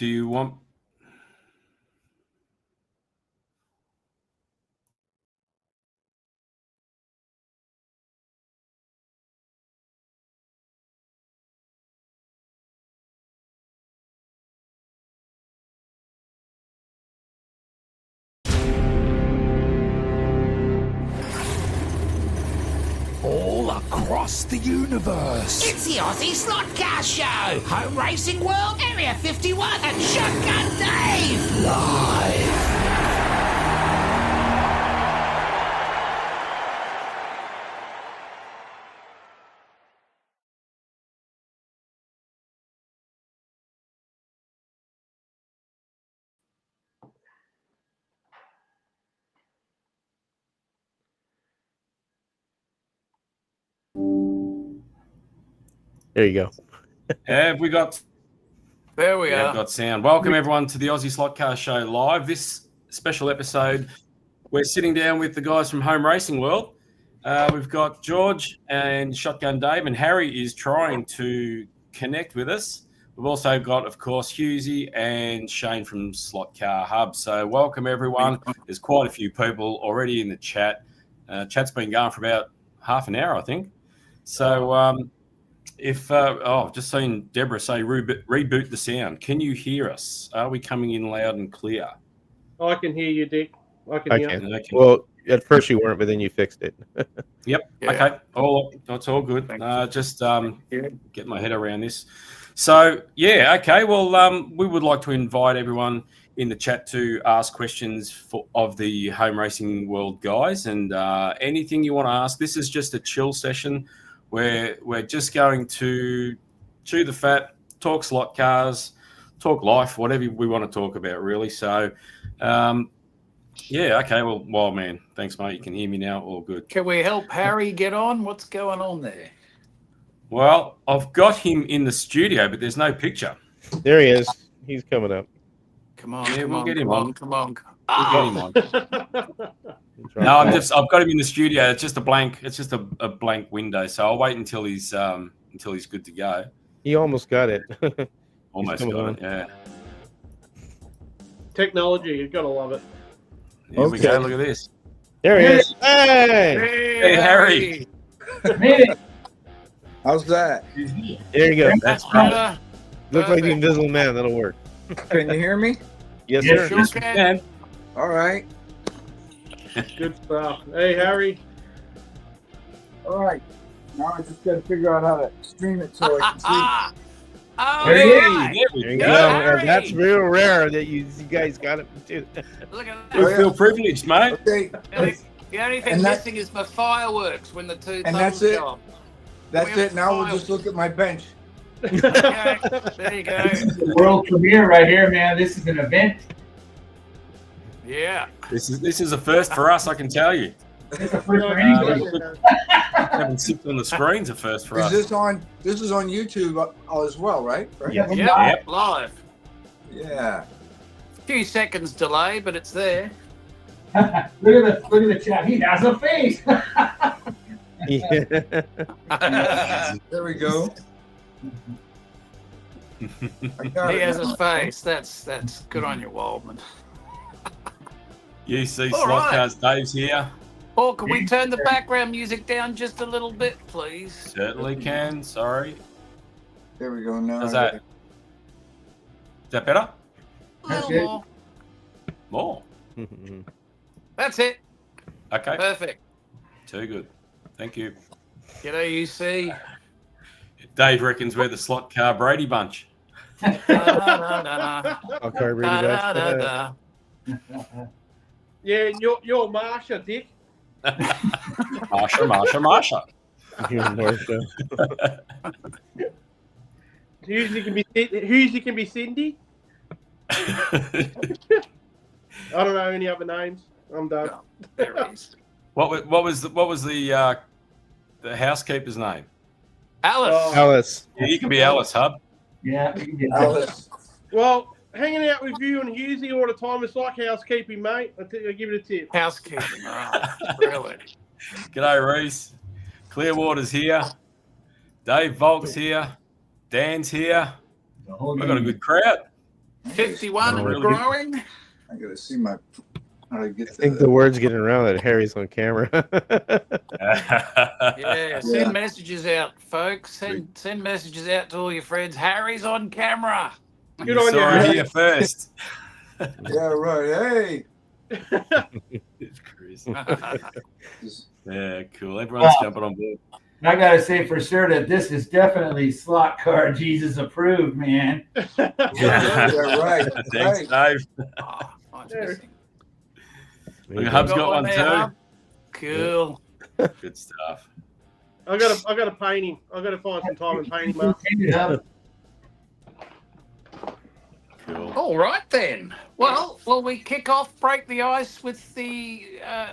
Do you want? All across the universe. It's the Aussie Slot Car Show. Home Racing World, Area 51, and Shotgun Dave. Live. There you go. Have we got? There we are. Got sound. Welcome everyone to the Aussie Slot Car Show live. This special episode, we're sitting down with the guys from Home Racing World. We've got George and Shotgun Dave, and Harry is trying to connect with us. We've also got, of course, Husey and Shane from Slot Car Hub. So welcome everyone. There's quite a few people already in the chat. Chat's been going for about half an hour, I think. So just seen Deborah say reboot the sound. Can you hear us? Are we coming in loud and clear? I can hear you, Dick. I can hear you. Okay. Well, at first you weren't, but then you fixed it. Yep. Yeah. Okay. That's all good. Thanks. Just get my head around this. So, yeah, okay. Well, we would like to invite everyone in the chat to ask questions of the Home Racing World guys, and anything you want to ask. This is just a chill session where we're just going to chew the fat, talk slot cars, talk life, whatever we want to talk about, really. So, yeah, okay. Well, wild man. Thanks, mate. You can hear me now. All good. Can we help Harry get on? What's going on there? Well, I've got him in the studio, but there's no picture. There he is. He's coming up. Come on, Yeah, come we'll on, get him come on. on, come on. We'll get him on. No, I've got him in the studio. It's just a blank. It's just a blank window. So I'll wait until he's good to go. He almost got it. Almost got it. Yeah. Technology, you've got to love it. Here we go. Look at this. There he is. Hey! Hey, Harry. How's that? There you go. That's better. Look like the Invisible Man. That'll work. Can you hear me? Yes, Yes, sir. sure Yes, we can. can. All right. Good stuff. Hey, Harry. All right. Now I just got to figure out how to stream it so I can see. Oh, Hey, yeah. there we There you go. go. Harry. And that's real rare that you guys got it too. Look at You that. feel privileged, mate. Okay. The only thing And that- missing is my fireworks when the two And thumbs that's it. go. That's We it. Now we'll have just look at my bench. Okay, there you go. World premiere right here, man. This is an event. Yeah. This is a first for us, I can tell you. It's a first for anybody. Having six on the screen's a first for Is us. this on? This is on YouTube as well, right? Yeah. Yeah, live. Yeah. A few seconds delay, but it's there. Look at the chat. He has a face. Yeah. There we go. I got He it has now. his face. That's good on you, Waldman. You see All Slot right. Cars Dave's here. Paul, can we turn the background music down just a little bit, please? Certainly can. Sorry. There we go. Now. How's I that? got Is that better? A That's little good. more. More. That's it. Okay. Perfect. Too good. Thank you. G'day, UC. Dave reckons we're the Slot Car Brady Bunch. Da-da-da-da-da. I'll carry really bad. Da-da-da-da. Yeah, and you're Marsha, Dick. Marsha. Husey can be Cindy. I don't know any other names. I'm done. There it is. What was the housekeeper's name? Alice. Oh. Alice. Yeah, you can be Alice Hub. Yeah, we can get that. Alice. Well, hanging out with you and Husey all the time is like housekeeping, mate. I'll give it a tip. Housekeeping. Oh, really? G'day, Reese. Clearwater's here. Dave Volk's here. Dan's here. The whole We've got a game. good crowd. 51 and Really? growing. I gotta see my how to get I think the the. word's getting around that Harry's on camera. Yeah, send Yeah. messages out, folks. Send messages out to all your friends. Harry's on camera. Good You on you, saw it Harry. here first. Yeah, right. Hey. Chris. Just- Yeah, cool. Everyone's jumping on board. And I gotta say for sure that this is definitely Slot Car Jesus approved, man. yeah, right. Thanks, right. Dave. Oh, mine's There. missing. Look, Hub's got one there, too. Hub? Cool. Good stuff. I got to paint him. I got to find some time and paint him up. Cool. All right then. Well, we kick off, break the ice with the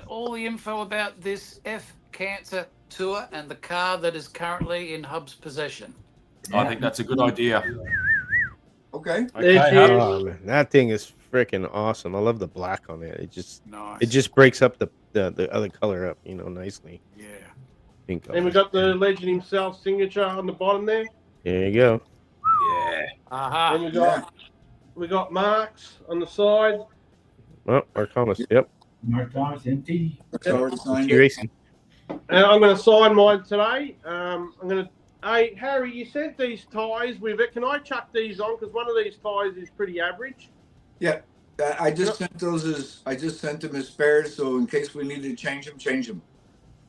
all the info about this F Cancer tour and the car that is currently in Hub's possession. I think that's a good idea. Okay. There she Okay, Hub. is. Oh, man, that thing is freaking awesome. I love the black on it. Nice. It just breaks up the other color up, nicely. Yeah. Pink color. And we got the legend himself signature on the bottom there. There you go. Yeah. And Uh-huh. we got marks on the side. Oh, Mark Thomas. Yep. Mark Thomas, MT. It's already signed T it. Racing. And I'm going to sign mine today. I'm going to. Hey, Harry, you sent these ties with it. Can I chuck these on? Because one of these ties is pretty average. Yeah. I just sent them as spares, so in case we need to change them.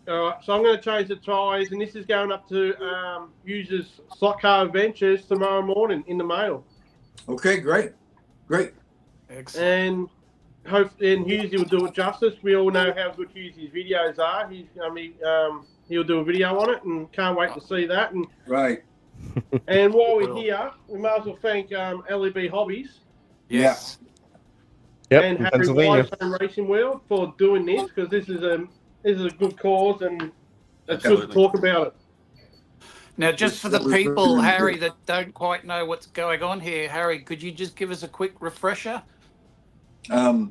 All right, so I'm going to change the ties, and this is going up to Users Slot Car Adventures tomorrow morning in the mail. Okay, great. Excellent. And Husey will do it justice. We all know how good Husey's videos are. He'll do a video on it, and can't wait to see that. Right. And while we're here, we might as well thank LEB Hobbies Yes. Yep. and in Harry Pennsylvania. Wise Home Racing World for doing this, because this is a good cause, and it's good to Absolutely. talk about it. Now, just for the people, Harry, that don't quite know what's going on here, Harry, could you just give us a quick refresher? I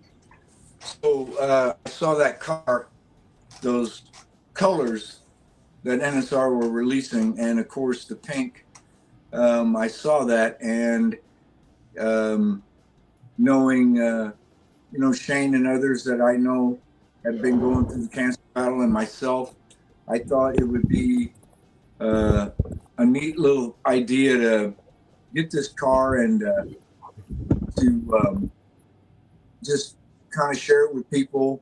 saw that car, those colors that NSR were releasing, and of course the pink. I saw that, and knowing Shane and others that I know have been going through the cancer battle, and myself, I thought it would be a neat little idea to get this car and to just kind of share it with people,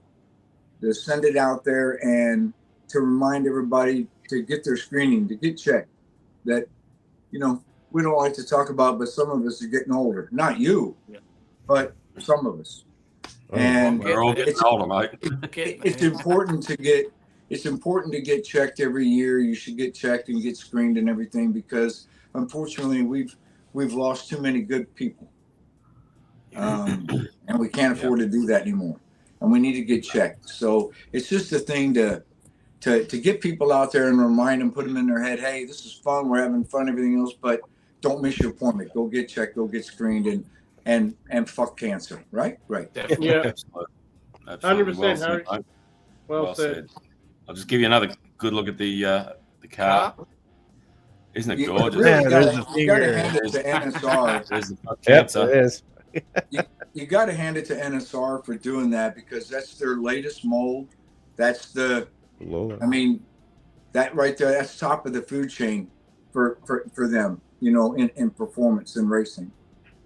to send it out there, and to remind everybody to get their screening, to get checked. That, we don't like to talk about, but some of us are getting older. Not you, but some of us. And We're all getting older, mate. it's important to get checked every year. You should get checked and get screened and everything, because unfortunately we've lost too many good people, and we can't afford to do that anymore. And we need to get checked. So it's just a thing to get people out there and remind them, put them in their head, hey, this is fun. We're having fun, everything else, but don't miss your appointment. Go get checked. Go get screened, and fuck cancer. Right. Definitely. Yeah, Absolutely. 100%, Well said, Harry. mate. Well said. I'll just give you another good look at the car. Isn't it gorgeous? Really Yeah, there's gotta, the you gotta figure. hand it to NSR. There's the fuck Yep, cancer. it is. You got to hand it to NSR for doing that, because that's their latest mold. That's Lord. I mean, that right there, that's top of the food chain for them, in performance and racing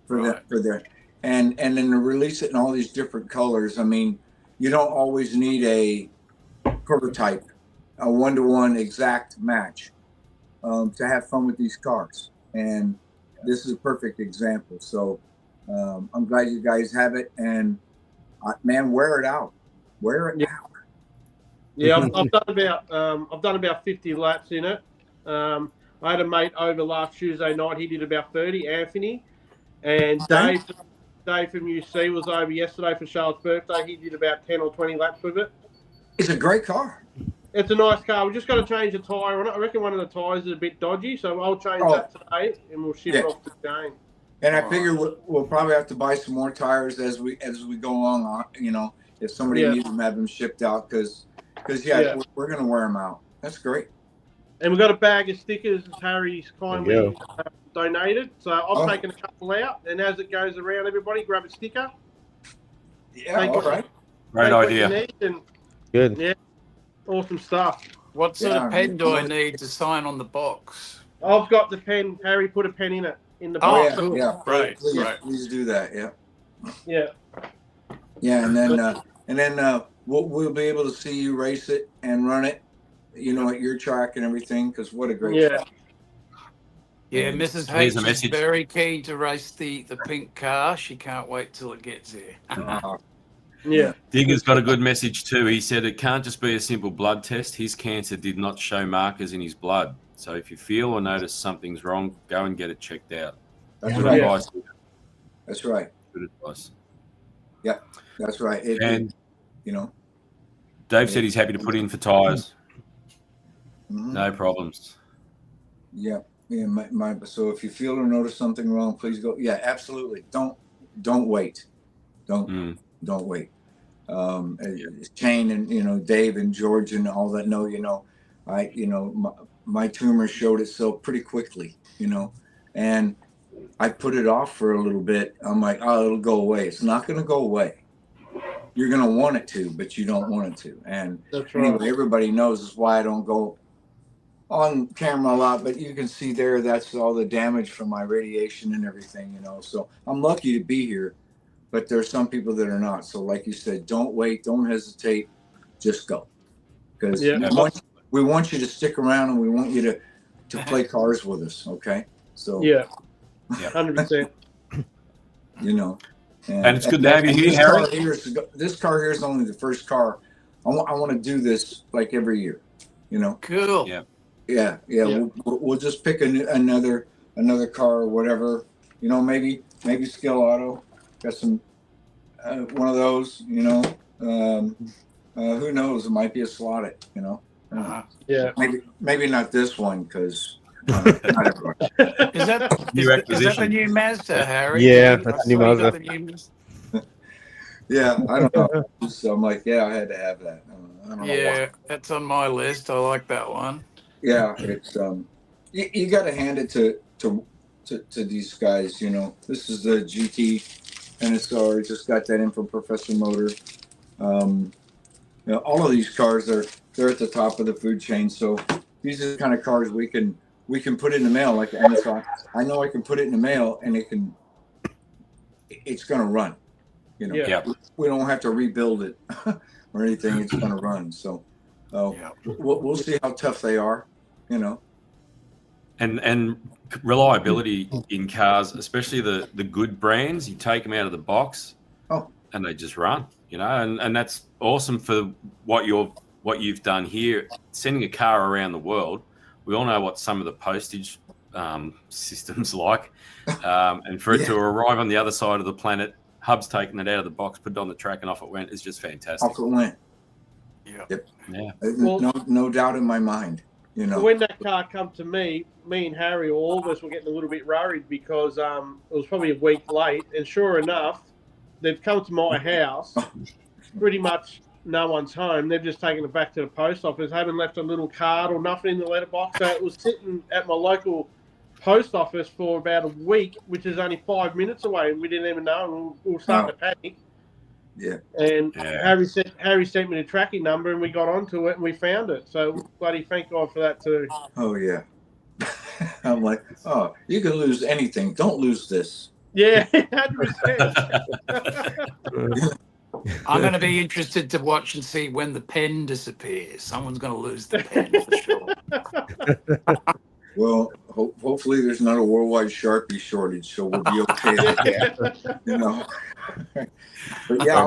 for their, and then to release it in all these different colors. I mean, you don't always need a prototype, a 1-to-1 exact match, to have fun with these cars. And this is a perfect example. So I'm glad you guys have it, and man, wear it out. Yeah, I've done about 50 laps in it. I had a mate over last Tuesday night. He did about 30, Anthony, and Dave from UC was over yesterday for Charlotte's birthday. He did about 10 or 20 laps with it. It's a great car. It's a nice car. We just got to change the tyre on it. I reckon one of the tyres is a bit dodgy, so I'll change that today, and we'll ship it off to Jane. And I figure we'll probably have to buy some more tires as we go along. If somebody needs them, have them shipped out, because we're gonna wear them out. That's great. And we've got a bag of stickers, as Harry's kindly donated. So I've Oh. taken a couple out, and as it goes around, everybody grab a sticker. Yeah, Take all what- right. Great take what you idea. need, and Good. yeah, awesome stuff. What sort Yeah, of pen do I I'm- need to sign on the box? I've got the pen. Harry put a pen in it in the Oh, Oh, box. yeah, cool. yeah. Great, Please, great. please do that. Yeah. Yeah. Yeah, and then we'll be able to see you race it and run it, you know, at your track and everything. Because what a great Yeah. track. Yeah, Mrs. Here's H a is message. very keen to race the pink car. She can't wait till it gets here. Yeah. Digger's got a good message too. He said it can't just be a simple blood test. His cancer did not show markers in his blood. So if you feel or notice something's wrong, go and get it checked out. That's Good right. advice. That's right. Good advice. That's right. And You know. Dave said he's happy to put in for tyres. Mhm. No problems. Yeah. Yeah. So if you feel or notice something wrong, please go. Yeah, absolutely. Don't wait. Don't wait. Shane and, you know, Dave and George and all that know, you know, my tumor showed itself pretty quickly, you know, and I put it off for a little bit. I'm like, oh, it'll go away. It's not going to go away. You're going to want it to, but you don't want it to. And That's right. anyway, everybody knows this is why I don't go on camera a lot, but you can see there, that's all the damage from my radiation and everything, you know. So I'm lucky to be here, but there's some people that are not. So like you said, don't wait, don't hesitate, just go. Because Yeah. we want you to stick around and we want you to play cars with us, okay? So, Yeah. Yeah. 100%. you know. And it's good to have you here, Harry. This car here is only the first car. I want to do this like every year, you know. Cool. Yeah. Yeah. Yeah. We'll just pick another car or whatever, you know. Maybe Skill Auto got some one of those, you know. Who knows? It might be a Slotted, you know. Yeah. Maybe not this one because not everybody. Is that New is that acquisition. the new Mazda, Harry? Yeah, I that's saw new you got Mazda. the new Mazda. Yeah, I don't know. So I'm like, yeah, I had to have that. I don't know why. Yeah, that's on my list. I like that one. Yeah, it's you got to hand it to these guys. You know, this is the GT NSR. Just got that in from Professor Motor. You know, all of these cars they're at the top of the food chain. So these are the kind of cars we can put in the mail. Like the NSR, I know I can put it in the mail and it's gonna run. You know, Yeah. we don't have to rebuild it or anything. It's gonna run. So Yeah. we'll see how tough they are. You know. And reliability in cars, especially the good brands, you take them out of the box, and they just run. You know, and that's awesome for what you've done here, sending a car around the world. We all know what some of the postage systems like, and for it to arrive on the other side of the planet, Hub's taken it out of the box, put it on the track, and off it went. Is just fantastic. Off it went. Yeah. Yep. Yeah. No doubt in my mind. You know. When that car come to me and Harry, all of us were getting a little bit worried because it was probably a week late, and sure enough, they've come to my house. Pretty much no one's home. They've just taken it back to the post office. Haven't left a little card or nothing in the letterbox. So it was sitting at my local post office for about a week, which is only 5 minutes away, and we didn't even know. And we were starting to panic. Yeah. And Harry sent me the tracking number, and we got onto it, and we found it. So bloody thank God for that too. Oh yeah. I'm like, oh, you can lose anything. Don't lose this. Yeah, 100%. I'm going to be interested to watch and see when the pen disappears. Someone's going to lose the pen for sure. Well, hopefully there's not a worldwide Sharpie shortage, so we'll be okay with that. You know. But yeah, I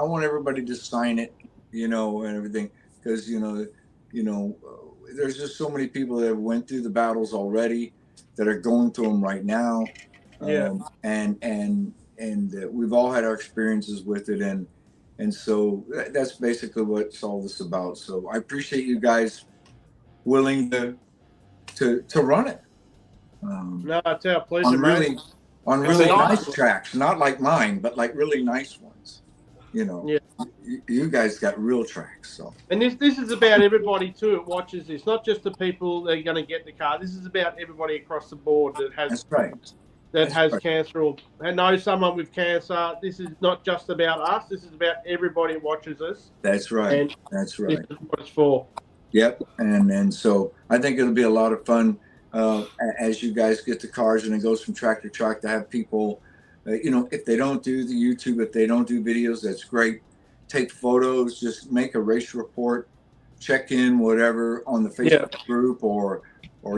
want everybody to sign it, you know, and everything, because you know, there's just so many people that went through the battles already, that are going through them right now. And we've all had our experiences with it, and so that's basically what all this about. So I appreciate you guys willing to run it. No, it's our pleasure, mate. On really nice tracks, not like mine, but like really nice ones. You know, Yeah. you guys got real tracks. So, And this is about everybody too that watches this, not just the people that are going to get the car. This is about everybody across the board that has that's right. that That's has right. cancer or knows someone with cancer. This is not just about us. This is about everybody that watches us. That's right. And That's this right. is what it's for. Yep. And so I think it'll be a lot of fun as you guys get the cars and it goes from track to track to have people, you know, if they don't do the YouTube, if they don't do videos, that's great. Take photos, just make a race report, check in, whatever, on the Facebook group or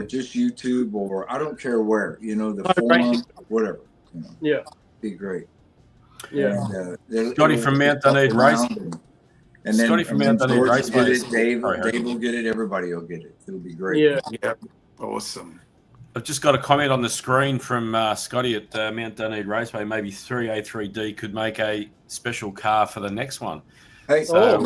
just YouTube or I don't care where, you know, the forum, whatever. You know, Yeah. be great. Yeah. And, Scotty from Mount Dunedin Racing. And then, Scotty from Mount Dunedin George will get Raceway. it, Dave Sorry, will get it, everybody will get it. It'll be great. Yeah. Yep. Awesome. I've just got a comment on the screen from Scotty at Mount Dunedin Raceway. Maybe 3A3D could make a special car for the next one. Hey, So,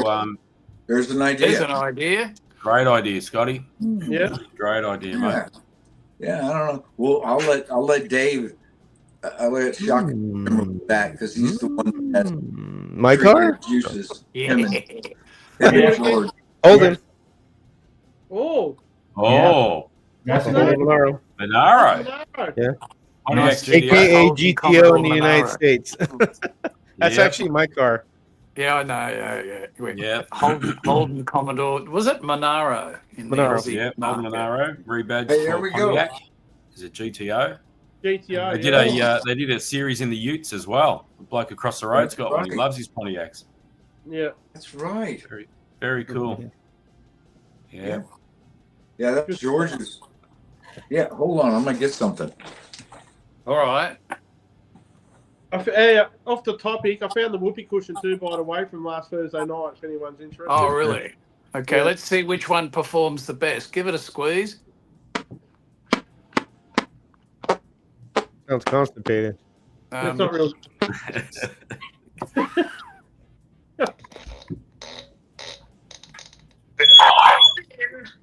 there's an idea. There's an idea. great idea, Scotty. Yeah. Great idea, mate. Yeah. Yeah, I don't know. Well, I'll let Dave. I'll let Shock back because he's the one that's My car? juices. Yeah. Him and George. Hold him. Oh. Oh, That's What's a that? Monaro. Monaro. No. Pontiac Nice. GTO. AKA Holden GTO in Commodore the United Monaro. States. That's Yeah. actually my car. Yeah, I know. Yeah. Wait, Yeah. Holden Commodore. Was it Monaro? In the Monaro. Aussie Yeah, Holden market? Monaro, rebadged Hey, there for we go. Pontiac. Is it GTO? GTO. They did a series in the Utes as well. The bloke across the road's got one. He Right. loves his Pontiacs. Yeah. That's right. Very cool. Yeah. Yeah, that's George's. Yeah, hold on. I'm gonna get something. All right. Off the topic, I found the whoopee cushion too, by the way, from last Thursday night. If anyone's interested. Oh, really? Okay, Yeah. let's see which one performs the best. Give it a squeeze. Sounds constipated. It's not real.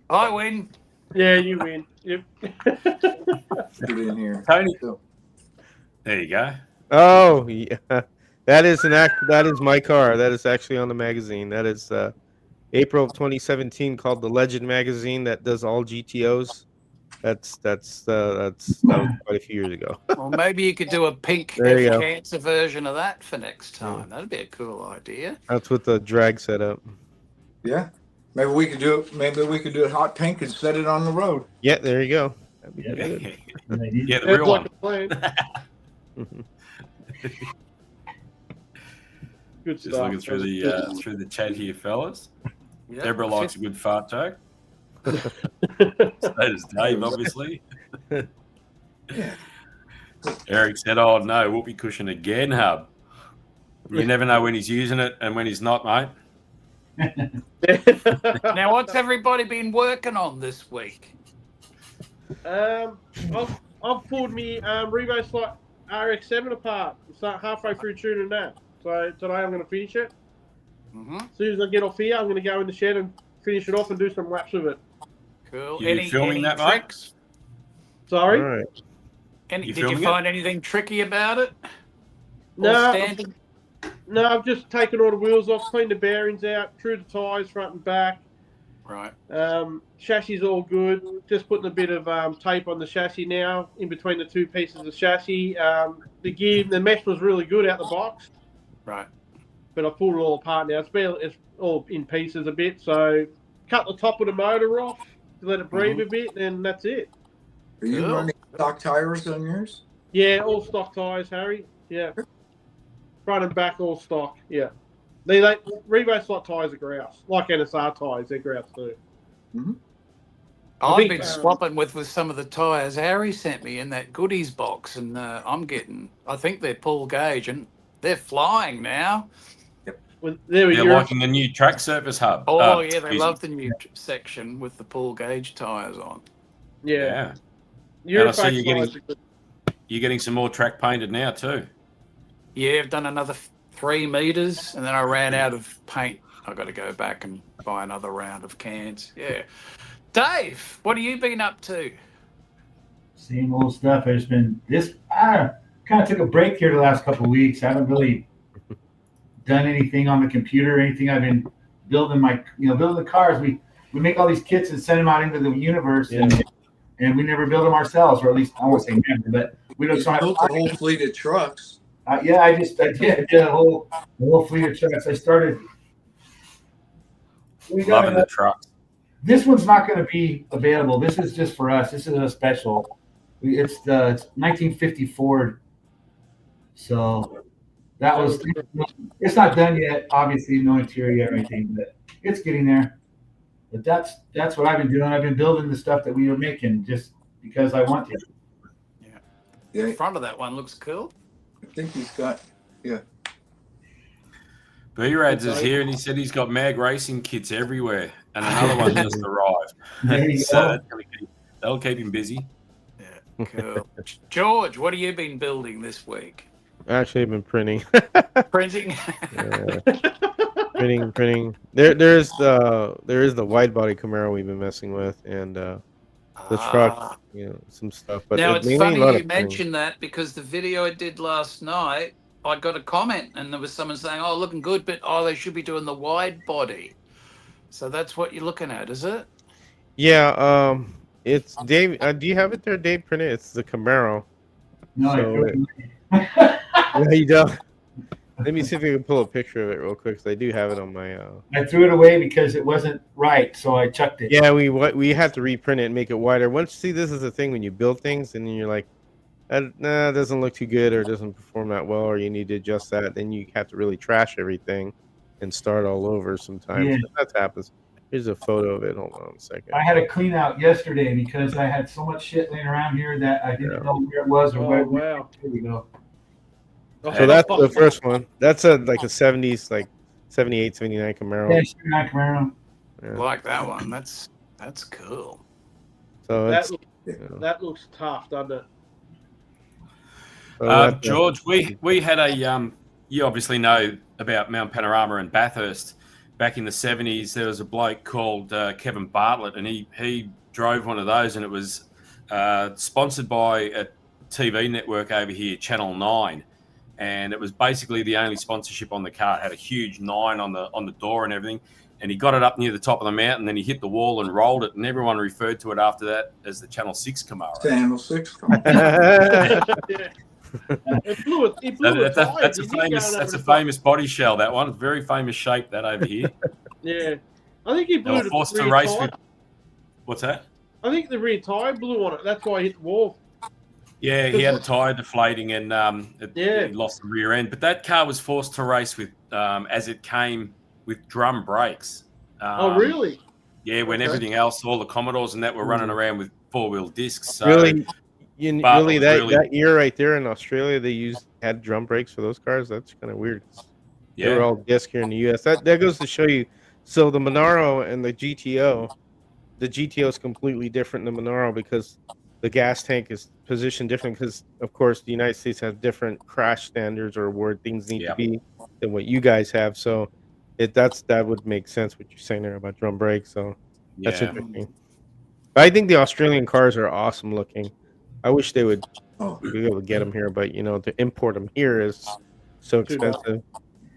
I win. Yeah, you win. Yep. Get in here. Tony. So, There you go. Oh, yeah. That is that is my car. That is actually on the magazine. That is April of 2017, called the Legend magazine, that does all GTOs. That was quite a few years ago. Well, maybe you could do a pink There you go. cancer version of that for next time. That'd be a cool idea. That's with the drag setup. yeah. Maybe we could do it. Maybe we could do it hot pink and set it on the road. Yeah, there you go. That'd be Yeah. good. Yeah, the It's real like one. a plan. Good Just stuff. looking through the chat here, fellas. Yeah. Deborah likes a good fart joke. So does Dave, obviously. Eric said, "Oh no, whoopee cushion again, Hub. You never know when he's using it and when he's not, mate." Now, what's everybody been working on this week? I've pulled me Revo Slot RX-7 apart. Start halfway through tuning that. So today I'm going to finish it. Mm-hmm. As soon as I get off here, I'm going to go in the shed and finish it off and do some laps of it. Cool. You filming that, mate? tricks? Sorry? All right. Did you filming find anything tricky about it? No. Or standard? No, I've just taken all the wheels off, cleaned the bearings out, threw the tyres front and back. Right. Chassis all good. Just putting a bit of tape on the chassis now, in between the two pieces of chassis. The gear, the mesh was really good out the box, Right. but I pulled it all apart now. It's all in pieces a bit. So cut the top of the motor off to let it breathe a bit, and that's it. Are you Cool. running stock tires on yours? Yeah, all stock tyres, Harry. Yeah, front and back all stock. Yeah, they Revo Slot tyres are grouse, like NSR tyres. They're grouse too. I've think, been swapping with some of the tyres Harry sent me in that goodies box, and I think they're pull gauge, and they're flying now. Well, there we They're go. liking the new track surface hub. Oh, yeah, they excuse love the new section with the pull gauge tyres on. me. Yeah, Yeah. And I see Europack you're getting- tyres are good. You're getting some more track painted now too. Yeah, I've done another 3 meters, and then I ran out of paint. I got to go back and buy another round of cans. Yeah. Dave, what have you been up to? Same old stuff. I've been kind of took a break here the last couple of weeks. I haven't really done anything on the computer or anything. I've been building building the cars. We make all these kits and send them out into the universe, and we never build them ourselves, or at least I won't say never, but we don't. You built a whole fleet of trucks. Yeah, I did a whole fleet of trucks. I started. Loving the trucks. This one's not going to be available. This is just for us. This is a special. It's 1950 Ford. So that was. It's not done yet. Obviously, no interior or anything, but it's getting there. But that's what I've been doing. I've been building the stuff that we were making just because I want to. Yeah. The front of that one looks cool. I think he's got. Yeah. B-Rads is here, and he said he's got mag racing kits everywhere, and another one just arrived. So that'll keep him busy. Yeah, cool. George, what have you been building this week? Actually, I've been printing. Printing. Printing. There is the wide body Camaro we've been messing with, and the truck, some stuff. But now it's mainly funny you mentioned that, because the video I did last night, I got a comment and there was someone saying, "Oh, looking good, but they should be doing the wide body." So that's what you're looking at, is it? Yeah. It's Dave. Do you have it there, Dave? Printed. It's the Camaro. No, No, you don't. Let me see if we can pull a picture of it real quick, because I do have it on my. I threw it away because it wasn't right, so I chucked it. Yeah, we have to reprint it and make it wider. Once you see, this is the thing when you build things, and then you're like, it doesn't look too good, or it doesn't perform that well, or you need to adjust that. Then you have to really trash everything and start all over sometimes. Yeah. That happens. Here's a photo of it. Hold on a second. I had a clean out yesterday because I had so much shit laying around here that I didn't know where it was or where. Wow. Here we go. So that's the first one. That's like a 70s, like 78, 79 Camaro. Yeah, 79 Camaro. I like that one. That's cool. So that looks tough, doesn't it? George, we had a you obviously know about Mount Panorama and Bathurst. Back in the 70s, there was a bloke called Kevin Bartlett, and he drove one of those, and it was sponsored by a TV network over here, Channel 9. And it was basically the only sponsorship on the car. It had a huge 9 on the door and everything. And he got it up near the top of the mountain, then he hit the wall and rolled it, and everyone referred to it after that as the Channel 6 Camaro. Channel 6 Yeah. It blew a tire. That's a famous body shell, that one. Very famous shape, that over here. Yeah. I think he They blew were forced to race with... What's that? I think the rear tire blew on it. That's why he hit the wall. Yeah, he had a tyre deflating, and it lost the rear end. But that car was forced to race with, as it came, with drum brakes. Oh, really? Yeah, when everything else, all the Commodores and that were running around with four-wheel discs. So really, that year right there in Australia, they had drum brakes for those cars. That's kind of weird. Yeah. They were all disc here in the U.S. That goes to show you. So the Monaro and the GTO is completely different than the Monaro because the gas tank is positioned different because, of course, the United States has different crash standards or where things need to be than what you guys have. So that would make sense what you're saying there about drum brakes. So that's interesting. But I think the Australian cars are awesome looking. I wish they would be able to get them here, but to import them here is so expensive.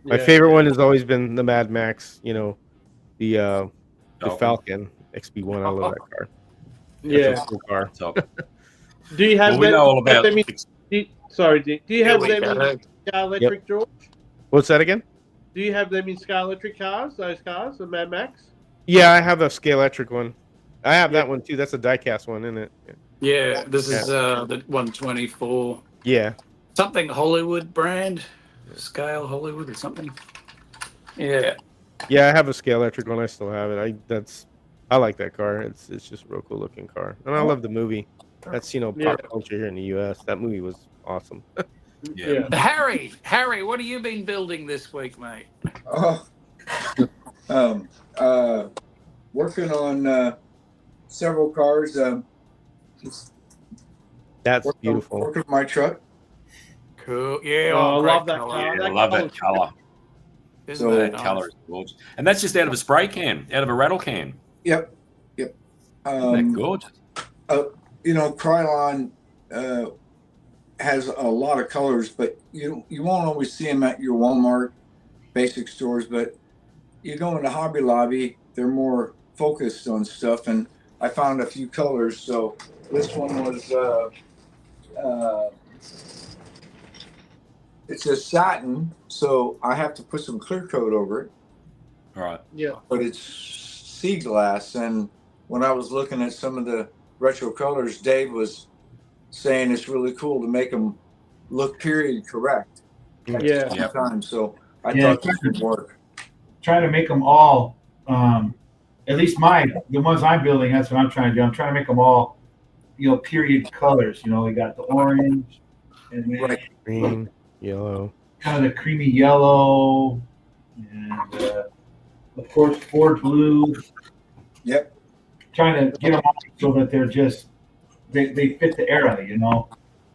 My favorite one has always been the Mad Max. The Falcon XB1. I love that car. Yeah. Cool car. So, do you have we know all about do you have them in Scar Electric, George? What's that again? Do you have them in Scar Electric cars, those cars, the Mad Max? Yeah, I have a Scale Electric one. I have that one too. That's a diecast one, isn't it? Yeah, this is the 124. Yeah. Something Hollywood brand. Scale Hollywood or something. Yeah. Yeah, I have a Scale Electric one. I still have it. I like that car. It's just a real cool looking car. And I love the movie. That's pop culture here in the US. That movie was awesome. Yeah. Harry, what have you been building this week, mate? Working on several cars. That's beautiful. Working on my truck. Cool. Yeah. I love that color. car. Yeah, I love that color. Isn't That that color is gorgeous. And that's just out of a spray can, out of a rattle can. Yep. Isn't that gorgeous? Krylon has a lot of colors, but you won't always see them at your Walmart basic stores, but you go into Hobby Lobby, they're more focused on stuff, and I found a few colors. So this one was it's a satin, so I have to put some clear coat over it. All right. Yeah. But it's sea glass, and when I was looking at some of the retro colors, Dave was saying it's really cool to make them look period correct. Yeah. Sometimes, so I Yeah. thought this would work. Trying to make them all, at least the ones I'm building, that's what I'm trying to do. I'm trying to make them all, period colors. We got the orange and then Right. Green, yellow. kind of the creamy yellow, and of course Ford blue. Yep. Trying to get them all so that they're just they fit the era.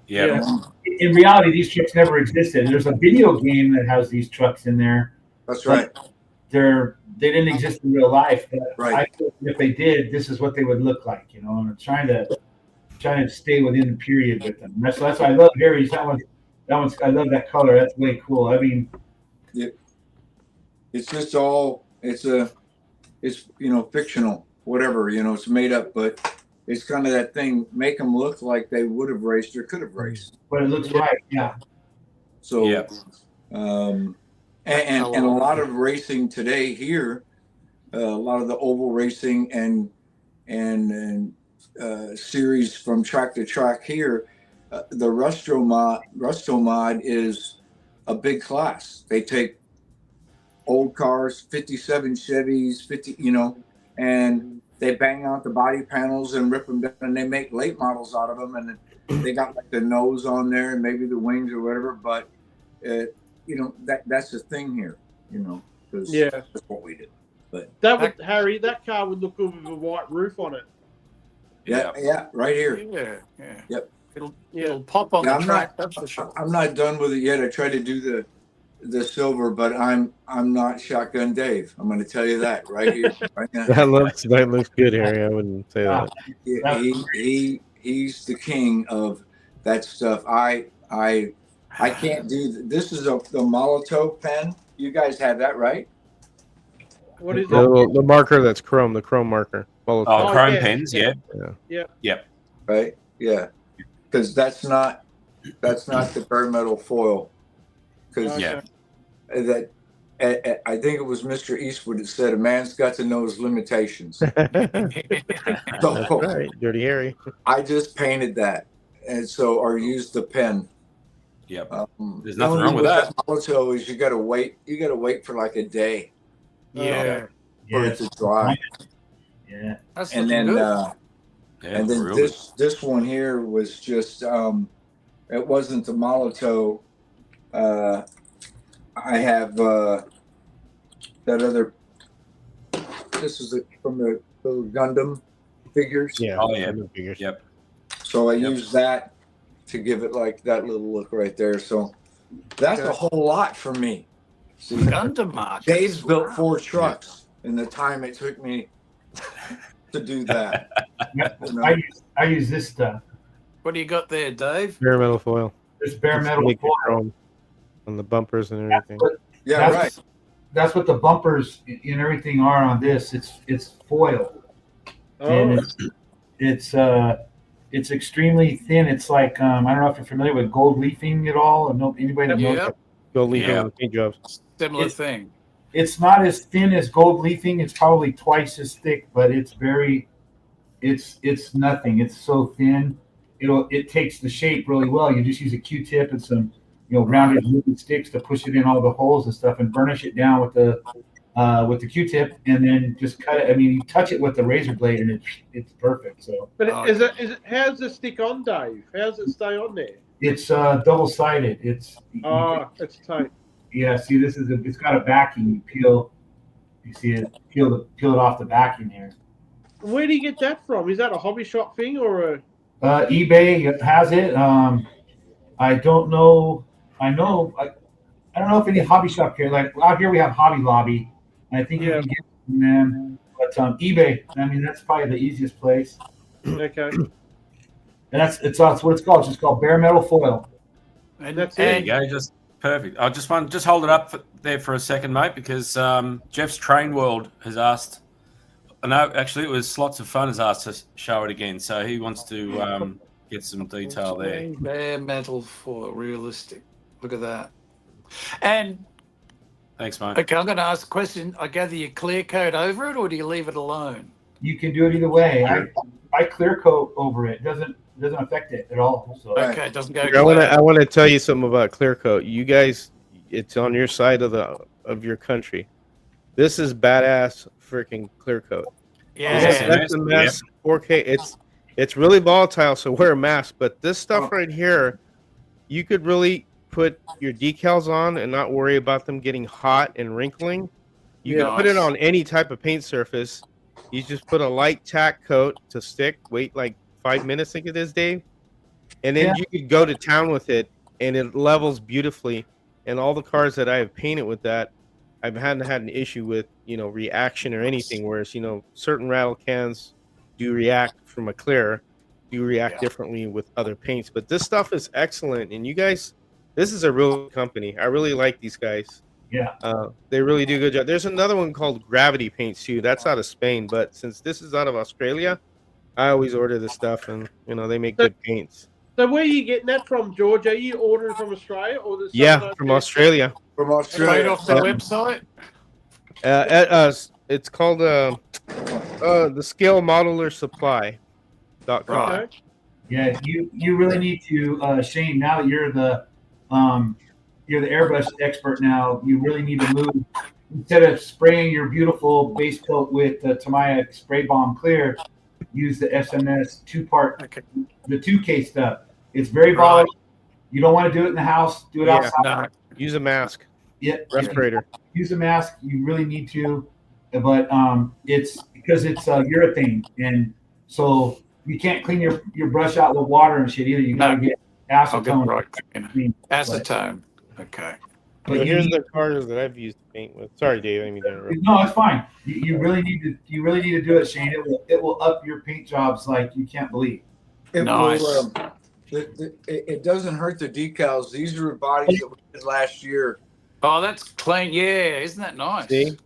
Yeah. In reality, these trucks never existed. There's a video game that has these trucks in there. That's right. They didn't exist in real life, but Right. I think if they did, this is what they would look like, and I'm trying to stay within the period with them. That's why I love Harry's. That one's I love that color. That's way cool. I mean, It's just all it's fictional, whatever, it's made up, but it's kind of that thing, make them look like they would have raced or could have raced. but it looks right. Yeah. So Yeah. And a lot of racing today here, a lot of the oval racing and series from track to track here, the Rusto mod is a big class. They take old cars, 57 Chevys, 50, and they bang out the body panels and rip them down, and they make late models out of them, and they got like the nose on there and maybe the wings or whatever, but that's the thing here, because that's what we do. But Harry, that car would look good with a white roof on it. yeah, right here. Yeah. Yep. It'll pop on the track. That's for sure. I'm not done with it yet. I tried to do the silver, but I'm not Shotgun Dave. I'm going to tell you that right here, right now. That looks good, Harry. I wouldn't say that. He's the king of that stuff. I can't do this. Is the Molotov pen. You guys have that, right? What is The marker that's chrome, the chrome marker. Oh, Oh, chrome yeah. pens. Yeah. Right? Yeah. Because that's not the bare metal foil. Because Yeah. that I think it was Mr. Eastwood that said a man's got to know his limitations. That's right. Dirty Harry. I just painted that, and so or used the pen. Yep. There's the nothing only wrong with that. Molotov is you got to wait. You got to wait for like a day Yeah. for it to dry, Yeah. That's and looking then good. and then really. this one here was just it wasn't the Molotov. I have that other. This is from the little Gundam figures. Yeah. Oh, yeah. the figures. Yep. So I use that to give it like that little look right there. So that's a whole lot for me. See, Gundam mark. Dave's built 4 trucks in the time it took me to do that. I use this stuff. What do you got there, Dave? Bare metal foil. This bare It's metal liquid foil. chrome on the bumpers and everything. Yeah, That's- That's what the bumpers and everything are on this. It's foil. And it's extremely thin. It's like I don't know if you're familiar with gold leafing at all. Or anybody that knows. Yeah. Go leave Yeah. it on paint jobs. Similar thing. It's not as thin as gold leafing. It's probably twice as thick, but it's nothing. It's so thin. It takes the shape really well. You just use a Q-tip and some rounded wooden sticks to push it in all the holes and stuff, and burnish it down with the Q-tip, and then just cut it. I mean, you touch it with the razor blade, and it's perfect. So, But is it? How's it stick on, Dave? How's it stay on there? it's double-sided. It's tight. yeah. See, it's got a backing. You peel. You see it. Peel it off the backing here. Where do you get that from? Is that a hobby shop thing or a? eBay has it. I don't know. I don't know if any hobby shop here. Like out here, we have Hobby Lobby. And I think you can get it from them. But eBay. I mean, that's probably the easiest place. Okay. And that's what it's called. It's just called bare metal foil. And That's There it. you go. Just Perfect. I just hold it up there for a second, mate, because Jeff's Train World has asked. No, actually, it was Slots of Fun has asked to show it again, so he wants to get some detail there. Bare metal for realistic. Look at that. And Thanks, mate. okay, I'm going to ask a question. I gather you clear coat over it, or do you leave it alone? You can do it either way. I clear coat over it. Doesn't affect it at all. So Okay, it doesn't go. I want to tell you something about clear coat. You guys, it's on your side of your country. This is badass freaking clear coat. Yeah. That's a mess. 4K. It's really volatile, so wear a mask. But this stuff right here, you could really put your decals on and not worry about them getting hot and wrinkling. You can put it on any type of paint surface. You just put a light tack coat to stick. Wait like 5 minutes, I think it is, Dave. And then you could go to town with it, and it levels beautifully. And all the cars that I have painted with that, I haven't had an issue with, reaction or anything. Whereas, certain rattle cans do react from a clear, do react differently with other paints. But this stuff is excellent. And you guys, this is a real company. I really like these guys. Yeah. They really do a good job. There's another one called Gravity Paints too. That's out of Spain. But since this is out of Australia, I always order this stuff, and they make good paints. So where are you getting that from, George? Are you ordering from Australia or from Australia? From Australia. Straight off the website? It's called the scalemodelersupply.com. Okay. yeah, you really need to Shane. Now that you're the airbrush expert, now you really need to move. Instead of spraying your beautiful base coat with Tamiya Spray Bomb Clear, use the SMS the 2K stuff. It's very volatile. You don't want to do it in the house. Do it outside. No. Use a mask. Yeah, Respirator. Use a mask. You really need to, but it's because it's urethane, and so you can't clean your brush out with water and shit either. You gotta get acetone. Acetone. Okay. But here's the cars that I've used to paint with. Sorry, Dave. I didn't mean to interrupt. No, it's fine. You really need to do it, Shane. It will up your paint jobs like you can't believe. Nice. It doesn't hurt the decals. These are bodies that we did last year. Oh, that's clean. Yeah, isn't that nice? See?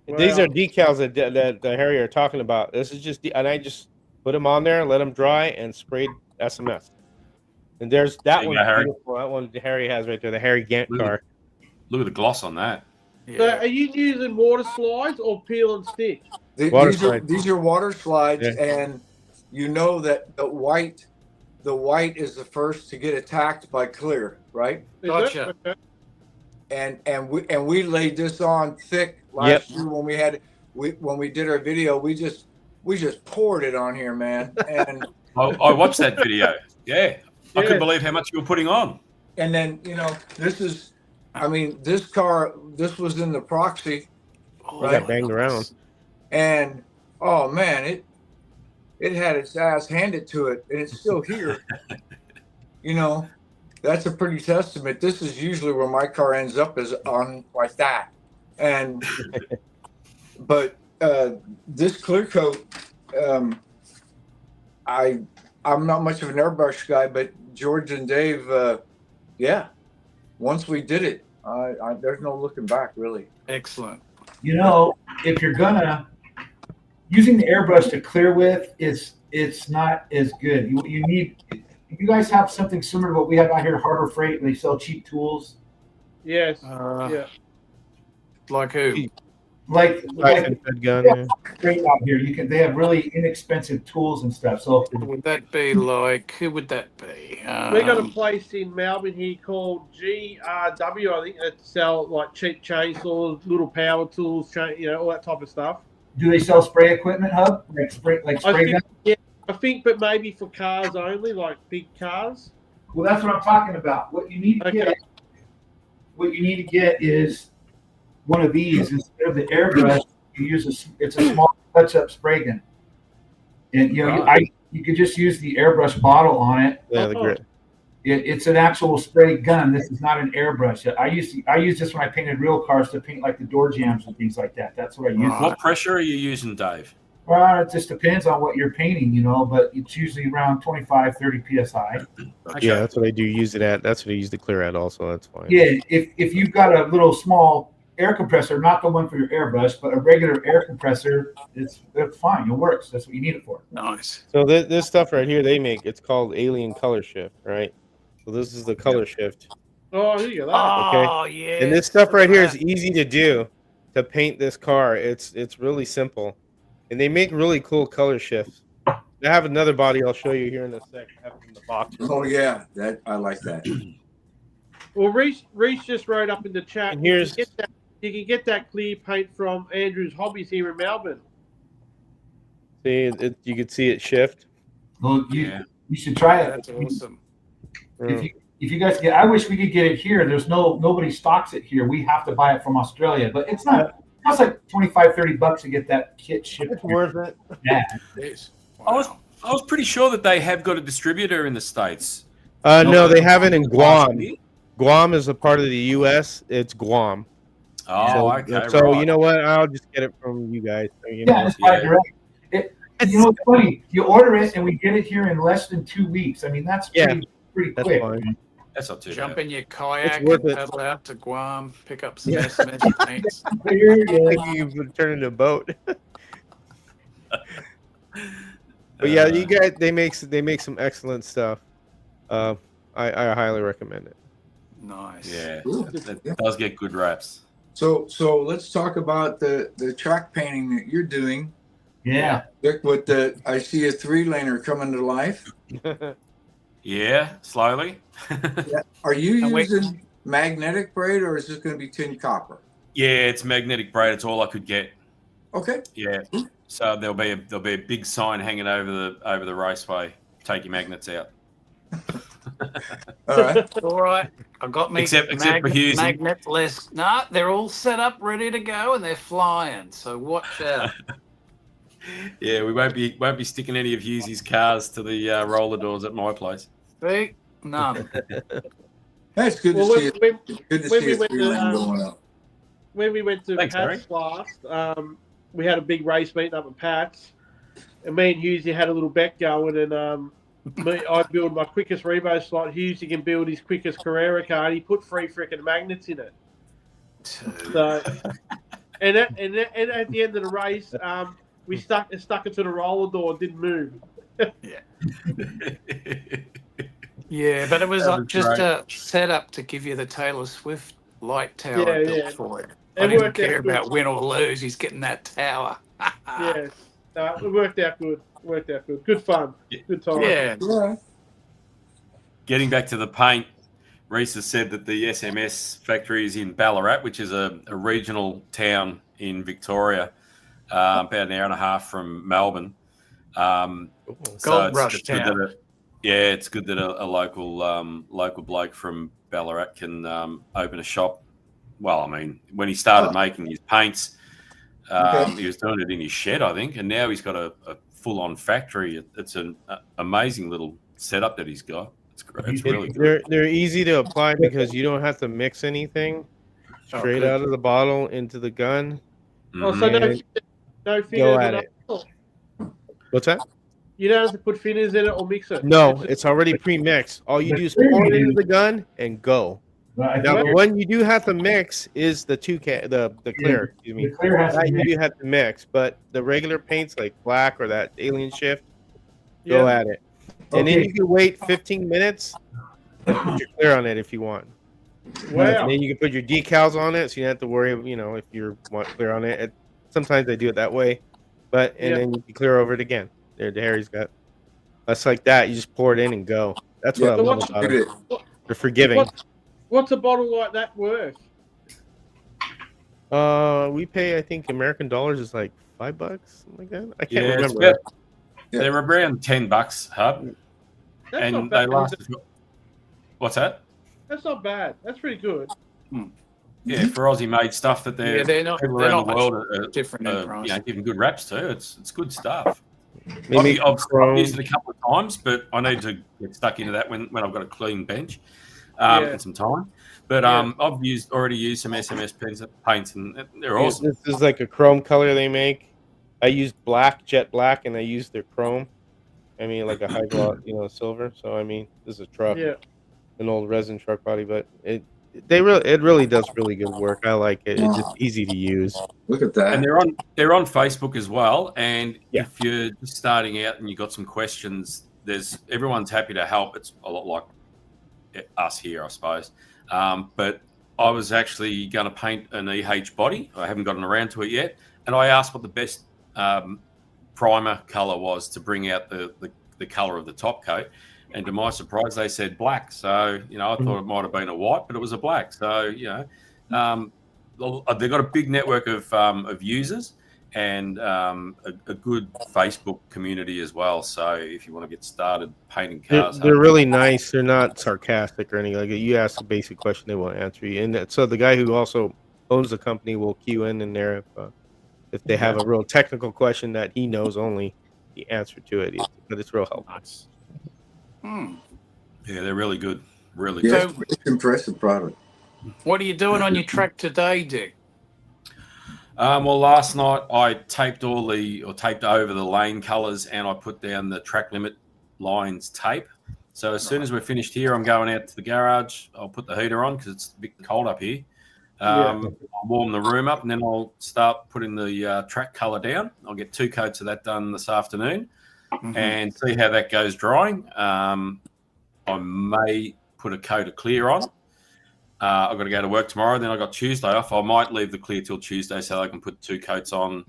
These are decals that Harry are talking about. This is just, and I just put them on there, let them dry, and sprayed SMS. And there's that one. Beautiful. That one Harry has right there, the Harry Gant car. Look at the gloss on that. Yeah. So are you using water slides or peel and stick? These are water slides, and you know that the white is the first to get attacked by clear, right? Gotcha. Okay. And we laid this on thick last year when we did our video. We just poured it on here, man. And I watched that video. Yeah. I couldn't believe how much you were putting on. And then this car, this was in the proxy, right? Got banged around. And oh man, it had its ass handed to it, and it's still here. That's a pretty testament. This is usually where my car ends up, is on like that. And but this clear coat, I'm not much of an airbrush guy, but George and Dave, once we did it, there's no looking back, really. Excellent. If you're gonna using the airbrush to clear with, it's not as good. You need. You guys have something similar to what we have out here, Harbor Freight. They sell cheap tools. Yes. Like who? Like gun. Straight out here, they have really inexpensive tools and stuff. So would that be like? Who would that be? We got a place in Melbourne here called GRW. I think that sell like cheap chainsaws, little power tools, all that type of stuff. Do they sell spray equipment, Hub? Like spray gun? Yeah, I think, but maybe for cars only, like big cars. Well, that's what I'm talking about. What you need to get is one of these. Instead of the airbrush, you use it's a small touch-up spray gun, and you could just use the airbrush bottle on it. Yeah, the grit. It's an actual spray gun. This is not an airbrush. I use this when I painted real cars to paint like the door jambs and things like that. That's what I use. What pressure are you using, Dave? Well, it just depends on what you're painting, but it's usually around 25, 30 psi. Okay. Yeah, that's what I do use it at. That's what I use the clear at also. That's fine. Yeah, if you've got a little small air compressor, not the one for your airbrush, but a regular air compressor, that's fine. It works. That's what you need it for. Nice. So this stuff right here they make, it's called Alien Color Shift, right? So this is the color shift. Oh, here you go. Oh, yeah. And this stuff right here is easy to do to paint this car. It's really simple. And they make really cool color shifts. I have another body I'll show you here in a sec. I have it in the box. Oh yeah, that I like that. Well, Reese just wrote up in the chat. And here's You can get that clear paint from Andrew's Hobbies here in Melbourne. see you can see it shift. Well, you should try it. That's awesome. If you guys I wish we could get it here. There's nobody stocks it here. We have to buy it from Australia, but it's not. It costs like $25-$30 to get that kit shipped. It's worth it. Yeah. I was pretty sure that they have got a distributor in the States. No, they have it in Guam. Guam is a part of the U.S. It's Guam. Oh, okay. So right. you know what? I'll just get it from you guys. It's buy direct. It's funny. You order it and we get it here in less than 2 weeks. I mean, that's pretty that's quick. fine. That's not too Jump bad. in your kayak, worth it. paddle out to Guam, pick up some SMS paints. You would turn into a boat. But yeah, you guys, they make some excellent stuff. I highly recommend it. Nice. Yeah, Cool. that does get good raps. So let's talk about the track painting that you're doing. Yeah. Rick, I see a 3-laner coming to life. Yeah, slowly. Are you And using magnetic braid or is this going to be tin copper? Yeah, it's magnetic braid. It's all I could get. Okay. Yeah. So there'll be a big sign hanging over the raceway. Take your magnets out. All right. All right. I've got me Except for Hughes. magnetless. No, they're all set up, ready to go, and they're flying. So watch out. Yeah, we won't be sticking any of Hughes's cars to the roller doors at my place. See? None. That's good to Well, see it. Good to when see we a went to, 3-lane going up. When we went to Thanks, Pat's last, we had a big race meeting up at Pat's, and me and Hughesy had a little bet going, and I build my quickest Rebo slot. Hughesy can build his quickest Carrera car, and he put 3 freaking magnets in it. So, and at the end of the race, we stuck it to the roller door, and didn't move. Yeah, but it was That was just great. a setup to give you the Taylor Swift light tower built for it. I It didn't worked out care good. about win or lose. He's getting that tower. Yeah, it worked out good. Good fun. Good time. Yeah. Yeah. Getting back to the paint, Reese has said that the SMS factory is in Ballarat, which is a regional town in Victoria, about an hour and a half from Melbourne. Gold Rush it's good town. that it's good that a local bloke from Ballarat can open a shop. Well, I mean, when he started making his paints, he was doing it in his shed, I think, and now he's got a full-on factory. It's an amazing little setup that he's got. It's really good. They're easy to apply because you don't have to mix anything. Straight out of the bottle into the gun. Oh, so no Go fillers at in it. it. What's that? You don't have to put fillers in it or mix it. No, it's already pre-mixed. All you do is pour it into the gun and go. Now, the one you do have to mix is the the clear. Excuse me. The clear has to That you mix. do have to mix, but the regular paints like black or that alien shift, go at it. And then Okay. you can wait 15 minutes and put your clear on it if you want. Wow. And then you can put your decals on it, so you don't have to worry, if you want clear on it. Sometimes they do it that way, but then you can clear over it again. There, Harry's got. That's like that. You just pour it in and go. That's what I So love what's- about it. They're forgiving. What's a bottle like that worth? We pay, I think, American dollars is like $5, something like that. I can't It's remember. about- They're around $10, Hub, That's and not they bad. last. What's that? That's not bad. That's pretty good. Yeah, for Aussie-made stuff that Yeah, they're not. people They're around not the world much are different in price. giving good raps too. It's good stuff. Maybe I've chrome. used it a couple of times, but I need to get stuck into that when I've got a clean bench and some time. But I've already used some SMS paints, and they're awesome. This is like a chrome color they make. I used jet black, and I used their chrome. I mean, like a high gloss, silver. So I mean, this is a truck, Yeah. an old resin truck body, but it really does really good work. I like it. It's just Wow. easy to use. Look at that. And they're on Facebook as well. And Yeah. if you're just starting out and you've got some questions, everyone's happy to help. It's a lot like us here, I suppose. But I was actually going to paint an EH body. I haven't gotten around to it yet. And I asked what the best primer color was to bring out the color of the top coat. And to my surprise, they said black. So, I thought it might have been a white, but it was a black. So, they've got a big network of users and a good Facebook community as well. So if you want to get started painting cars, They're really nice. They're not sarcastic or anything like that. You ask a basic question, they will answer you. And so the guy who also owns the company will queue in there if they have a real technical question that he knows only the answer to it. But it's real helpful. nice. Hmm. Yeah, they're really good. Really Yeah, good. it's an impressive product. What are you doing on your track today, Dick? Well, last night I taped over the lane colours, and I put down the track limit lines tape. So as soon as we're finished here, I'm going out to the garage. I'll put the heater on because it's a bit cold up here. I'll warm the room up, and then I'll start putting the track colour down. I'll get 2 coats of that done this afternoon and see how that goes drying. I may put a coat of clear on. I've got to go to work tomorrow. Then I've got Tuesday off. I might leave the clear till Tuesday so I can put 2 coats on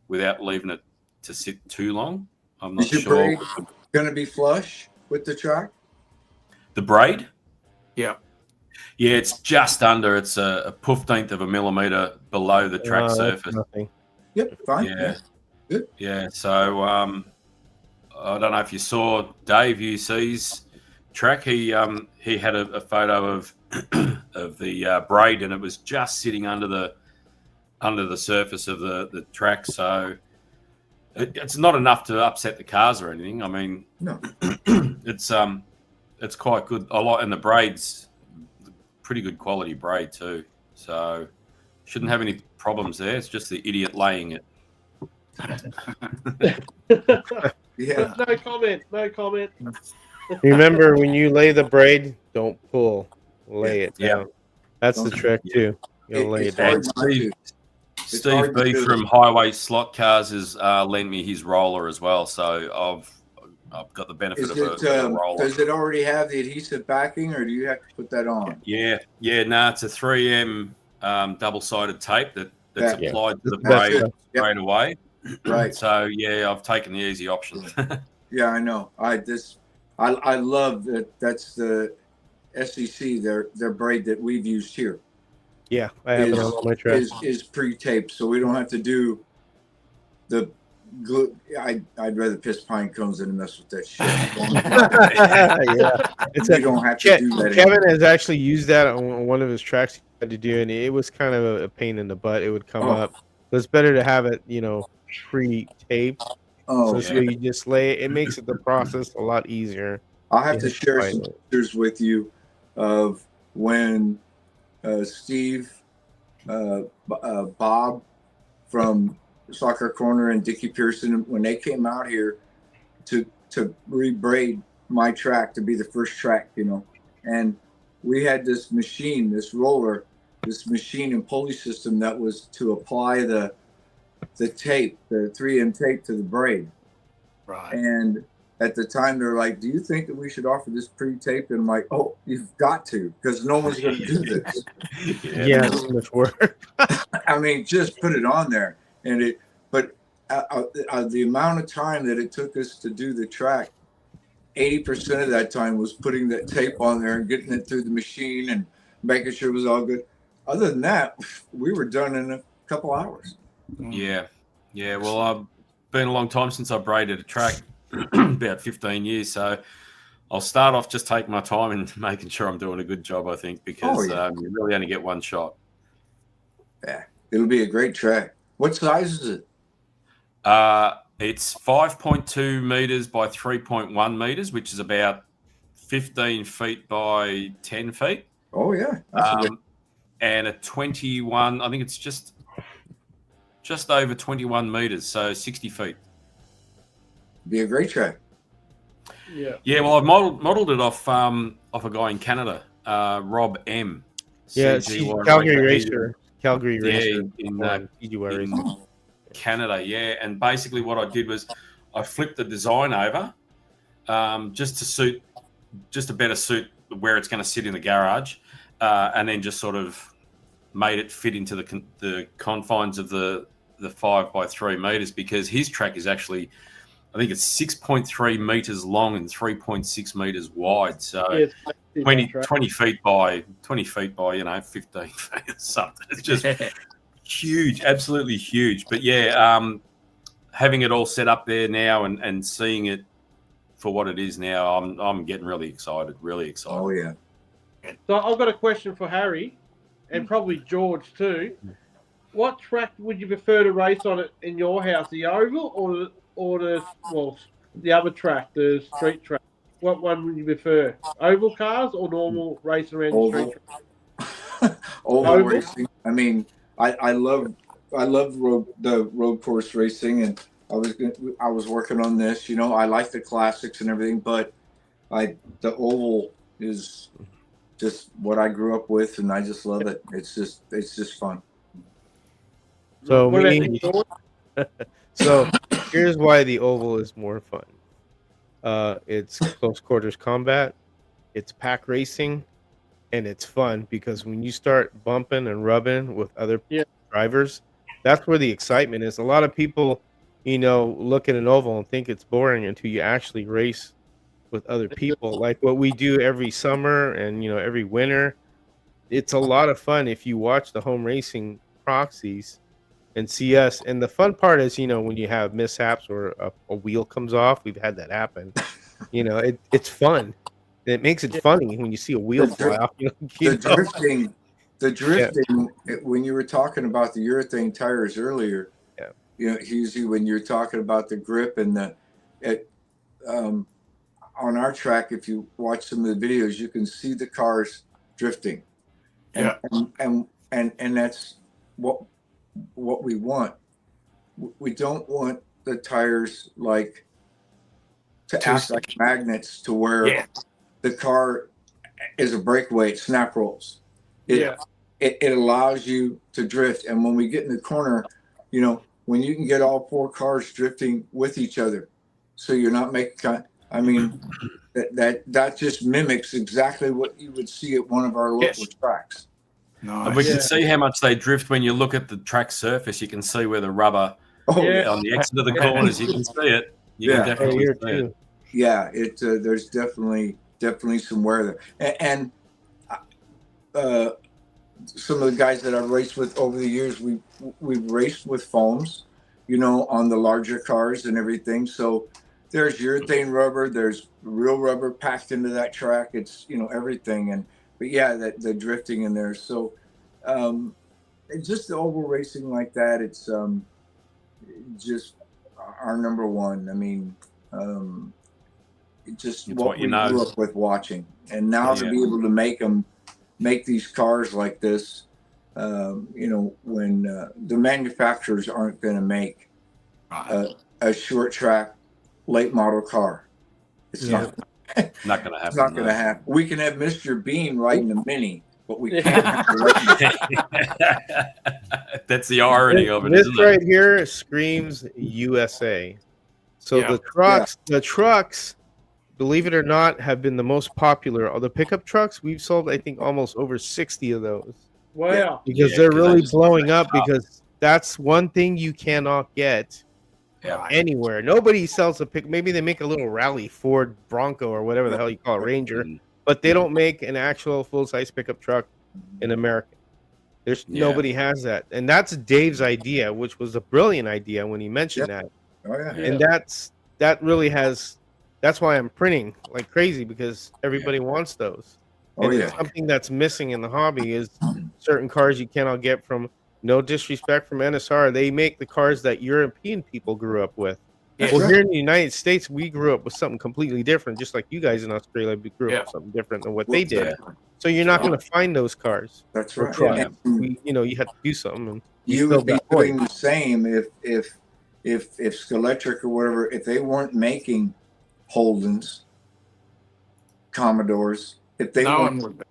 without leaving it to sit too long. I'm not Is your sure. braid going to be flush with the track? The braid? Yeah. Yeah, it's just under. It's a 15th of a millimeter below the track surface. Nothing. Yep, fine. Yeah. Good. Yeah. So I don't know if you saw Dave UC's track. He had a photo of the braid, and it was just sitting under the surface of the track. So it's not enough to upset the cars or anything. I mean, No. it's quite good. I like, and the braid's pretty good quality braid too. So shouldn't have any problems there. It's just the idiot laying it. Yeah. No comment. No comment. Remember, when you lay the braid, don't pull. Lay it Yeah. down. That's the trick too. You gotta lay It's it down. hard not to. Steve hard to B do. from Highway Slot Cars has lent me his roller as well, so I've got the benefit Is of it, a roller. does it already have the adhesive backing, or do you have to put that on? Yeah, it's a 3M double-sided tape that's Yeah. applied to the That's braid it. straight away. Right. So yeah, I've taken the easy option. Yeah, I know. I love that. That's the SEC. Their braid that we've used here Yeah, I have it on all my tracks. is pre-taped, so we don't have to do the glue. I'd rather piss pine cones than to mess with that shit. Yeah, We don't have to do that. Kevin has actually used that on one of his tracks he had to do, and it was kind of a pain in the butt. It would come up. So it's better to have it, pre-taped. Oh, So you just lay it. It makes the process a lot easier. I'll have to Yeah, share right. some pictures with you of when Steve, Bob from Soccer Corner, and Dickie Pearson, when they came out here to rebraid my track to be the first track, and we had this machine, this roller, this machine and pulley system that was to apply the tape, the 3M tape to the braid. Right. And at the time, they're like, "Do you think that we should offer this pre-tape?" And I'm like, "Oh, you've got to, because no one's going to do this." Yeah, it's too much work. I mean, just put it on there, but the amount of time that it took us to do the track, 80% of that time was putting that tape on there and getting it through the machine and making sure it was all good. Other than that, we were done in a couple hours. Yeah. Well, I've been a long time since I braided a track, about 15 years. So I'll start off just taking my time and making sure I'm doing a good job, I think, because you really only get one shot. Yeah, it'll be a great track. What size is it? It's 5.2 meters by 3.1 meters, which is about 15 feet by 10 feet. Oh, yeah. And a 21, I think it's just just over 21 meters, so 60 feet. Be a great track. Yeah. Yeah, well, I've modeled it off a guy in Canada, Rob M. Yeah, CGY Calgary Racer. Racer. Calgary Yeah, Racer. in PGY Racer. Canada, yeah. And basically what I did was I flipped the design over just to better suit where it's going to sit in the garage, and then just sort of made it fit into the confines of the 5x3 meters, because his track is actually, I think it's 6.3 meters long and 3.6 meters wide. So Yeah, 20 feet by 15 feet or something. It's just huge, absolutely huge. But yeah, having it all set up there now and seeing it for what it is now, I'm getting really excited. Oh yeah. So I've got a question for Harry, and probably George too. What track would you prefer to race on it in your house, the oval or the other track, the street track? What one would you prefer? Oval cars or normal racing around the street track? Oval racing. I mean, I love the road course racing, and I was working on this. You know, I like the classics and everything, but the oval is just what I grew up with, and I just love it. It's just fun. So What about you, George? So here's why the oval is more fun. It's close quarters combat, it's pack racing, and it's fun because when you start bumping and rubbing with other drivers, that's where the excitement is. A lot of people, look at an oval and think it's boring until you actually race with other people, like what we do every summer and every winter. It's a lot of fun if you watch the home racing proxies and see us. And the fun part is, when you have mishaps or a wheel comes off, we've had that happen. It's fun. It makes it funny when you see a wheel fly off. The drifting. When you were talking about the urethane tires earlier, usually when you're talking about the grip and on our track, if you watch some of the videos, you can see the cars drifting. And that's what we want. We don't want the tires to act like magnets to where the car is a breakaway, it snap rolls. It allows you to drift. And when we get in the corner, when you can get all four cars drifting with each other, so you're not making that just mimics exactly what you would see at one of our local tracks. Nice. And we can see how much they drift when you look at the track surface. You can see where the rubber on the exit of the corners. You can see it. You can definitely see it. Yeah, there's definitely some wear there. And some of the guys that I've raced with over the years, we've raced with foams, on the larger cars and everything. So there's urethane rubber, there's real rubber packed into that track. It's everything. But yeah, the drifting in there. So just the oval racing like that, it's just our number one. I mean, just it's what we grew up with watching. And now to be able to make these cars like this, when the manufacturers aren't going to make a short track late model car. It's not going to happen. It's not going to happen. We can have Mr. Bean riding a Mini, but we can't have That's the irony of it. This isn't right it? here screams USA. So the trucks, believe it or not, have been the most popular. Of the pickup trucks, we've sold, I think, almost over 60 of those. Wow. Because they're really blowing up, because that's one thing you cannot get anywhere. Nobody sells a pick. Maybe they make a little rally Ford Bronco or whatever the hell you call it, Ranger, but they don't make an actual full-size pickup truck in America. There's nobody has that. And that's Dave's idea, which was a brilliant idea when he mentioned that. Oh, yeah. And that really has, that's why I'm printing like crazy, because everybody wants those. Oh, and it's something that's missing in the hobby is certain cars you cannot get from, no disrespect from NSR. They make the cars that European people grew up with. Well, here in the United States, we grew up with something completely different, just like you guys in Australia grew up with something different than what they did. So you're not going to find those cars. That's or right. trucks. You have to do something. you would be got toys. doing the same if Schelectric or whatever, if they weren't making Holdens, Commodores, if they No weren't one would.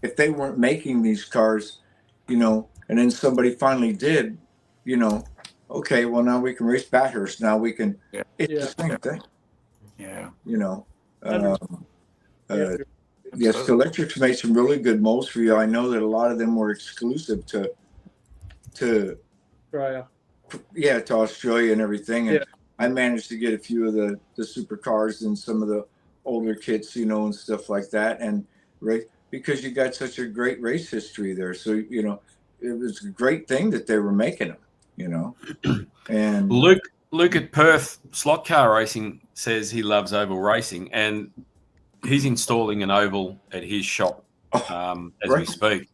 if they weren't making these cars, you know, and then somebody finally did, you know, okay, well now we can race Bathurst. Now we can. Yeah. It's Yeah. the same thing, Yeah. you know. Yeah. Yes, Schelectric's made some really good molds for you. I know that a lot of them were exclusive to Australia. to Australia and everything. And Yeah. I managed to get a few of the supercars and some of the older kits, you know, and stuff like that. And because you got such a great race history there. So, you know, it was a great thing that they were making them, you know. And Luke at Perth Slot Car Racing says he loves oval racing, and he's installing an oval at his shop as we speak.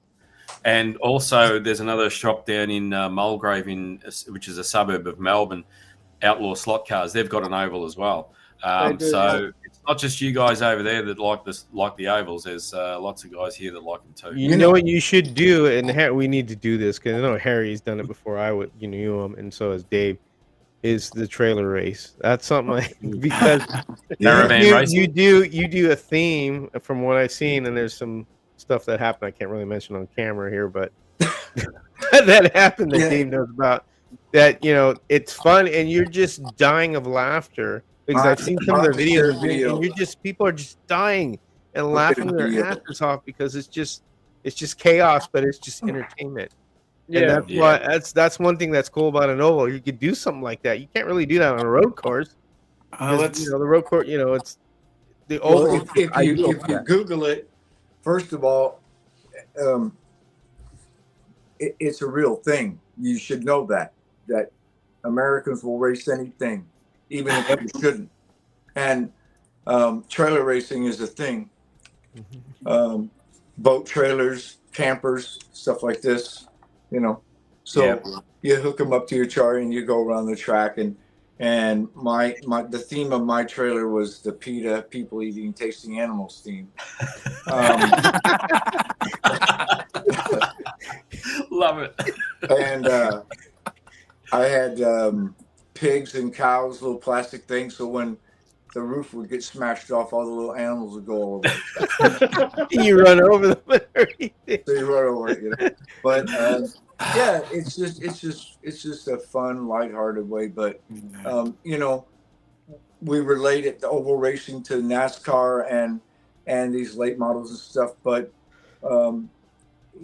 And also, there's another shop down in Mulgrave, which is a suburb of Melbourne, Outlaw Slot Cars. They've got an oval as well. So it's not just you guys over there that like the ovals. There's lots of guys here that like them too. You know what you should do, and we need to do this because I know Harry's done it before. I would, you knew him, and so has Dave. Is the trailer race? That's something because you do a theme from what I've seen, and there's some stuff that happened. I can't really mention on camera here, but that happened that Dave knows about. That, you know, it's fun, and you're just dying of laughter because I've seen some of the videos, and you're just people are just dying and laughing their asses off because it's just chaos, but it's just entertainment. Yeah, and that's one thing that's cool about an oval. You could do something like that. You can't really do that on a road course. You know, the road course. You know, it's the oval. Well, if you Google it, first of all, it's a real thing. You should know that Americans will race anything, even if they shouldn't. And trailer racing is a thing. Boat trailers, campers, stuff like this. You know, so you hook them up to your chart and you go around the track. And the theme of my trailer was the PETA, people eating, tasting animals theme. Love it. And I had pigs and cows, little plastic things. So when the roof would get smashed off, all the little animals would go all over. You run over them. So you run over it, you know. But yeah, it's just a fun, lighthearted way. But you know, we relate it to oval racing to NASCAR and these late models and stuff. But you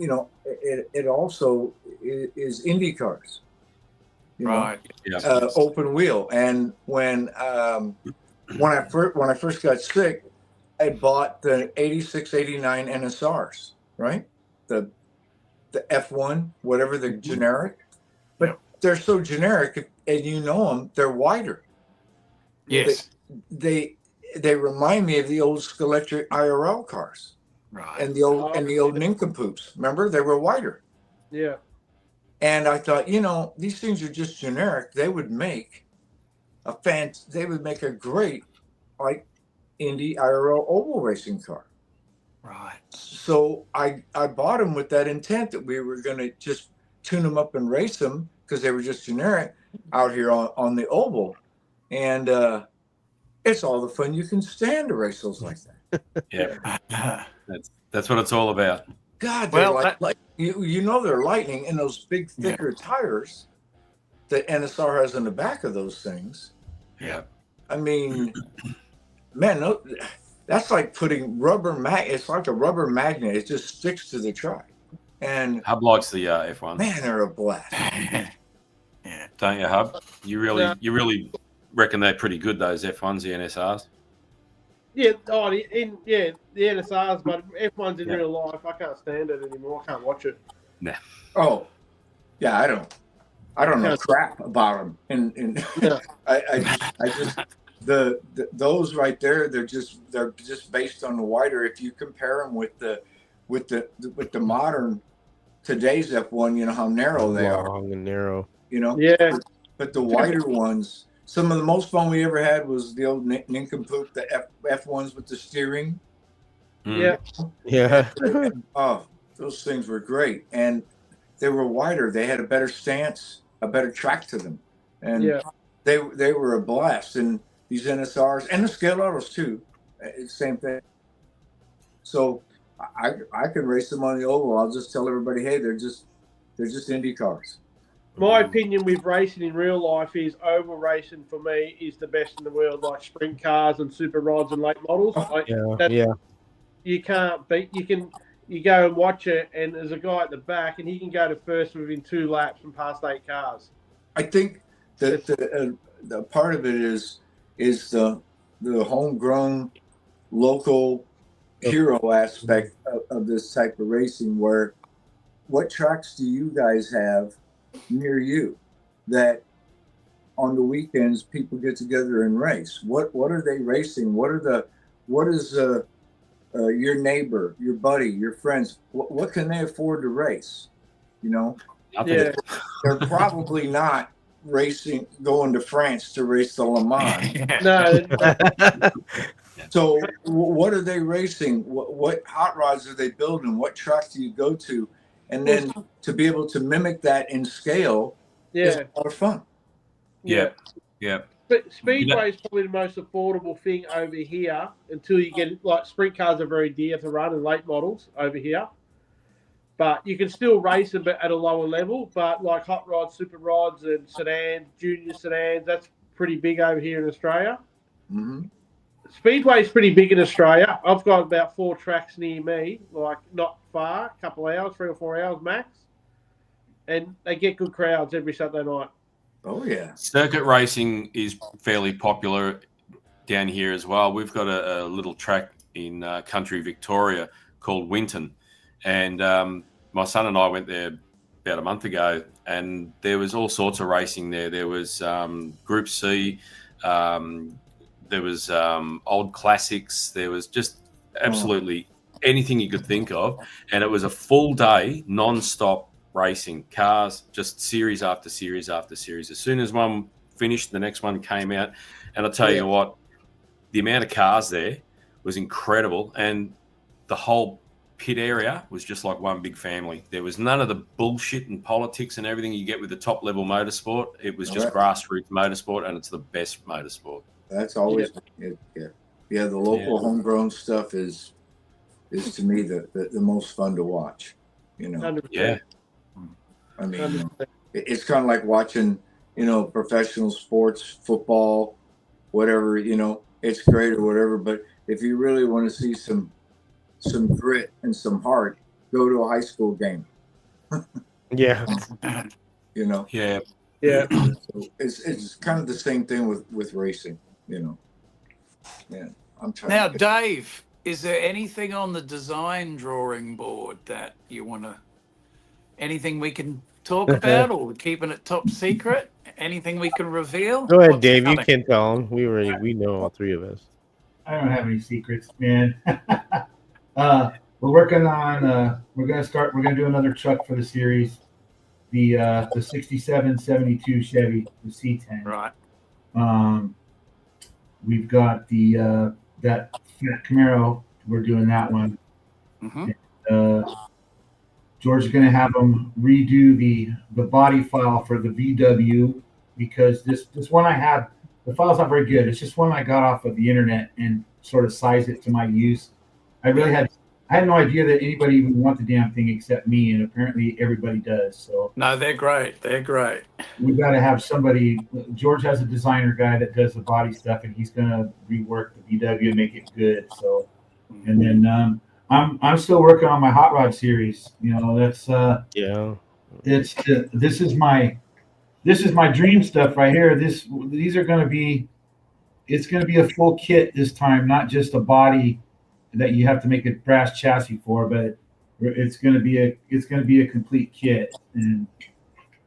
know, it also is Indy cars. Right. Open wheel. And when I first got sick, I bought the 86, 89 NSRs, right? The F1, whatever the generic, but they're so generic, and you know them, they're wider. Yes. They remind me of the old Schelectric IRL cars. Right. And the old nincompoops. Remember, they were wider. Yeah. And I thought, you know, these things are just generic. They would make a great, like, Indy IRL oval racing car. Right. So I bought them with that intent that we were going to just tune them up and race them because they were just generic out here on the oval. And it's all the fun you can stand to race those like that. Yeah. That's what it's all about. God, they're like you know, they're lightning, and those big thicker tires that NSR has in the back of those things. Yeah. I mean, man, that's like putting it's like a rubber magnet. It just sticks to the track. And Hub likes the F1. Man, they're a blast. Yeah. Don't you, Hub? You really reckon they're pretty good, those F1s, the NSRs? Yeah, the NSRs, but F1's in real life. I can't stand it anymore. I can't watch it. Nah. Oh, yeah, I don't know crap about them. And I just those right there, they're just based on the wider. If you compare them with the modern today's F1, you know how narrow they are. Long and narrow. You know. Yeah. But the wider ones. Some of the most fun we ever had was the old nincompoop, the F1s with the steering. Yeah. Yeah. Oh, those things were great. And they were wider. They had a better stance, a better track to them, and Yeah. they were a blast. And these NSRs and the scale autos too, same thing. So I can race them on the oval. I'll just tell everybody, hey, they're just Indy cars. My opinion with racing in real life is oval racing for me is the best in the world, like sprint cars and super rods and late models. You can't beat. You go and watch it, and there's a guy at the back, and he can go to first within 2 laps and pass 8 cars. I think that the part of it is the homegrown local hero aspect of this type of racing. Where what tracks do you guys have near you that on the weekends people get together and race? What are they racing? What is your neighbor, your buddy, your friends? What can they afford to race? You know, Yeah. they're probably not going to France to race the Le Mans. No. So what are they racing? What hot rods are they building? What tracks do you go to? And then to be able to mimic that in scale is a lot of fun. Yeah. But Speedway is probably the most affordable thing over here until you get, like, sprint cars are very dear to run and late models over here. But you can still race them at a lower level. But like hot rods, super rods, and sedans, junior sedans, that's pretty big over here in Australia. Mm-hmm. Speedway is pretty big in Australia. I've got about 4 tracks near me, like not far, a couple of hours, 3 or 4 hours max. And they get good crowds every Saturday night. Oh, yeah. Circuit racing is fairly popular down here as well. We've got a little track in country Victoria called Winton. And my son and I went there about a month ago, and there was all sorts of racing there. There was Group C, there was old classics. There was just absolutely anything you could think of. And it was a full day, non-stop racing. Cars, just series after series after series. As soon as one finished, the next one came out. And I'll tell you what, the amount of cars there was incredible. And the whole pit area was just like one big family. There was none of the bullshit and politics and everything you get with the top-level motorsport. It was just grassroots motorsport, and it's the best motorsport. That's always the local homegrown stuff is to me the most fun to watch. You know, 100%. Yeah. I mean, it's kind of like watching, professional sports, football, whatever. It's great or whatever. But if you really want to see some grit and some heart, go to a high school game. Yeah. Yeah. So it's kind of the same thing with racing. Yeah. I'm trying. Now, Dave, is there anything on the design drawing board that you want to? Anything we can talk about, or we're keeping it top secret? Anything we can reveal? Go ahead, What's Dave. coming? You can tell them. We know, all 3 of us. I don't have any secrets, man. We're working on. We're gonna do another truck for the series, the 67 72 Chevy, the C10. Right. We've got the that Fiat Camaro. We're doing that one. Mm-hmm. George is going to have them redo the body file for the VW, because this one I have, the file's not very good. It's just one I got off of the internet and sort of sized it to my use. I had no idea that anybody even want the damn thing except me, and apparently everybody does. So No, they're great. They're great. we've got to have somebody. George has a designer guy that does the body stuff, and he's going to rework the VW and make it good. So, and then I'm still working on my hot rod series. That's this is my dream stuff right here. These are going to be, it's going to be a full kit this time, not just a body that you have to make a brass chassis for, but it's going to be a complete kit. And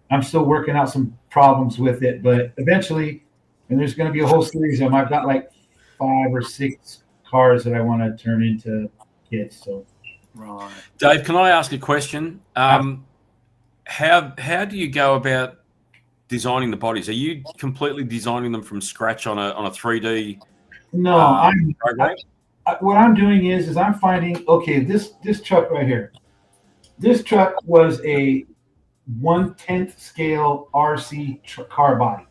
I'm still working out some problems with it, but eventually, and there's going to be a whole series of them. I've got like 5 or 6 cars that I want to turn into kits. So, Right. Dave, can I ask a question? How do you go about designing the bodies? Are you completely designing them from scratch on a 3D? No, program? what I'm doing is I'm finding, okay, this truck right here. This truck was a 1/10 scale RC car body,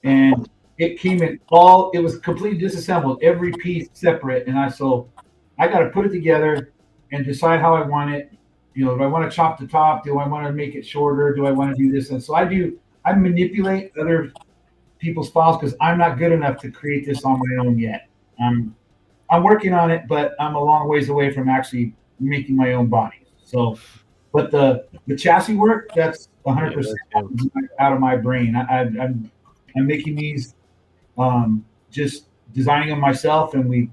and it came in all. It was completely disassembled, every piece separate, and I got to put it together and decide how I want it. Do I want to chop the top? Do I want to make it shorter? Do I want to do this? And so I manipulate other people's files because I'm not good enough to create this on my own yet. I'm working on it, but I'm a long ways away from actually making my own bodies. So, but the chassis work, that's 100% out of my brain. I'm making these, just designing them myself, and we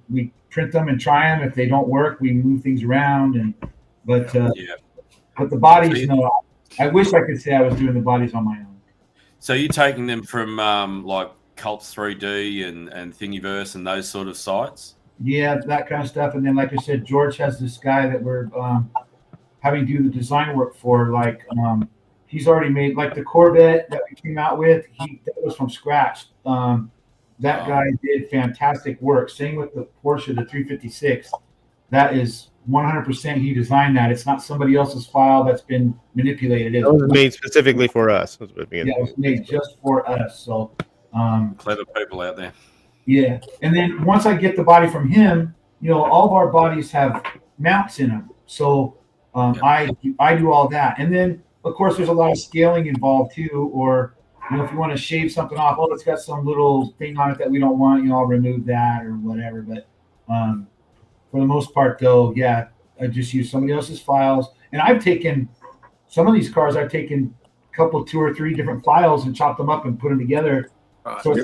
print them and try them. If they don't work, we move things around. But the bodies, no. I wish I could say I was doing the bodies on my own. So you're taking them from like Cults 3D and Thingiverse and those sort of sites? Yeah, that kind of stuff. And then, like I said, George has this guy that we're having do the design work for. Like, he's already made, like, the Corvette that we came out with. That was from scratch. That guy did fantastic work. Same with the Porsche, the 356. That is 100% he designed that. It's not somebody else's file that's been manipulated. It was made specifically for us. Yeah, it was made just for us. So clever people out there. Yeah, and then once I get the body from him, all of our bodies have mounts in them. So I do all that, and then of course there's a lot of scaling involved too. Or if you want to shave something off, it's got some little thing on it that we don't want. I'll remove that or whatever. But for the most part, though, yeah, I just use somebody else's files, and I've taken some of these cars. I've taken a couple, 2 or 3 different files and chopped them up and put them together. So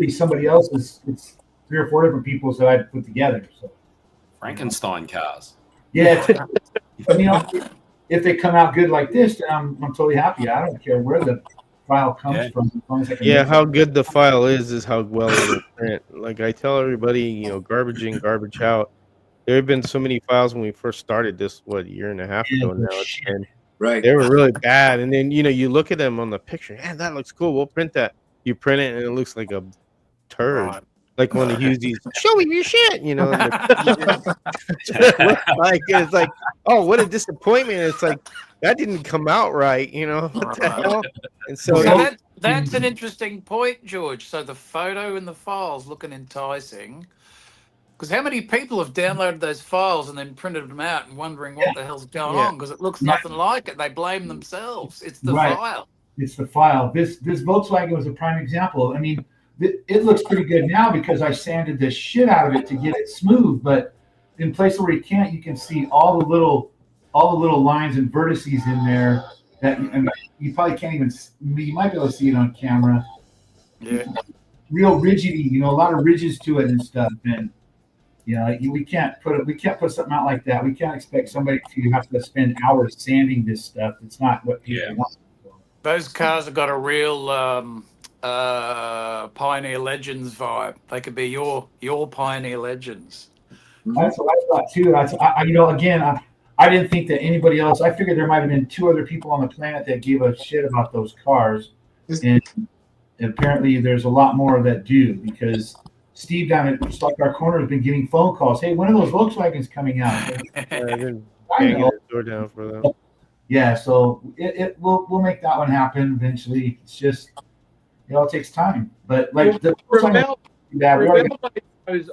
somebody else's, it's 3 or 4 different people's that I put together. So Frankenstein cars. Yeah, if they come out good like this, then I'm totally happy. I don't care where the file comes from. As long as I can how good the file is how well it will print. Like I tell everybody, garbage in, garbage out. There have been so many files when we first started this, a year and a half ago now. And Right. They were really bad. And then, you look at them on the picture. Man, that looks cool. We'll print that. You print it, and it looks like a turd. Right. Like one of these, show me your shit, it's like, oh, what a disappointment. It's like, that didn't come out right, what the hell? And so that's an interesting point, George. So the photo and the files looking enticing. Because how many people have downloaded those files and then printed them out and wondering what the hell's going on? Because it looks nothing like it. They blame themselves. It's the file. It's the file. This Volkswagen was a prime example. I mean, it looks pretty good now because I sanded the shit out of it to get it smooth. But in places where you can see all the little lines and vertices in there that you probably can't even. You might be able to see it on camera. Yeah. Real rigidity, a lot of ridges to it and stuff. And we can't put something out like that. We can't expect somebody to have to spend hours sanding this stuff. It's not what people want. Those cars have got a real Pioneer Legends vibe. They could be your Pioneer Legends. That's what I thought too. I didn't think that anybody else. I figured there might have been 2 other people on the planet that gave a shit about those cars, and apparently there's a lot more that do, because Steve down at Slot Car Corner has been getting phone calls. Hey, when are those Volkswagens coming out? I've been banging the door down for them. Yeah, so we'll make that one happen eventually. It's just it takes time. But like the Remember those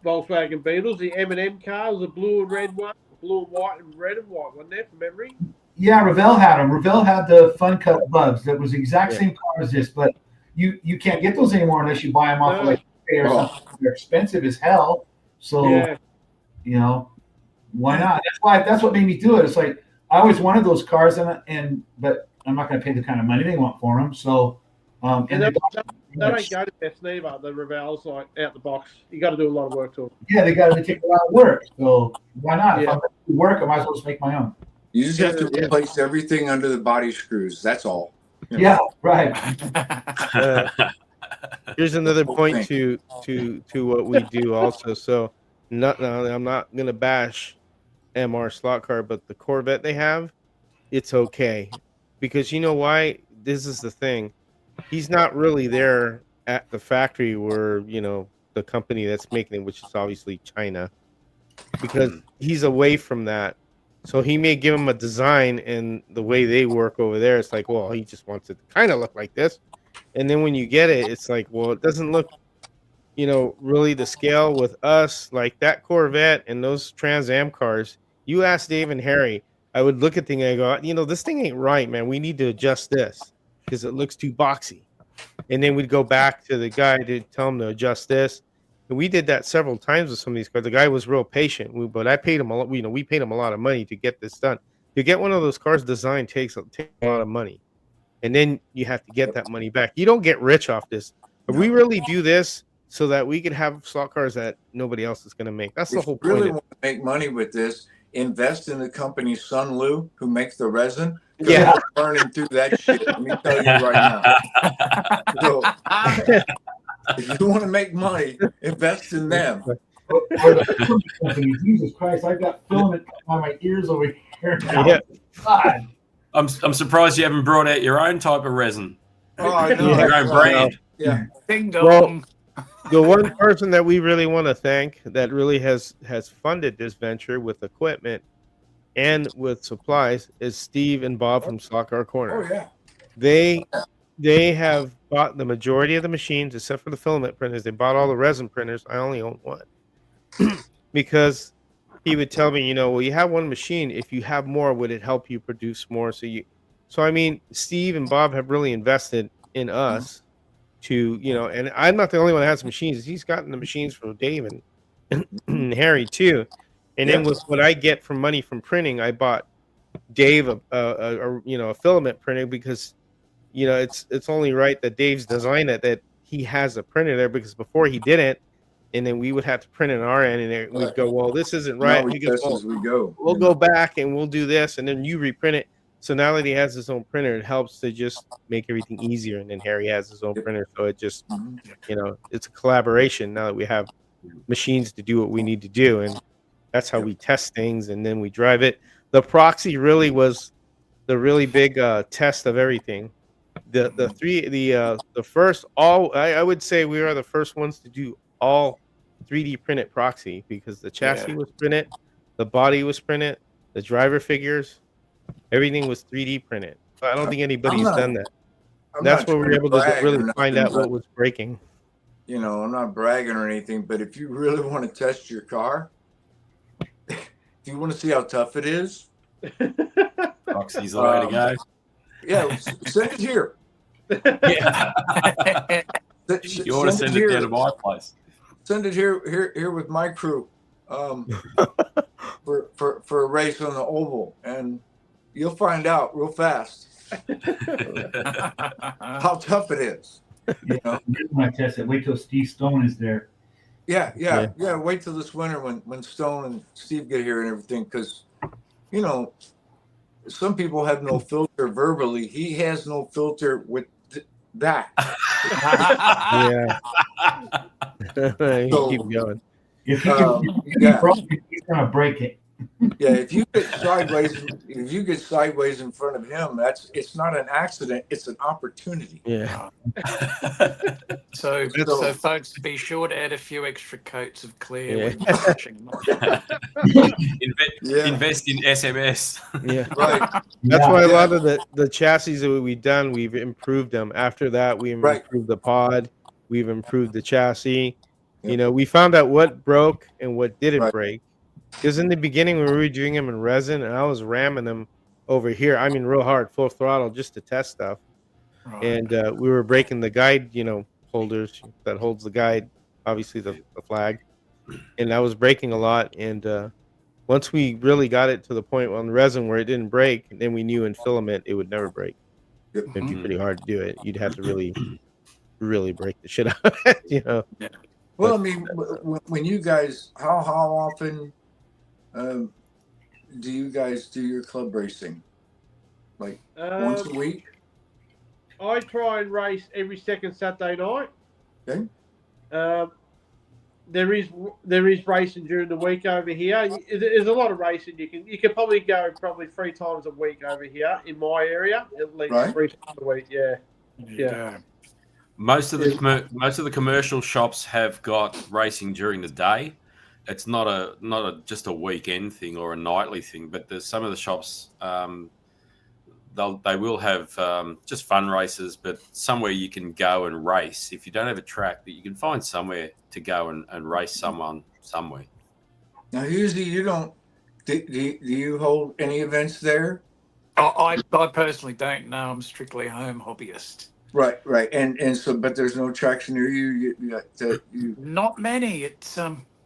Volkswagen Beetles, the M&M cars, the blue and red one, blue and white and red and white, wasn't there, from memory? Yeah, Revell had them. Revell had the Fun Cut Bugs. That was the exact same car as this, but you can't get those anymore unless you buy them off like eBay or something. They're expensive as hell. So why not? That's what made me do it. It's like I always wanted those cars, but I'm not going to pay the kind of money they want for them. So, and they don't go to best neither. The Revels, like out the box, you got to do a lot of work to them. Yeah, they take a lot of work. So why not? If I'm going to work, I might as well just make my own. You just have to replace everything under the body screws. That's all. Yeah, right. Here's another point to what we do also. So, I'm not going to bash MR Slot Car, but the Corvette they have, it's okay, because you know why? This is the thing. He's not really there at the factory where the company that's making it, which is obviously China, because he's away from that. So he may give him a design, and the way they work over there, it's like, well, he just wants it to kind of look like this. And then when you get it, it's like, well, it doesn't look, really the scale with us, like that Corvette and those Trans Am cars. You ask Dave and Harry, I would look at thing and I go, this thing ain't right, man. We need to adjust this because it looks too boxy. And then we'd go back to the guy to tell him to adjust this. And we did that several times with some of these cars. The guy was real patient, but I paid him a lot. We paid him a lot of money to get this done. To get one of those cars designed takes a lot of money, and then you have to get that money back. You don't get rich off this. But we really do this so that we can have slot cars that nobody else is going to make. That's the whole point. Really want to make money with this? Invest in the company Sunlu, who makes the resin. Yeah, burning through that shit. Let me tell you right now. So, if you want to make money, invest in them. Jesus Christ, I've got filament on my ears over here now. Yeah. God. I'm surprised you haven't brought out your own type of resin. Oh, I know. Your own brand. Yeah. Ding dong. Well, the one person that we really want to thank that really has funded this venture with equipment and with supplies is Steve and Bob from Slot Car Corner. Oh yeah. They have bought the majority of the machines except for the filament printers. They bought all the resin printers. I only own one because he would tell me, well, you have one machine. If you have more, would it help you produce more? So I mean, Steve and Bob have really invested in us to, and I'm not the only one that has machines. He's gotten the machines from Dave and Harry too. And then with what I get from money from printing, I bought Dave a filament printer because it's only right that Dave's designed it, that he has a printer there, because before he didn't, and then we would have to print it on our end, and we'd go, well, this isn't right. We go. We'll go back and we'll do this, and then you reprint it. So now that he has his own printer, it helps to just make everything easier. And then Harry has his own printer, so it just, it's a collaboration now that we have machines to do what we need to do, and that's how we test things, and then we drive it. The proxy really was the really big test of everything. I would say we are the first ones to do all 3D printed proxy, because the chassis was printed, the body was printed, the driver figures, everything was 3D printed. So I don't think anybody's done that. That's where we were able to really find out what was breaking. I'm not bragging or anything, but if you really want to test your car, if you want to see how tough it is, Proxy's the way to go. Yeah, send it here. Yeah. You want to send it down to my place? Send it here with my crew for a race on the oval, and you'll find out real fast how tough it is. When I test it, wait till Steve Stone is there. Yeah. Wait till this winter when Stone and Steve get here and everything, because some people have no filter verbally. He has no filter with that. So, keep going. If he can, he's gonna break it. Yeah, if you get sideways in front of him, it's not an accident, it's an opportunity. Yeah. So folks, be sure to add a few extra coats of clear when Yeah. you're washing. Invest in SMS. Yeah. Right. That's why a lot of the chassis that we've done, we've improved them. After that, we improved the pod, we've improved the chassis. We found out what broke and what didn't break. Because in the beginning, when we were doing them in resin, and I was ramming them over here, I mean real hard, full throttle, just to test stuff. Right. And we were breaking the guide, holders that holds the guide, obviously the flag. And I was breaking a lot. And once we really got it to the point on resin where it didn't break, then we knew in filament it would never break. It'd be pretty hard to do it. You'd have to really break the shit out of it, Yeah. Well, I mean, when you guys, how often do you guys do your club racing? Like once a week? I try and race every second Saturday night. Okay. There is racing during the week over here. There's a lot of racing. You can probably go 3 times a week over here in my area, at least 3 times a week. Yeah. Most of the commercial shops have got racing during the day. it's not a just a weekend thing or a nightly thing, but there's some of the shops they will have just fun races, but somewhere you can go and race. If you don't have a track, that you can find somewhere to go and race someone somewhere. Now, usually you don't. Do you hold any events there? I personally don't know. I'm strictly a home hobbyist. Right. And so, but there's no tracks near you. You Not many. It's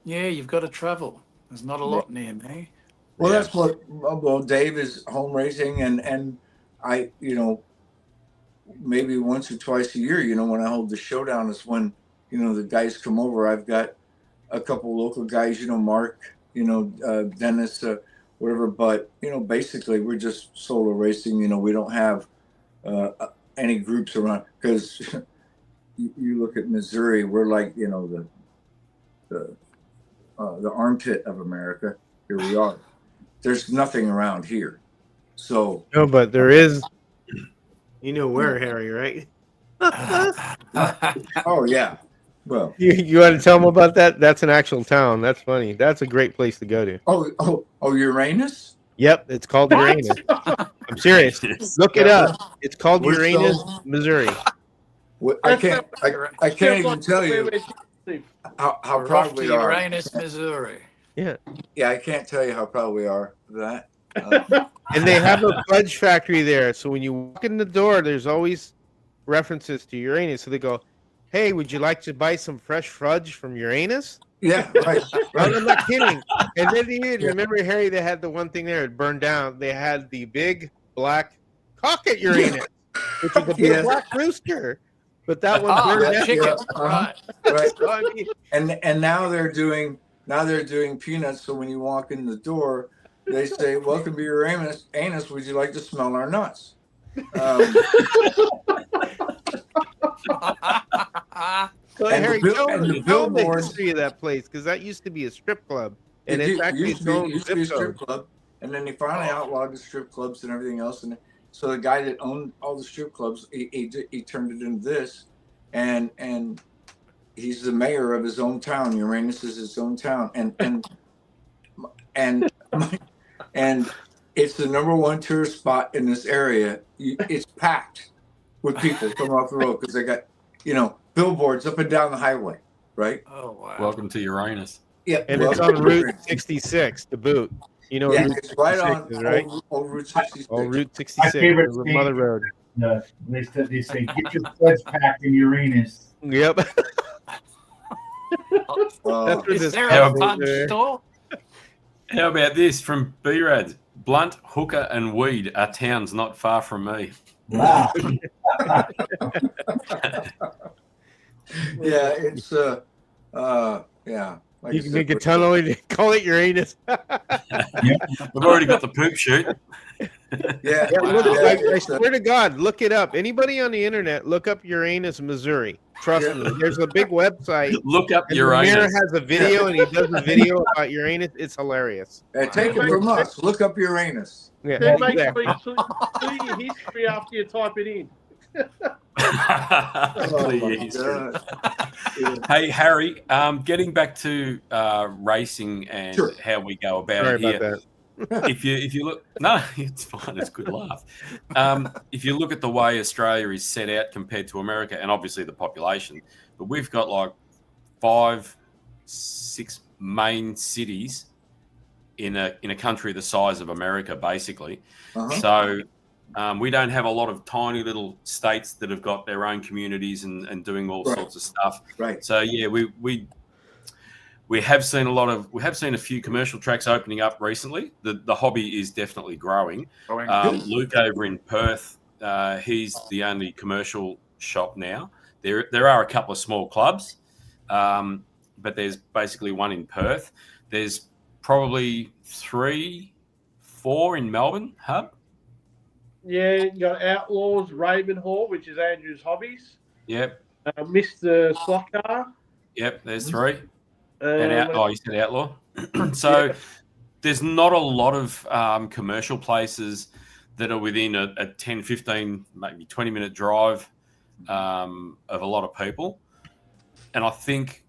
you've got to travel. There's not a lot near me. Well, that's what. Well, Dave is home racing, and I, maybe once or twice a year, when I hold the showdown is when, the guys come over. I've got a couple local guys, Mark, Dennis, whatever. But basically, we're just solo racing. We don't have any groups around, because you look at Missouri, we're like the armpit of America. Here we are. There's nothing around here. So no, but there is. You know where, Harry, right? Oh yeah. Well, you want to tell them about that? That's an actual town. That's funny. That's a great place to go to. Oh, Uranus? Yep, it's called Uranus. I'm serious. Look it up. It's called Uranus, Missouri. I can't even tell you how proud we are. Uranus, Missouri. Yeah. Yeah, I can't tell you how proud we are of that. And they have a fudge factory there. So when you walk in the door, there's always references to Uranus. So they go, "Hey, would you like to buy some fresh fudge from Uranus?" Yeah, right. I'm not kidding. And then remember, Harry, they had the one thing there, it burned down. They had the big black cock at Uranus, which is a big black rooster. But that one burned down. Chicken. Right. And now they're doing peanuts. So when you walk in the door, they say, "Welcome to Uranus. Anus, would you like to smell our nuts?" Harry, tell them the history of that place, because that used to be a strip club, and it's actually its own strip club. And then they finally outlawed the strip clubs and everything else. And so the guy that owned all the strip clubs, he turned it into this, and he's the mayor of his own town. Uranus is his own town, and it's the #1 tourist spot in this area. It's packed with people coming off the road because they got, billboards up and down the highway, right? Oh wow! Welcome to Uranus. Yeah, and it's on Route 66 to boot. It's right on old Route 66. Old Route 66, my favorite Mother Road. They say, "Get your fudge packed in Uranus." Yep. Is there a fudge store? How about this from B-Rad? Blunt, Hooker, and Weed are towns not far from me. Wow. Yeah, it's yeah. Like you can make a tunnel and call it Uranus. We've already got the poop chute. Yeah. I swear to God, look it up. Anybody on the internet, look up Uranus, Missouri. Trust me, there's a big website. Look up Uranus. The mayor has a video, and he does a video about Uranus. It's hilarious. Take it from us. Look up Uranus. Yeah, then make sure you do your history after you type it in. Hey Harry, getting back to racing and how we go about it here. If you look, no, it's fine. It's a good laugh. If you look at the way Australia is set out compared to America, and obviously the population, but we've got like 5-6 main cities in a country the size of America, basically. So we don't have a lot of tiny little states that have got their own communities and doing all sorts of stuff. Right. So yeah, we have seen a few commercial tracks opening up recently. The hobby is definitely growing. Luke over in Perth, he's the only commercial shop now. There are a couple of small clubs, but there's basically one in Perth. There's probably 3-4 in Melbourne hub. Yeah, you got Outlaws, Ravenhall, which is Andrew's hobbies. Yep. Mr. Slot Car. Yep, there's 3. And you said Outlaw. So there's not a lot of commercial places that are within a 10, 15, maybe 20-minute drive of a lot of people. And I think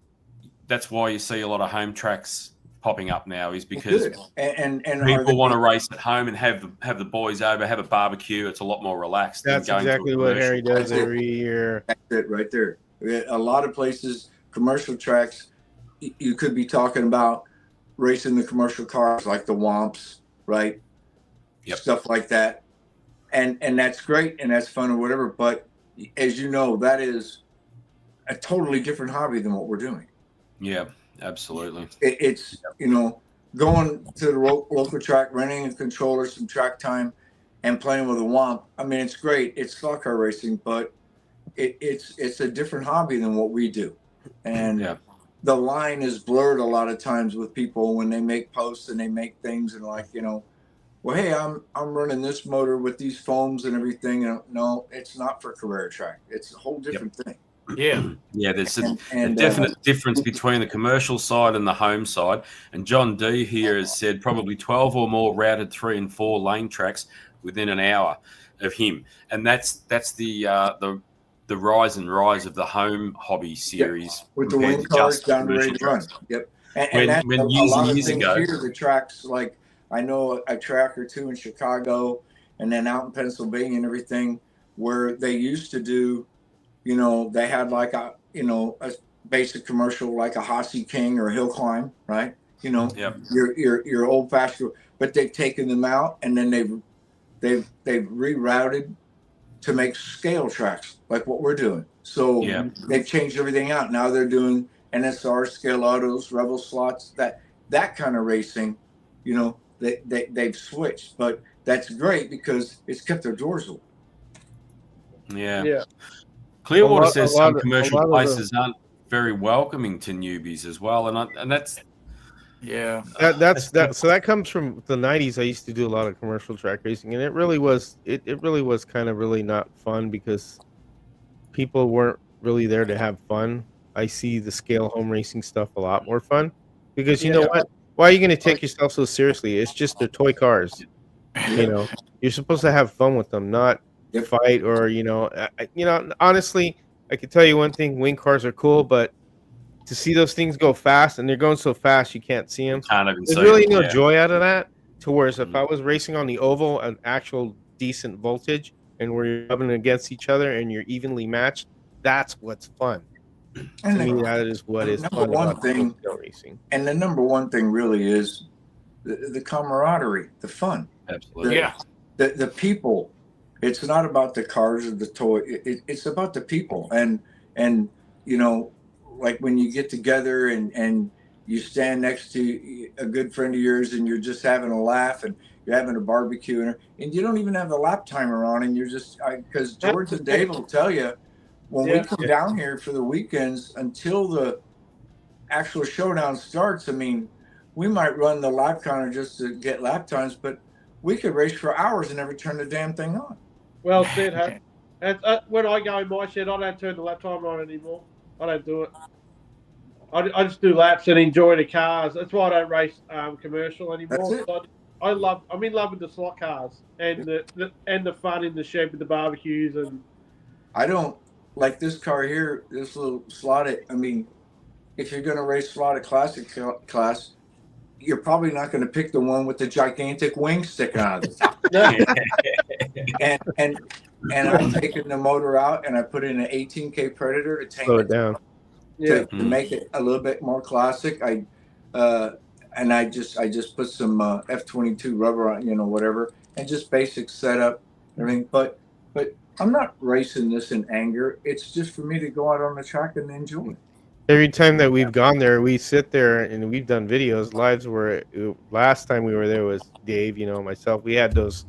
that's why you see a lot of home tracks popping up now is because Good. And people want to race at home and have the boys over, have a barbecue. It's a lot more relaxed. That's than going exactly to a what commercial. Harry does every year. That's it right there. A lot of places, commercial tracks, you could be talking about racing the commercial cars like the Womps, right? Yep. Stuff like that. And that's great and that's fun or whatever. But as you know, that is a totally different hobby than what we're doing. Yeah, absolutely. It's, you know, going to the local track, renting a controller, some track time, and playing with a Womp. I mean, it's great. It's slot car racing, but it's a different hobby than what we do. And Yeah. the line is blurred a lot of times with people when they make posts and they make things and like, you know, well, hey, I'm running this motor with these foams and everything. And no, it's not for Carrera track. It's a whole different thing. Yeah. Yeah, there's a And, definite difference between the commercial side and the home side. And John D here has said probably 12 or more routed 3 and 4 lane tracks within an hour of him. And that's the rise and rise of the home hobby series. with the wing cars down the ready to run. Yep. And that's when a years lot and of years things ago, here, the tracks, like I know a track or two in Chicago and then out in Pennsylvania and everything where they used to do, you know, they had like a basic commercial like a Hossy King or a Hill Climb, right? You know, Yep. your old fashioned, but they've taken them out and then they've rerouted to make scale tracks like what we're doing. So Yeah. they've changed everything out. Now they're doing NSR, scale autos, rebel slots, that kind of racing, you know, they've switched. But that's great because it's kept their doors open. Yeah. Yeah. Clearwater A lot- says a lot some of- commercial a lot of places aren't very welcoming to newbies as well, and that's Yeah. So that comes from the 90s. I used to do a lot of commercial track racing, and it really was kind of really not fun because people weren't really there to have fun. I see the scale home racing stuff a lot more fun because you know what? Why are you going to take yourself so seriously? It's just they're toy cars. You know, you're supposed to have fun with them, not fight or honestly, I can tell you one thing: wing cars are cool, but to see those things go fast and they're going so fast you can't see them. can't even There's see really them, no yeah. joy out of that. To whereas if I was racing on the oval, an actual decent voltage, and we're rubbing against each other and you're evenly matched, that's what's fun. And To me, that is what is number fun one about thing, scale racing. and the number one thing really is the camaraderie, the fun. Absolutely. Yeah. The people. It's not about the cars or the toy. It's about the people. And you know, like when you get together and you stand next to a good friend of yours and you're just having a laugh and you're having a barbecue and you don't even have the lap timer on and you're just because George and Dave will tell you when we come down here for the weekends until the actual showdown starts. I mean, we might run the lap counter just to get lap times, but we could race for hours and never turn the damn thing on. Well said, Hank. When I go in my shed, I don't turn the lap timer on anymore. I don't do it. I just do laps and enjoy the cars. That's why I don't race commercial anymore. I'm in love with the slot cars and the fun in the shed with the barbecues and. I don't like this car here. This little slotted. I mean, if you're going to race slotted classic class, you're probably not going to pick the one with the gigantic wing sticking out of the top. and I've taken the motor out and I put in an 18K Predator to Slow it down. to make it a little bit more classic. I just put some F22 rubber on, you know, whatever, and just basic setup, everything. But I'm not racing this in anger. It's just for me to go out on the track and enjoy it. Every time that we've gone there, we sit there and we've done videos. Lives where last time we were there was Dave, you know, myself. We had those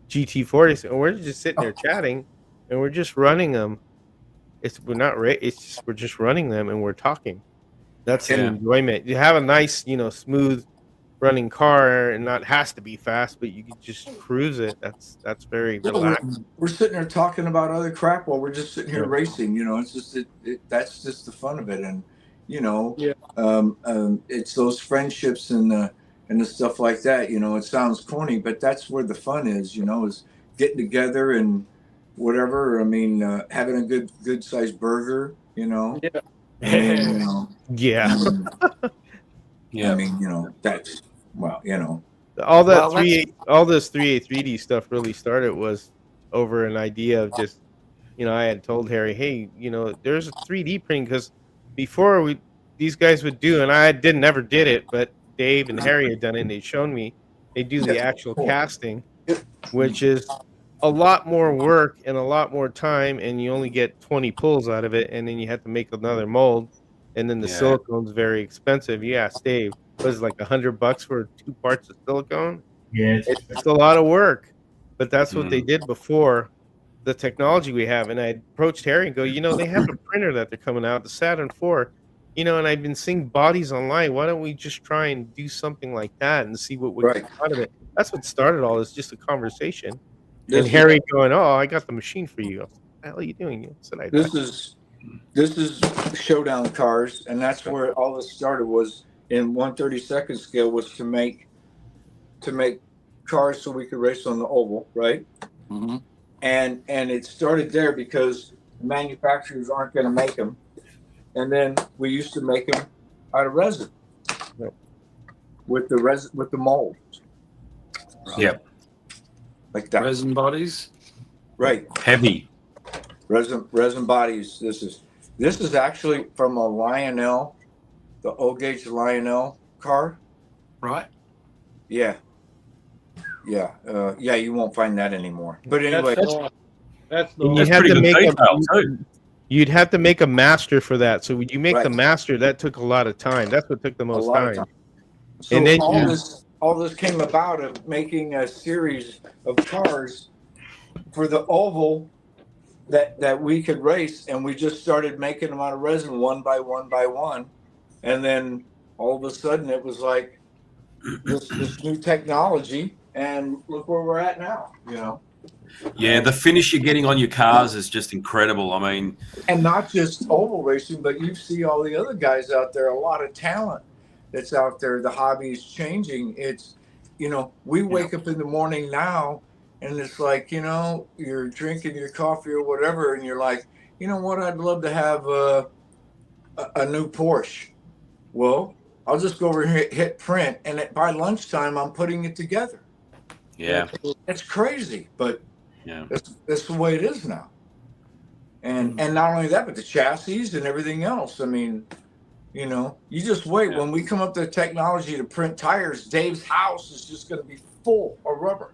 GT40s, and we're just sitting there chatting, and we're just running them. We're just running them, and we're talking. That's the enjoyment. You have a nice, you know, smooth running car, and not has to be fast, but you can just cruise it. That's very relaxed. We're sitting there talking about other crap while we're just sitting here racing. You know, it's just that's just the fun of it, and you know, it's those friendships and the stuff like that. You know, it sounds corny, but that's where the fun is. You know, is getting together and whatever. I mean, having a good sized burger. You know. Yeah. And, you know, Yeah. I mean, that's All that Well, that's- all this 3A 3D stuff really started was over an idea of just, I had told Harry, hey, there's a 3D printing because before these guys would do, and I didn't never did it, but Dave and Harry had done it, and they'd shown me they do the actual casting, which is a lot more work and a lot more time, and you only get 20 pulls out of it, and then you have to make another mold, and then the Yeah. silicone's very expensive. You ask Dave, was it like $100 for 2 parts of silicone? Yeah, It's a lot of work, but that's what they did before the technology we have. And I approached Harry and go, they have a printer that they're coming out, the Saturn IV, and I've been seeing bodies online. Why don't we just try and do something like that and see what would come out of it? That's what started all this, just a conversation. And Harry going, "Oh, I got the machine for you." I was like, "What the hell are you doing?" I said, This is Showdown Cars, and that's where all this started. Was in 1/32 scale was to make cars so we could race on the oval, right? Mhm. And it started there because the manufacturers aren't going to make them, and then we used to make them out of resin with the mold. Yep. Like that. Resin bodies. Right. Heavy. Resin bodies. This is actually from a Lionel, the O-gauge Lionel car. Right. Yeah. You won't find that anymore. But anyway, That's And nice. you had pretty to good make detail, too. you'd have to make a master for that. So when you make the Right. master, that took a lot of time. That's what took the a most lot of time. time. So And then all this came about of making a series of cars for the oval that we could race, and we just started making them out of resin one by one, and then all of a sudden it was like this new technology, and look where we're at now. Yeah, the finish you're getting on your cars is just incredible. I mean, And not just oval racing, but you see all the other guys out there, a lot of talent that's out there. The hobby is changing. It's, we wake up in the morning now and it's like, you're drinking your coffee or whatever. And you're like, you know what? I'd love to have a new Porsche. Well, I'll just go over here, hit print. And by lunchtime, I'm putting it together. yeah. It's crazy, but Yeah. that's the way it is now. And not only that, but the chassis and everything else. I mean, you just wait. Yeah. When we come up to technology to print tires, Dave's house is just going to be full of rubber.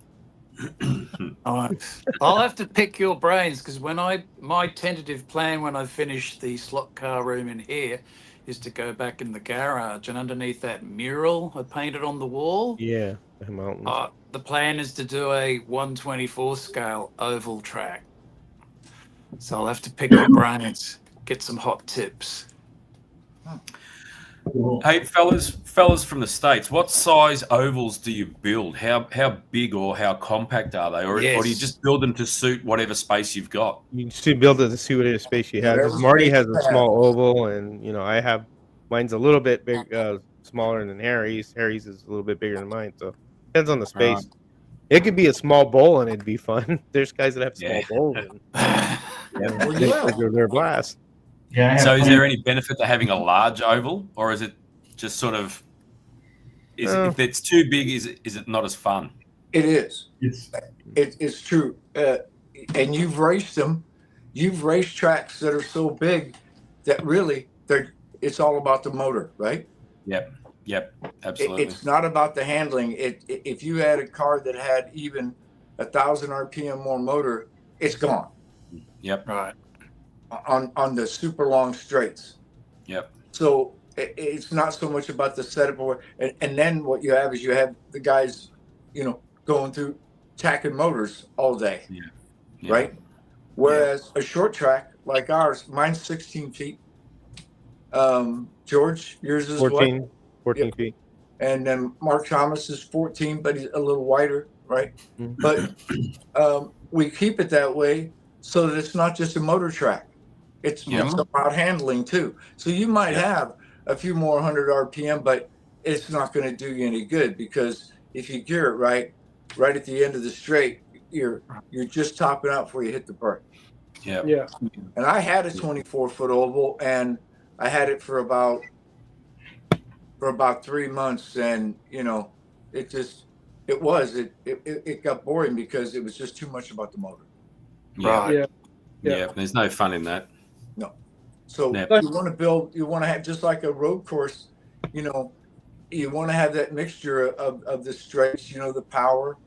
I'll have to pick your brains because my tentative plan when I finish the slot car room in here is to go back in the garage, and underneath that mural I painted on the wall, the mountains. the plan is to do a 1/24 scale oval track. So I'll have to pick your brains, get some hot tips. Hey, fellas from the States, what size ovals do you build? How big or how compact are they? Or do you Yes. just build them to suit whatever space you've got? You just build it to see whatever space you have. Whatever Because Marty space has you a have. small oval, and I have mine's a little bit big, smaller than Harry's. Harry's is a little bit bigger than mine, so depends on the space. It could be a small bowl and it'd be fun. There's guys that have small Yeah. bowls, and Yeah. they're blast. Yeah. I have So is plenty- there any benefit to having a large oval, or is it just sort of if it's too big, is it not as fun? It is. It's It's true. And you've raced them. You've raced tracks that are so big that really it's all about the motor, right? Yep, absolutely. It's not about the handling. If you had a car that had even 1,000 RPM more motor, it's gone Yep, Right. on the super long straights. yep, So it's not so much about the setup, and then what you have is you have the guys, going through tacking motors all day, yeah. right? Whereas a short track like ours, mine's 16 feet. George, yours is 14, what? 14 feet. And then Mark Thomas is 14, but he's a little wider, right? Mhm. But we keep it that way so that it's not just a motor track. It's about handling too. So you might have a few more 100 RPM, but it's not going to do you any good because if you gear it right at the end of the straight, you're just topping out before you hit the brake. Yep. Yeah. And I had a 24-foot oval, and I had it for about for about 3 months, and it got boring because it was just too much about the motor. Yeah. Yeah. Yeah. There's no fun in that. No. So Yep. you want to have just like a road course, you want to have that mixture of the straights, the power,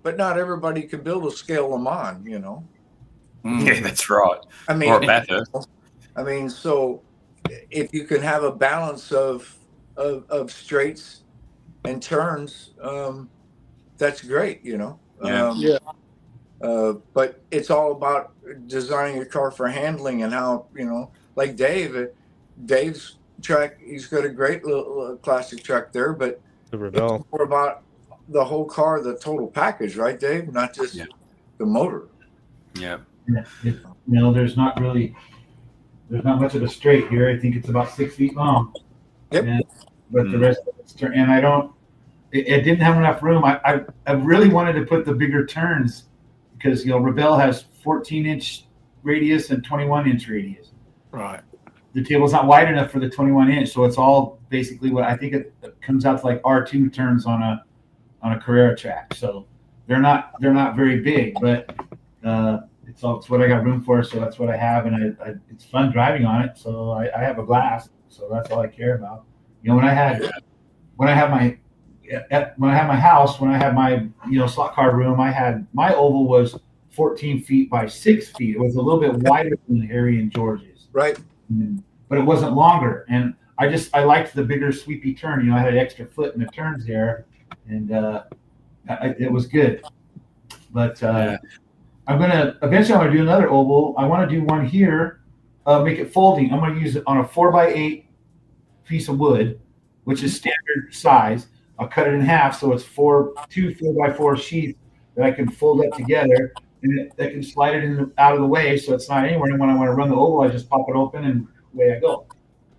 but not everybody can build a scale Le Mans, Yeah, that's right. I mean, Or a Bathurst. So if you can have a balance of straights and turns, that's great, Yeah. But it's all about designing your car for handling and how, like Dave's track, he's got a great little classic track there, but The Rebel. it's more about the whole car, the total package, right, Dave? Not just the motor. Yeah. There's not much of a straight here. I think it's about 6 feet long. Yep. But the rest of it's and I don't. It didn't have enough room. I really wanted to put the bigger turns because Rebel has 14-inch radius and 21-inch radius. Right. The table's not wide enough for the 21-inch, so it's all basically what I think it comes out to like R2 turns on a Carrera track. So they're not very big, but it's what I got room for, so that's what I have, and it's fun driving on it. So I have a blast. So that's all I care about. When I had my house, when I had my slot car room, I had my oval was 14 feet by 6 feet. It was a little bit wider than Harry and George's, right? But it wasn't longer, and I liked the bigger sweepy turn. I had an extra foot in the turns there, and it was good. But I'm gonna do another oval. I want to do one here, make it folding. I'm gonna use it on a 4x8 piece of wood, which is standard size. I'll cut it in half so it's two 4x4 sheets that I can fold up together, and I can slide it out of the way so it's not anywhere. And when I want to run the oval, I just pop it open and away I go.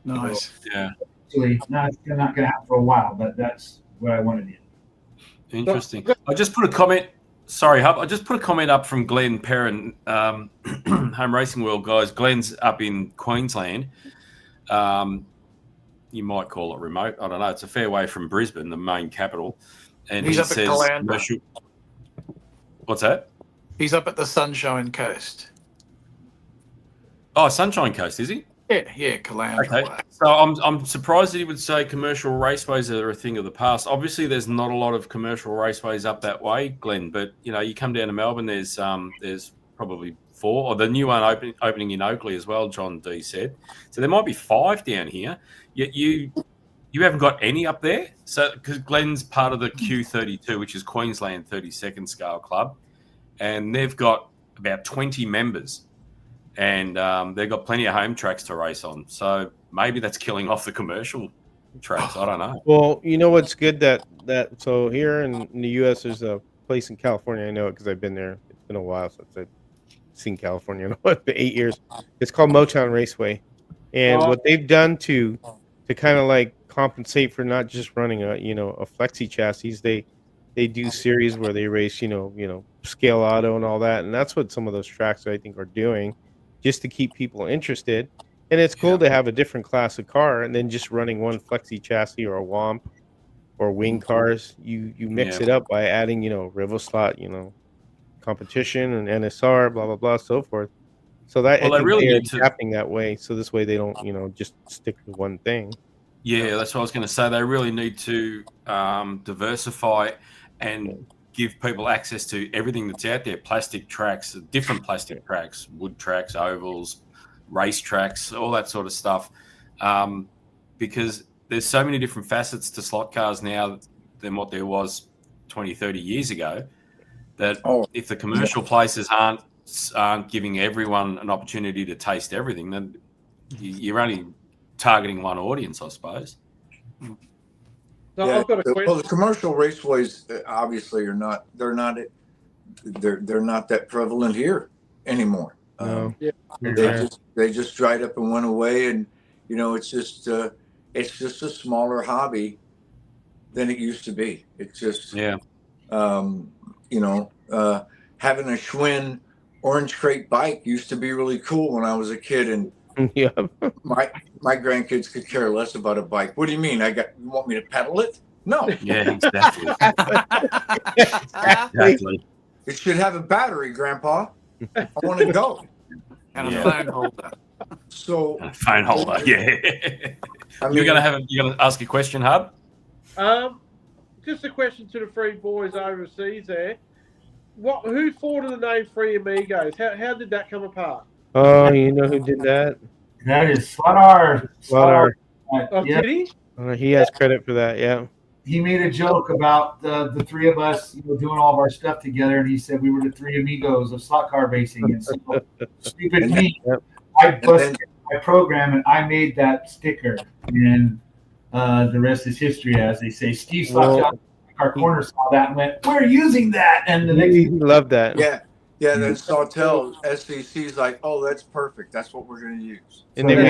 Nice. Yeah. Actually, it's not going to happen for a while, but that's what I want to do. Interesting. I just put a comment. Sorry, Hub. I just put a comment up from Glenn Perrin, Home Racing World guys. Glenn's up in Queensland. You might call it remote. I don't know. It's a fair way from Brisbane, the main capital. And He's he up at says, Caloundra. What's that? He's up at the Sunshine Coast. Oh, Sunshine Coast, is he? Yeah, Caloundra. Okay. So I'm surprised that he would say commercial raceways are a thing of the past. Obviously, there's not a lot of commercial raceways up that way, Glenn. But you come down to Melbourne. There's probably 4, or the new one opening in Oakley as well. John D said. So there might be 5 down here. Yet you haven't got any up there. So because Glenn's part of the Q32, which is Queensland 32nd Scale Club, and they've got about 20 members. And they've got plenty of home tracks to race on. So maybe that's killing off the commercial tracks. I don't know. Well, what's good so here in the U.S. there's a place in California. I know it because I've been there. It's been a while since I've seen California. In 8 years. It's called Motown Raceway, and what they've done to kind of like compensate for not just running a flexi chassis, they do series where they race scale auto and all that, and that's what some of those tracks I think are doing, just to keep people interested. And it's cool to have a different class of car, and then just running one flexi chassis or a WOMP or wing cars. You mix it up by adding Revo slot, competition and NSR, blah blah blah, so forth. So that they really they're need to adapting that way. So this way they don't just stick with one thing. Yeah, that's what I was going to say. They really need to diversify and give people access to everything that's out there. Plastic tracks, different plastic tracks, wood tracks, ovals, race tracks, all that sort of stuff. Because there's so many different facets to slot cars now than what there was 20, 30 years ago, that if the commercial places aren't giving everyone an opportunity to taste everything, then you're only targeting one audience, I suppose. So I've got a question. Well, the commercial raceways obviously are not. They're not that prevalent here anymore. No. They just dried up and went away, and it's just a smaller hobby than it used to be. It's just having a Schwinn orange crate bike used to be really cool when I was a kid, and Yeah. My grandkids could care less about a bike. What do you mean? You want me to pedal it? No. Yeah, exactly. Exactly. It should have a battery, Grandpa. I want to go. And Yeah. a phone holder. So And a phone holder. Yeah. I You're mean, gonna ask a question, Hub? Just a question to the three boys overseas there. Who thought of the name Three Amigos? How did that come apart? Oh, you know who did that? That is Slot Slaughter. Oh, Yeah, did he? He has credit for that. Yeah. he made a joke about the three of us, doing all of our stuff together, and he said we were the three amigos of slot car racing. And so, stupid me, Yep. I busted my program and I made that sticker, and the rest is history, as they say. Steve Slot Car Corner saw that and went, "We're using that," and the next He loved that. yeah. Then Sawtell SCC's like, "Oh, that's perfect. That's what we're going to use." And then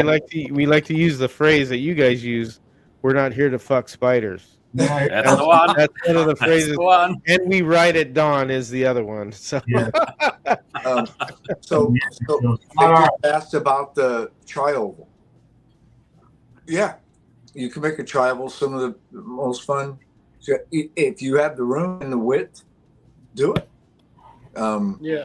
we like to use the phrase that you guys use. We're not here to fuck spiders. That's the one. That's one of the That's phrases. the one. And we ride at dawn is the other one. So Yeah. So I just asked about the tri-oval. Yeah, you can make a tri-oval some of the most fun. If you have the room and the width, do it. Yeah.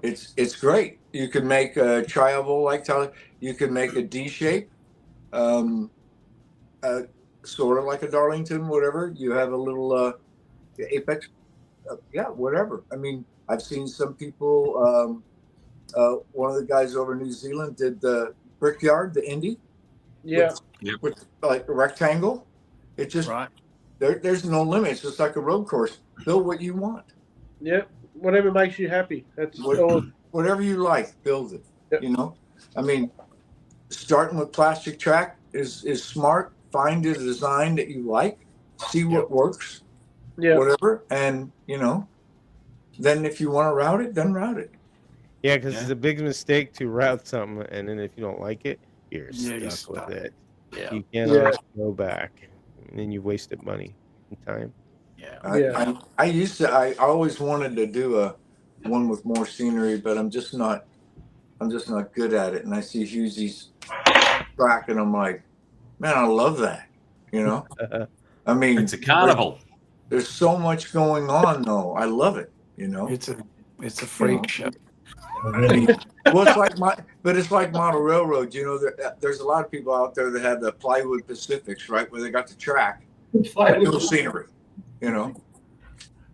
It's great. You can make a tri-oval like Tyler. You can make a D shape, sort of like a Darlington, whatever. You have a little apex, whatever. I mean, I've seen some people. One of the guys over in New Zealand did the Brickyard, the Indy. Yeah. With like a rectangle. It just there's no limits. It's like a road course. Build what you want. Yep. Whatever makes you happy. That's whatever you like, build it. Yep. You know, I mean, starting with plastic track is smart. Find a design that you like, see what works, whatever, and then if you want to route it, then route it. yeah, because it's a big mistake to route something, and then if you don't like it, you're stuck with it. Yeah. You cannot go back, and then you wasted money and time. I used to. I always wanted to do a one with more scenery, but I'm just not good at it. And I see Hughesy's track, and I'm like, man, I love that. I mean, It's a carnival. There's so much going on, though. I love it. It's a freak show. Well, it's like model railroad. There's a lot of people out there that have the plywood Pacifics, right, where they got the track, no scenery.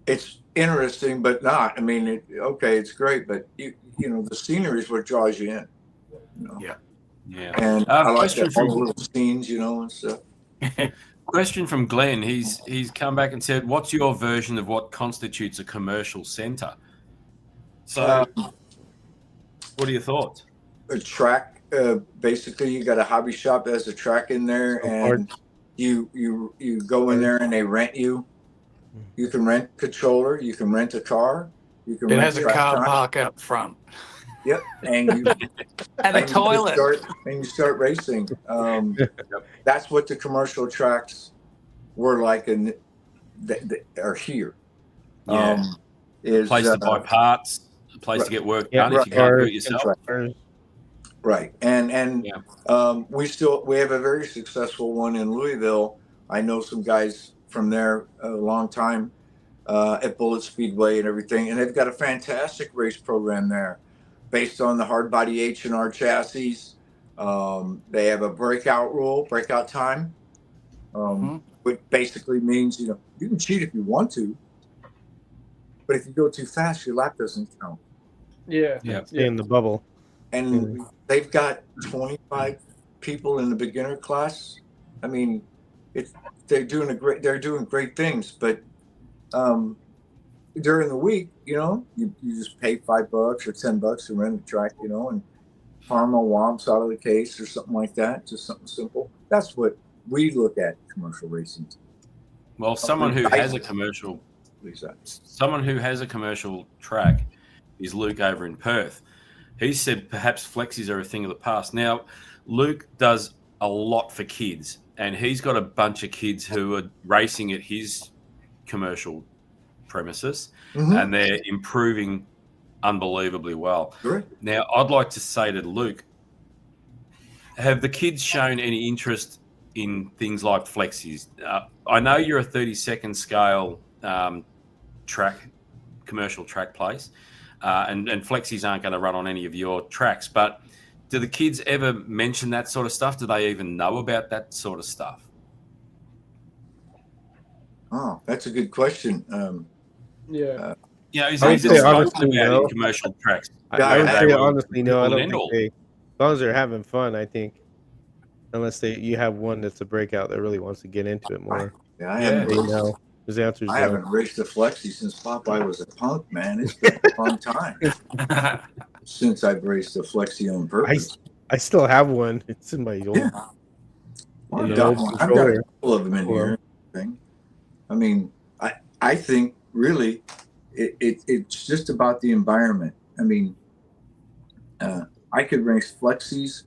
It's interesting, but not. I mean, it's great, but the scenery is what draws you in. Yeah. And I like question all the little scenes, and stuff. Question from Glenn. He's come back and said, "What's your version of what constitutes a commercial centre?" So, what are your thoughts? A track, basically, you got a hobby shop that has a track in there, and you go in there and they rent you. You can rent a controller. You can rent a car. You can. It rent has a car park out front. Yep, and you and a toilet. You start racing. That's what the commercial tracks were like, and that are here. Yeah. Is place to buy parts, a place to get work done if you can't do it yourself. Right, and we have a very successful one in Louisville. I know some guys from there a long time at Bullet Speedway and everything, and they've got a fantastic race program there, based on the hard body H&R chassis. They have a breakout time, which basically means you can cheat if you want to, but if you go too fast, your lap doesn't count. Stay in the bubble. And they've got 25 people in the beginner class. I mean, they're doing great things, but during the week, you just pay $5 or $10 to rent a track, and farm a womps out of the case or something like that. Just something simple. That's what we look at commercial racing. Well, someone who has a commercial track is Luke over in Perth. He said perhaps flexis are a thing of the past. Now, Luke does a lot for kids, and he's got a bunch of kids who are racing at his commercial premises, and they're improving unbelievably well. Sure. Now, I'd like to say to Luke, have the kids shown any interest in things like flexies? I know you're a 30-second scale commercial track place, and flexies aren't going to run on any of your tracks, but do the kids ever mention that sort of stuff? Do they even know about that sort of stuff? Oh, that's a good question. Yeah. Is I would it say spoken honestly, about no. in commercial tracks? I would They say will honestly, no. I all don't end think all. they. As long as they're having fun, I think. Unless you have one that's a breakout that really wants to get into it more. Yeah, I Yeah. haven't They raced, know. His answer is I no. haven't raced a flexi since Popeye was a punk, man. It's been a long time since I've raced a flexi on purpose. I still have one. It's in my old. Yeah. Well, in I've the got old one. I've got a controller. couple of them in here. I mean, I think really it's just about the environment. I mean, I could race flexis.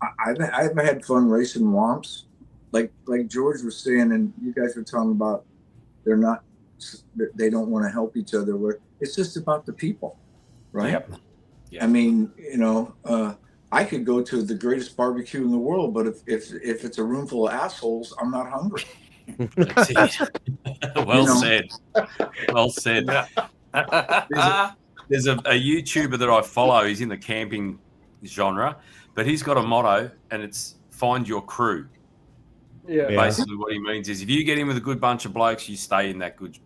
I've had fun racing womps, like George was saying, and you guys were talking about. They don't want to help each other. It's just about the people, right? Yep. Yep. I mean, I could go to the greatest barbecue in the world, but if it's a room full of assholes, I'm not hungry. That's it. Well said. Well said. There's a YouTuber that I follow. He's in the camping genre, but he's got a motto, and it's "Find your crew." Yeah. Basically, what he means is if you get in with a good bunch of blokes, you stay in that good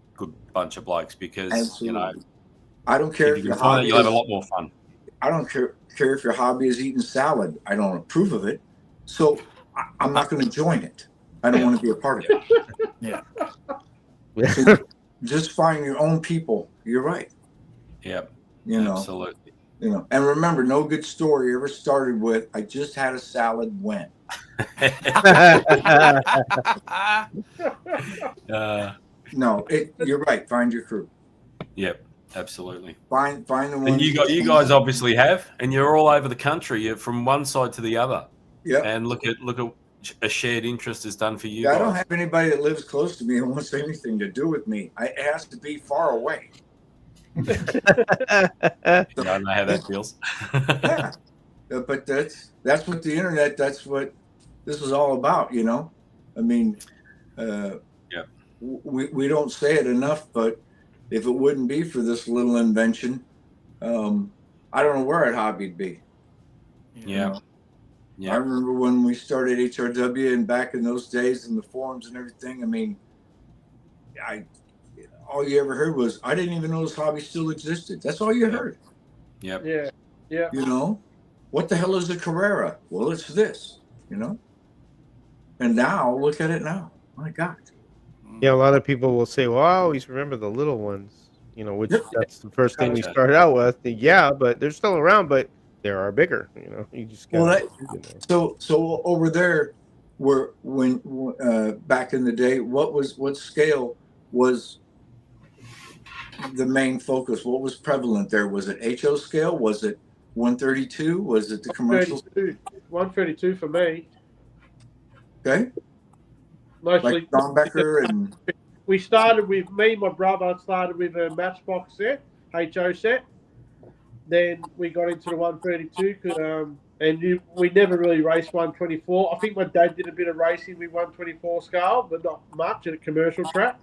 bunch of blokes because Absolutely. I don't care if you can find it, you'll have a lot more fun. I don't care if your hobby is eating salad. I don't approve of it, so I'm not going to join it. I don't want to be a part of it. Yeah. So just find your own people. You're right. Yep. Absolutely. And remember, no good story ever started with "I just had a salad when." No, you're right. Find your crew. Yep, absolutely. Find the ones. And you guys obviously have, and you're all over the country. You're from one side to the other. Yeah. And look at a shared interest has done for you. I guys. don't have anybody that lives close to me and wants anything to do with me. It has to be far away. I don't know how that feels. Yeah. But that's what the internet. That's what this is all about. I mean, we don't say it enough, but if it wouldn't be for this little invention, I don't know where I'd hobby'd be. Yeah. I remember when we started HRW and back in those days in the forums and everything. I mean, all you ever heard was, I didn't even know this hobby still existed. That's all you heard. Yep. Yeah. Yeah. What the hell is a Carrera? Well, it's this, And now, look at it now. My God. Yeah, a lot of people will say, well, I always remember the little ones, which that's the first thing we started out with. Yeah, but they're still around, but they are bigger, You just So over there, when back in the day, what scale was the main focus? What was prevalent there? Was it HO scale? Was it 132? Was it the commercial? 132 for me. Okay. Mostly. Like Don Becker and. We started with me, my brother started with a Matchbox set, HO set. Then we got into the 132, and we never really raced 124. I think my dad did a bit of racing with 124 scale, but not much at a commercial track.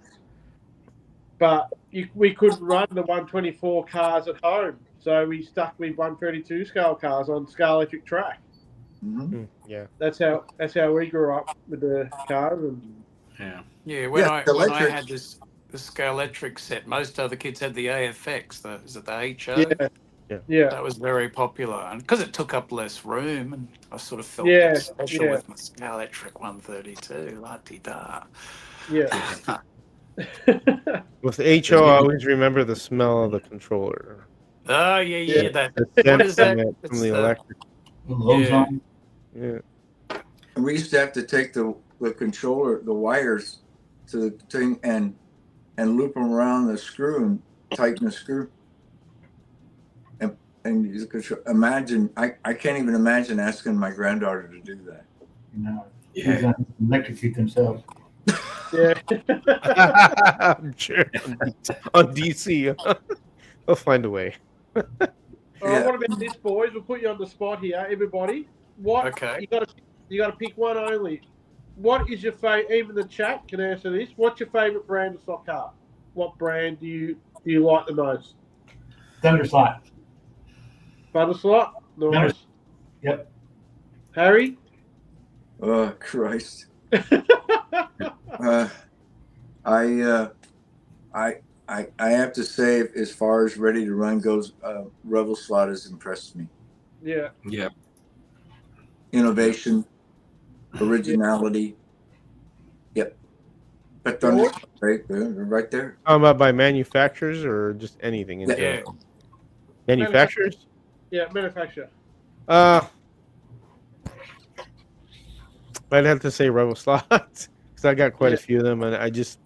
But we couldn't run the 124 cars at home, so we stuck with 132 scale cars on scale electric track. Mm-hmm. Yeah, that's how we grew up with the cars. And when I had the scale electric set, most other kids had the AFX. Is it the HO? Yeah. That was very popular, and because it took up less room, and I sort of felt a bit special with my scale electric 132. La-di-da. Yeah. With the HO, I always remember the smell of the controller. Oh yeah. What is that? From the electric. Yeah. And we used to have to take the controller, the wires, to the thing and loop them around the screw and tighten the screw. And you could imagine, I can't even imagine asking my granddaughter to do that. Yeah. Electrocute themselves. Yeah. I'm sure. On DC. We'll find a way. All right, what about this, boys? We'll put you on the spot here. Everybody, What? Okay. You got to pick one only. What is your favorite? Even the chat can answer this. What's your favorite brand of slot car? What brand do you like the most? Thunder slot. Butter slot. Nice. Yep. Harry. Oh Christ. I have to say, as far as ready to run goes, Rebel Slot has impressed me. Yeah. Yeah. Innovation, originality. Yep. But Thunder, right there. About by manufacturers or just anything in Yeah. general? Manufacturers? Yeah, manufacturer. I'd have to say Rebel Slots because I got quite a few of them, and I just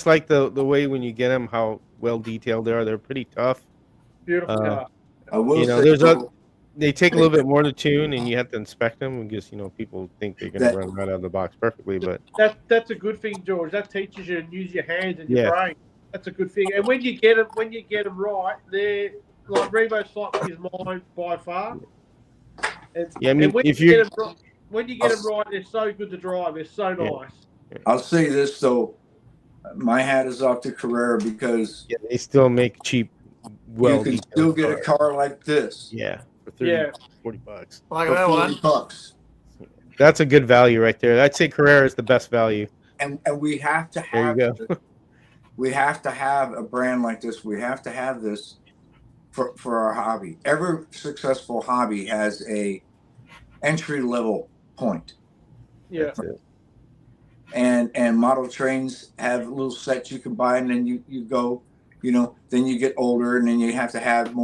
like the way when you get them, how well detailed they are. They're pretty tough. Beautiful car. I will say, there's they take a little bit more to tune, and you have to inspect them because people think they're going to run right out of the box perfectly. But that's a good thing, George. That teaches you to use your hands and your brain. That's a good thing. And when you get them right, they're like Revo Slots is mine by far. And when you get them right, they're so good to drive. They're so nice. I'll say this though, my hat is off to Carrera because they still make cheap. You can still get a car like this. Yeah, for 30, $40. Like for that one. $40. That's a good value right there. I'd say Carrera is the best value. And we have to There have you go. we have to have a brand like this. We have to have this for our hobby. Every successful hobby has a entry level point. Yeah. And model trains have little sets you can buy, and then you go, then you get older, and then you have to have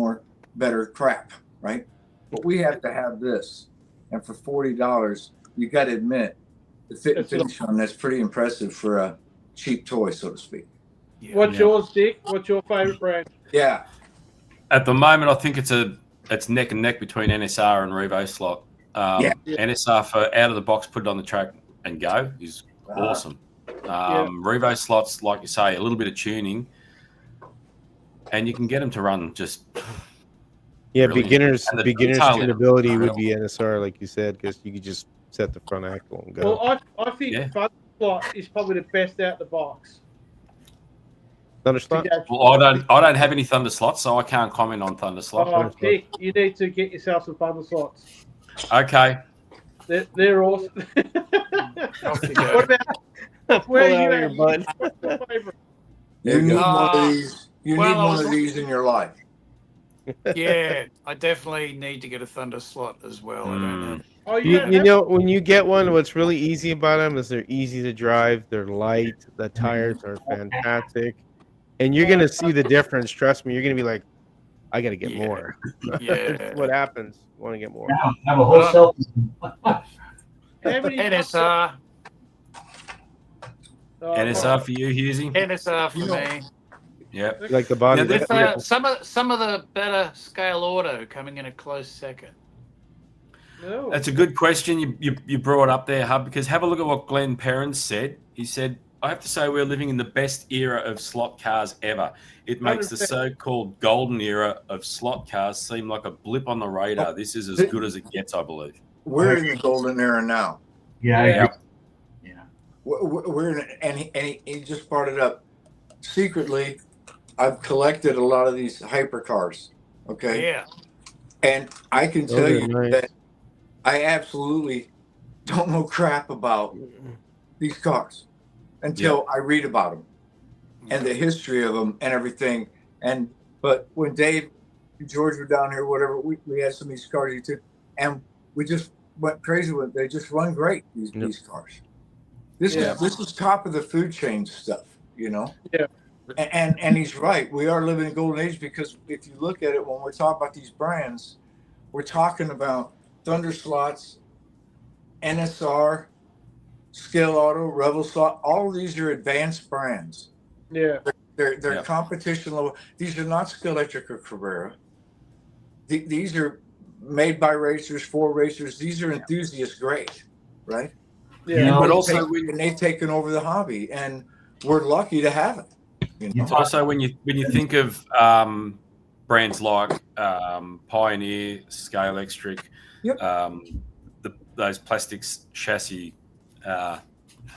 better crap, right? But we have to have this, and for $40, you got to admit the fit and finish on that's pretty impressive for a cheap toy, so to speak. What's yours, Dick? What's your favorite brand? Yeah. At the moment, I think it's neck and neck between NSR and Revo Slot. NSR for out of the box, put it on the track and go is awesome. Revo Slots, like you say, a little bit of tuning, and you can get them to run just. Yeah, beginners tunability would unreal. be NSR, like you said, because you could just set the front axle and go. Well, I think Thunder Slot is probably the best out the box. Thunder Slot? Well, I don't have any Thunder Slots, so I can't comment on Thunder Slot. Oh, Dick, you need to get yourself some Thunder Slots. Okay. They're awesome. What about where are you at? What's your favorite? You need one of these. You need one of these in your life. Yeah, I definitely need to get a Thunder Slot as well. I don't know. Oh, you know, when you get one, what's really easy about them is they're easy to drive. They're light. The tires are fantastic. And you're going to see the difference. Trust me. You're going to be like, I got to get more. That's what happens. You want to get more. Yeah, have a whole NSR. NSR for you, Husey? NSR for me. Yeah. Like the body. With some of the better scale auto coming in a close second. No. That's a good question you brought up there, Hub, because have a look at what Glenn Perrins said. He said, I have to say we're living in the best era of slot cars ever. It makes the 100%. so-called golden era of slot cars seem like a blip on the radar. This is as good as it gets, I believe. We're in the golden era now. Yeah. We're in, and he just brought it up. Secretly, I've collected a lot of these hypercars. Okay. Yeah. And I can tell you that I absolutely don't know crap about these cars until I read about them and the history of them and everything. But when Dave and George were down here, whatever, we had some of these cars too, and we just went crazy with it. They just run great. These cars. This is top of the food chain stuff, Yeah. And he's right. We are living in a golden age because if you look at it, when we're talking about these brands, we're talking about Thunder Slots, NSR, Scale Auto, Rebel Slot. All of these are advanced brands. Yeah. They're competition level. These are not Skeletric or Carrera. These are made by racers, for racers. These are enthusiast grade, right? Yeah. But also, and they've taken over the hobby, and we're lucky to have it. Also, when you think of brands like Pioneer, Scale Electric, those plastics chassis.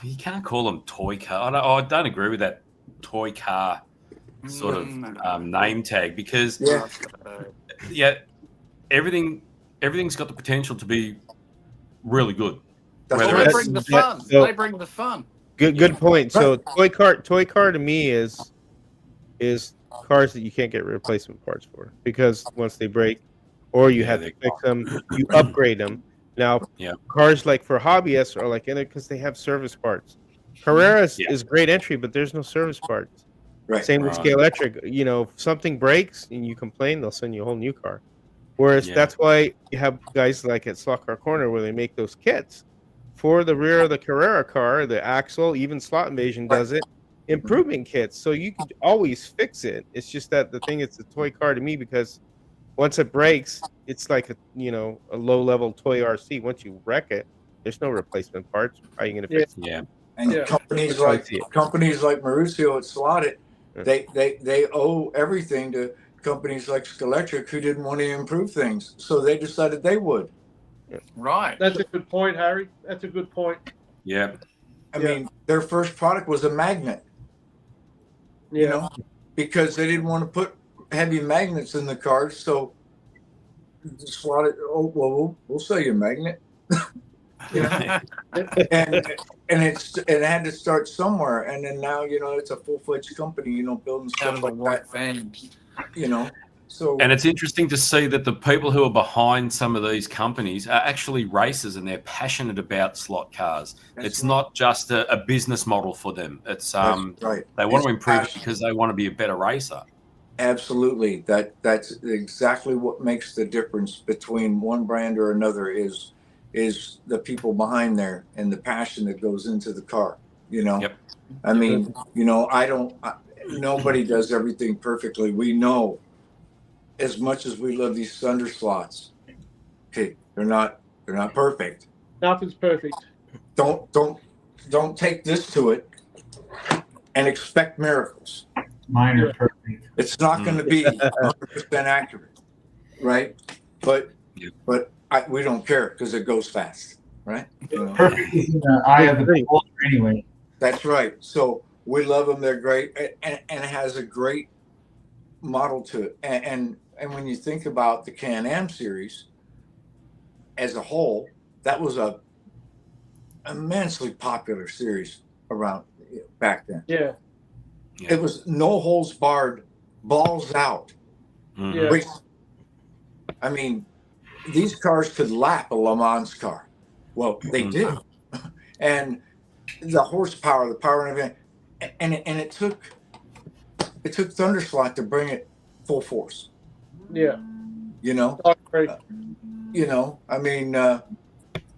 You can't call them toy car. I don't agree with that toy car sort of name tag because everything's got the potential to be really good. They bring the fun. They bring the fun. Good point. So toy car to me is cars that you can't get replacement parts for because once they break, or you have to fix them, you upgrade them. Now, cars like for hobbyists are like in it because they have service parts. Carrera is great entry, but there's no service parts. Right. Same with Scale Electric. You know, if something breaks and you complain, they'll send you a whole new car. Whereas that's why you have guys like at Slot Car Corner where they make those kits for the rear of the Carrera car, the axle, even Slot Invasion does it, improvement kits. So you could always fix it. It's just that the thing is a toy car to me because once it breaks, it's like a low level toy RC. Once you wreck it, there's no replacement parts. How are you going to fix it? Yeah. And companies like Mauricio at Slotted, they owe everything to companies like Skelectric who didn't want to improve things, so they decided they would. Right. That's a good point, Harry. That's a good point. Yeah. I mean, their first product was a magnet. You know, because they didn't want to put heavy magnets in the cars, so Slotted. Oh well, we'll sell you a magnet. and it had to start somewhere, and then now it's a full-fledged company, building stuff like that. So and it's interesting to see that the people who are behind some of these companies are actually racers and they're passionate about slot cars. It's not just a business model for them. It's they want to improve it because they want to be a better racer. Absolutely. That's exactly what makes the difference between one brand or another is the people behind there and the passion that goes into the car. I mean, nobody does everything perfectly. We know as much as we love these Thunder slots, okay, they're not perfect. Nothing's perfect. Don't take this to it and expect miracles. Mine are perfect. It's not going to be 100% accurate, right? But we don't care because it goes fast, right? Perfect is in the eye of the beholder anyway. That's right. So we love them. They're great, and it has a great model to it. And when you think about the Can-Am series as a whole, that was a immensely popular series around back then. Yeah. It was no holds barred, balls out. Yeah. I mean, these cars could lap a Le Mans car. Well, they did. And the horsepower, the power and everything. And it took Thunderslot to bring it full force. Yeah. I mean,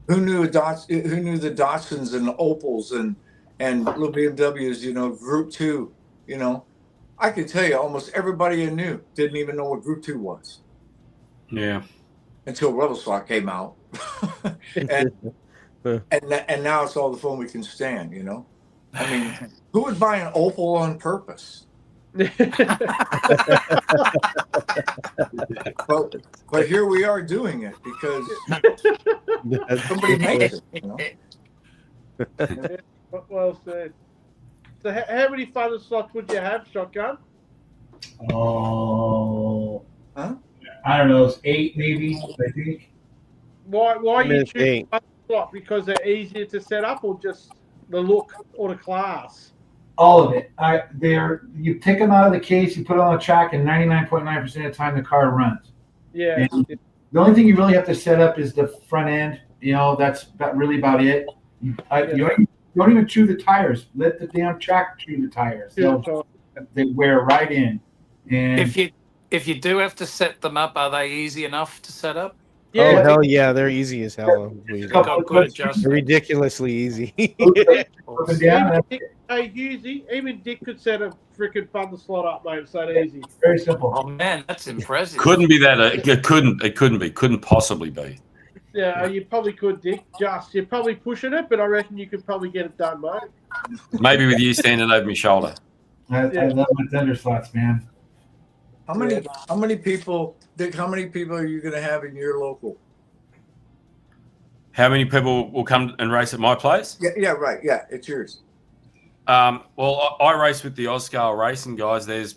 who knew the Datsuns and the Opals and little BMWs, Group 2, I can tell you almost everybody I knew didn't even know what Group 2 was. Yeah. Until Rebel Slot came out. and now it's all the fun we can stand, I mean, who would buy an Opal on purpose? But here we are doing it because somebody makes it. Well said. So how many Thunder slots would you have, Shotgun? Oh, I don't know. It's 8 maybe, I think. Why you choose Thunder slot? Because they're easier to set up, or just the look or the class? All of it. You pick them out of the case, you put them on the track, and 99.9% of the time the car runs. Yeah. And the only thing you really have to set up is the front end. That's really about it. You don't even chew the tires. Let the damn track chew the tires. They wear right in. And if you do have to set them up, are they easy enough to set up? Yeah. Oh hell yeah, they're easy as hell. They're ridiculously easy. Hey, Husey, even Dick could set a freaking Thunder slot up, mate. It's that easy. Very simple. Oh man, that's impressive. Couldn't be that. It couldn't be. Couldn't possibly be. Yeah, you probably could, Dick. You're probably pushing it, but I reckon you could probably get it done, mate. Maybe with you standing over my shoulder. I love my Thunder slots, man. How many people, Dick? How many people are you going to have in your local? How many people will come and race at my place? Yeah, right. Yeah, it's yours. Well, I race with the Aussie Racing guys. There's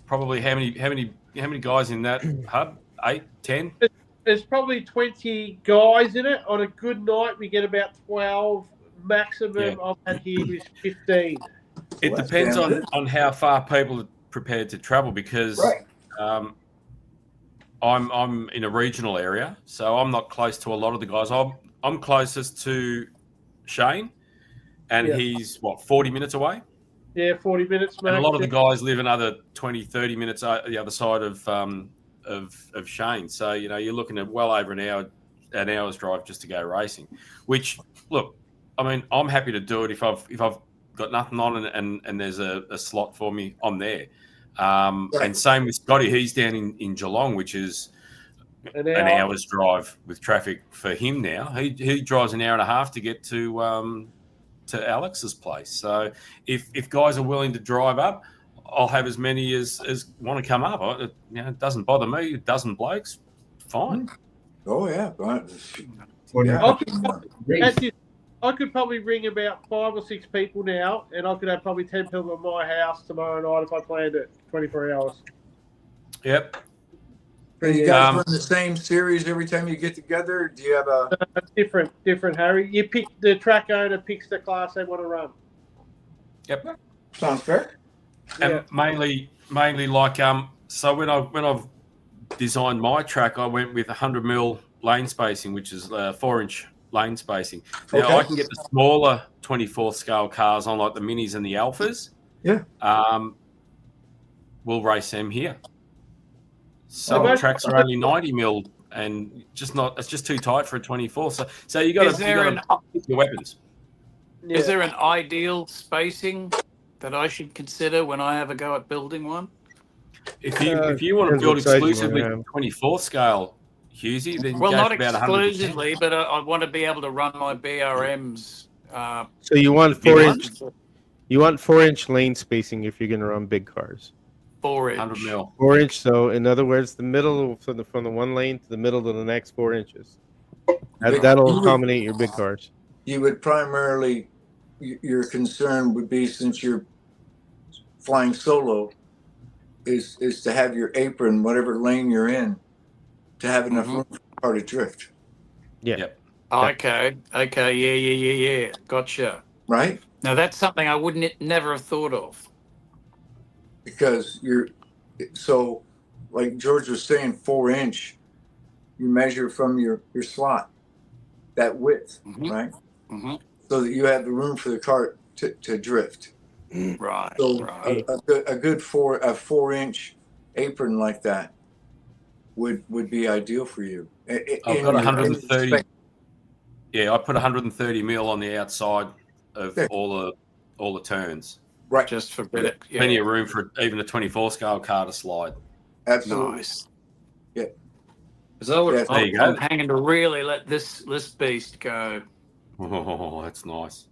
probably how many guys in that hub? 8, 10? There's probably 20 guys in it. On a good night, we get about 12. Maximum I've had here is 15. It depends on how far people are prepared to travel because I'm in a regional area, so I'm not close to a lot of the guys. I'm closest to Shane, and he's 40 minutes away. Yeah, 40 minutes, mate. And a lot of the guys live another 20, 30 minutes the other side of Shane. So, you're looking at well over an hour's drive just to go racing, which, look, I mean, I'm happy to do it if I've got nothing on and there's a slot for me, I'm there. And same with Scotty, he's down in Geelong, which is an hour's drive with traffic for him now. He drives an hour and a half to get to Alex's place. So if guys are willing to drive up, I'll have as many as want to come up. It doesn't bother me. A dozen blokes, fine. Oh yeah, I could probably ring about 5 or 6 people now, and I could have probably 10 people at my house tomorrow night if I planned it 24 hours. Yep. Are you guys run the same series every time you get together? Or do you have a different, Harry? You pick the track owner picks the class they want to run. Yep. Sounds fair. And mainly like so when I've designed my track, I went with 100 mil lane spacing, which is 4-inch lane spacing. Now I can get the smaller 24th scale cars on like the minis and the alphas. Yeah. We'll race them here. Some tracks are only 90 mil and it's just too tight for a 24. So you got to pick your weapons. Yeah. Is there an ideal spacing that I should consider when I have a go at building one? If you want to build exclusively 24th scale, Husey, then not exclusively, but I want to be able to run my BRMs. So you want 4-inch? You want 4-inch lane spacing if you're going to run big cars. 4-inch. 100 mil. 4-inch. So in other words, the middle from the one lane to the middle to the next 4 inches. That'll accommodate your big cars. You would primarily, your concern would be, since you're flying solo, is to have your apron, whatever lane you're in, to have enough room for the car to drift. Yeah. Yep. Okay. Yeah. Gotcha. Right? Now that's something I never have thought of. Because like George was saying, 4-inch, you measure from your slot, that width, right? Mm-hmm. So that you have the room for the car to drift. Right. So a good 4-inch apron like that would be ideal for you. I've got 130. Yeah, I put 130 mil on the outside of all the turns. Right. Just for plenty of room for even a 24 scale car to slide. Absolutely. Nice. Yeah. Because I'm hanging to really let this beast go. Oh, that's nice.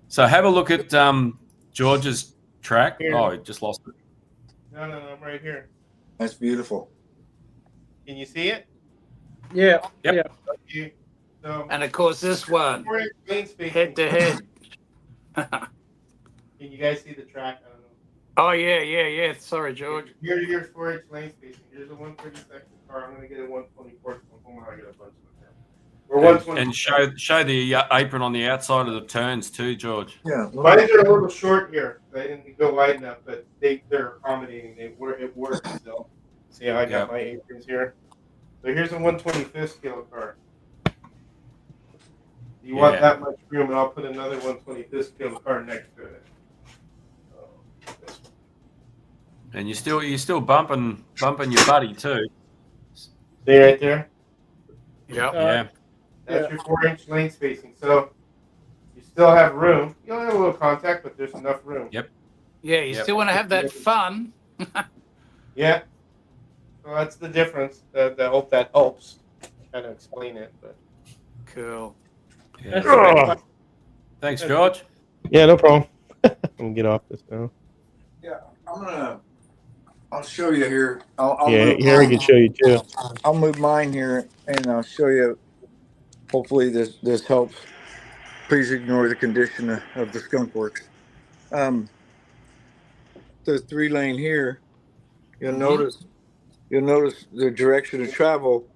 So have a look at George's track. Here. Oh, he just lost it. No, I'm right here. That's beautiful. Can you see it? Yeah. Yep. Yeah. Okay. So, And of course, this one, 4-inch lane spacing. head to head. Can you guys see the track? I don't know. Oh, yeah. Sorry, George. Here's 4-inch lane spacing. Here's a 132nd car. I'm going to get a 124th. Hold on, I get a bunch of them. Or 120. And show the apron on the outside of the turns too, George. Yeah. Mine are a little short here. They didn't go wide enough, but they're accommodating. It works still. See how I got my aprons here? So here's a 125th scale car. You want that much room, and I'll put another 125th scale car next to it. And you're still bumping your buddy too. See right there? Yeah. That's your 4-inch lane spacing. So you still have room. You only have a little contact, but there's enough room. Yep. Yeah, you still want to have that fun. Yeah. Well, that's the difference. I hope that helps kind of explain it. But Cool. Yeah. Thanks, George. Yeah, no problem. I'm gonna get off this now. Yeah, I'll show you here. I'll Harry can show you too. I'll move mine here, and I'll show you hopefully this helps. Please ignore the condition of the skunk works. The 3-lane here, you'll notice the direction of travel,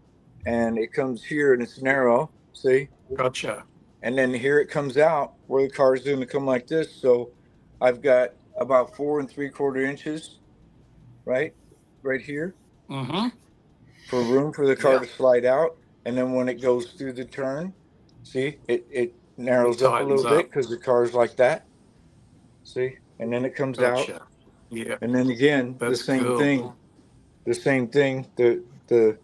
and it comes here and it's narrow. See? Gotcha. And then here it comes out where the car is going to come like this. So I've got about 4 3/4 inches, right here, for room for the car to slide out. And then when it goes through the turn, see, it narrows up a little bit because the car's like that. See, and then it comes out. Yeah. And then again, the same thing. The same thing. The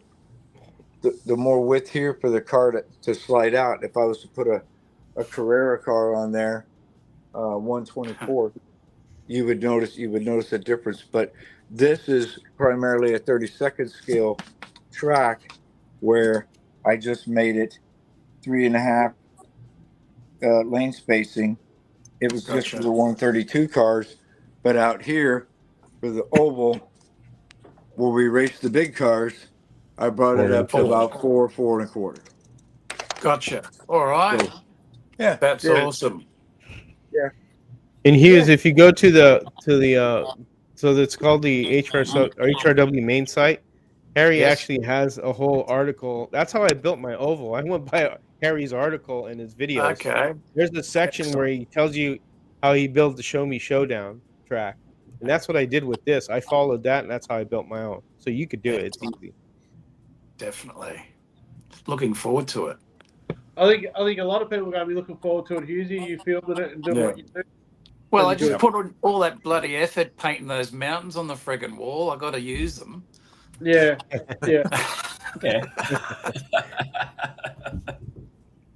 more width here for the car to slide out. If I was to put a Carrera car on there, 124, you would notice a difference. But this is primarily a 32nd scale track where I just made it 3.5 lane spacing. It was just for the 132 cars, but out here for the oval where we race the big cars, I brought it up to about 4 1/4. Gotcha. All right. So, yeah, that's awesome. Yeah. And Hughes, if you go to the so that's called the HRW main site, Harry actually has a whole article. That's how I built my oval. I went by Harry's article and his videos. Okay. There's a section where he tells you how he built the Show Me Showdown track. And that's what I did with this. I followed that, and that's how I built my own. So you could do it. It's easy. Definitely. Looking forward to it. I think a lot of people are going to be looking forward to it. Husey, you fielded it and doing what you do. Well, I just put on all that bloody effort painting those mountains on the friggin' wall. I got to use them. Yeah. Yeah.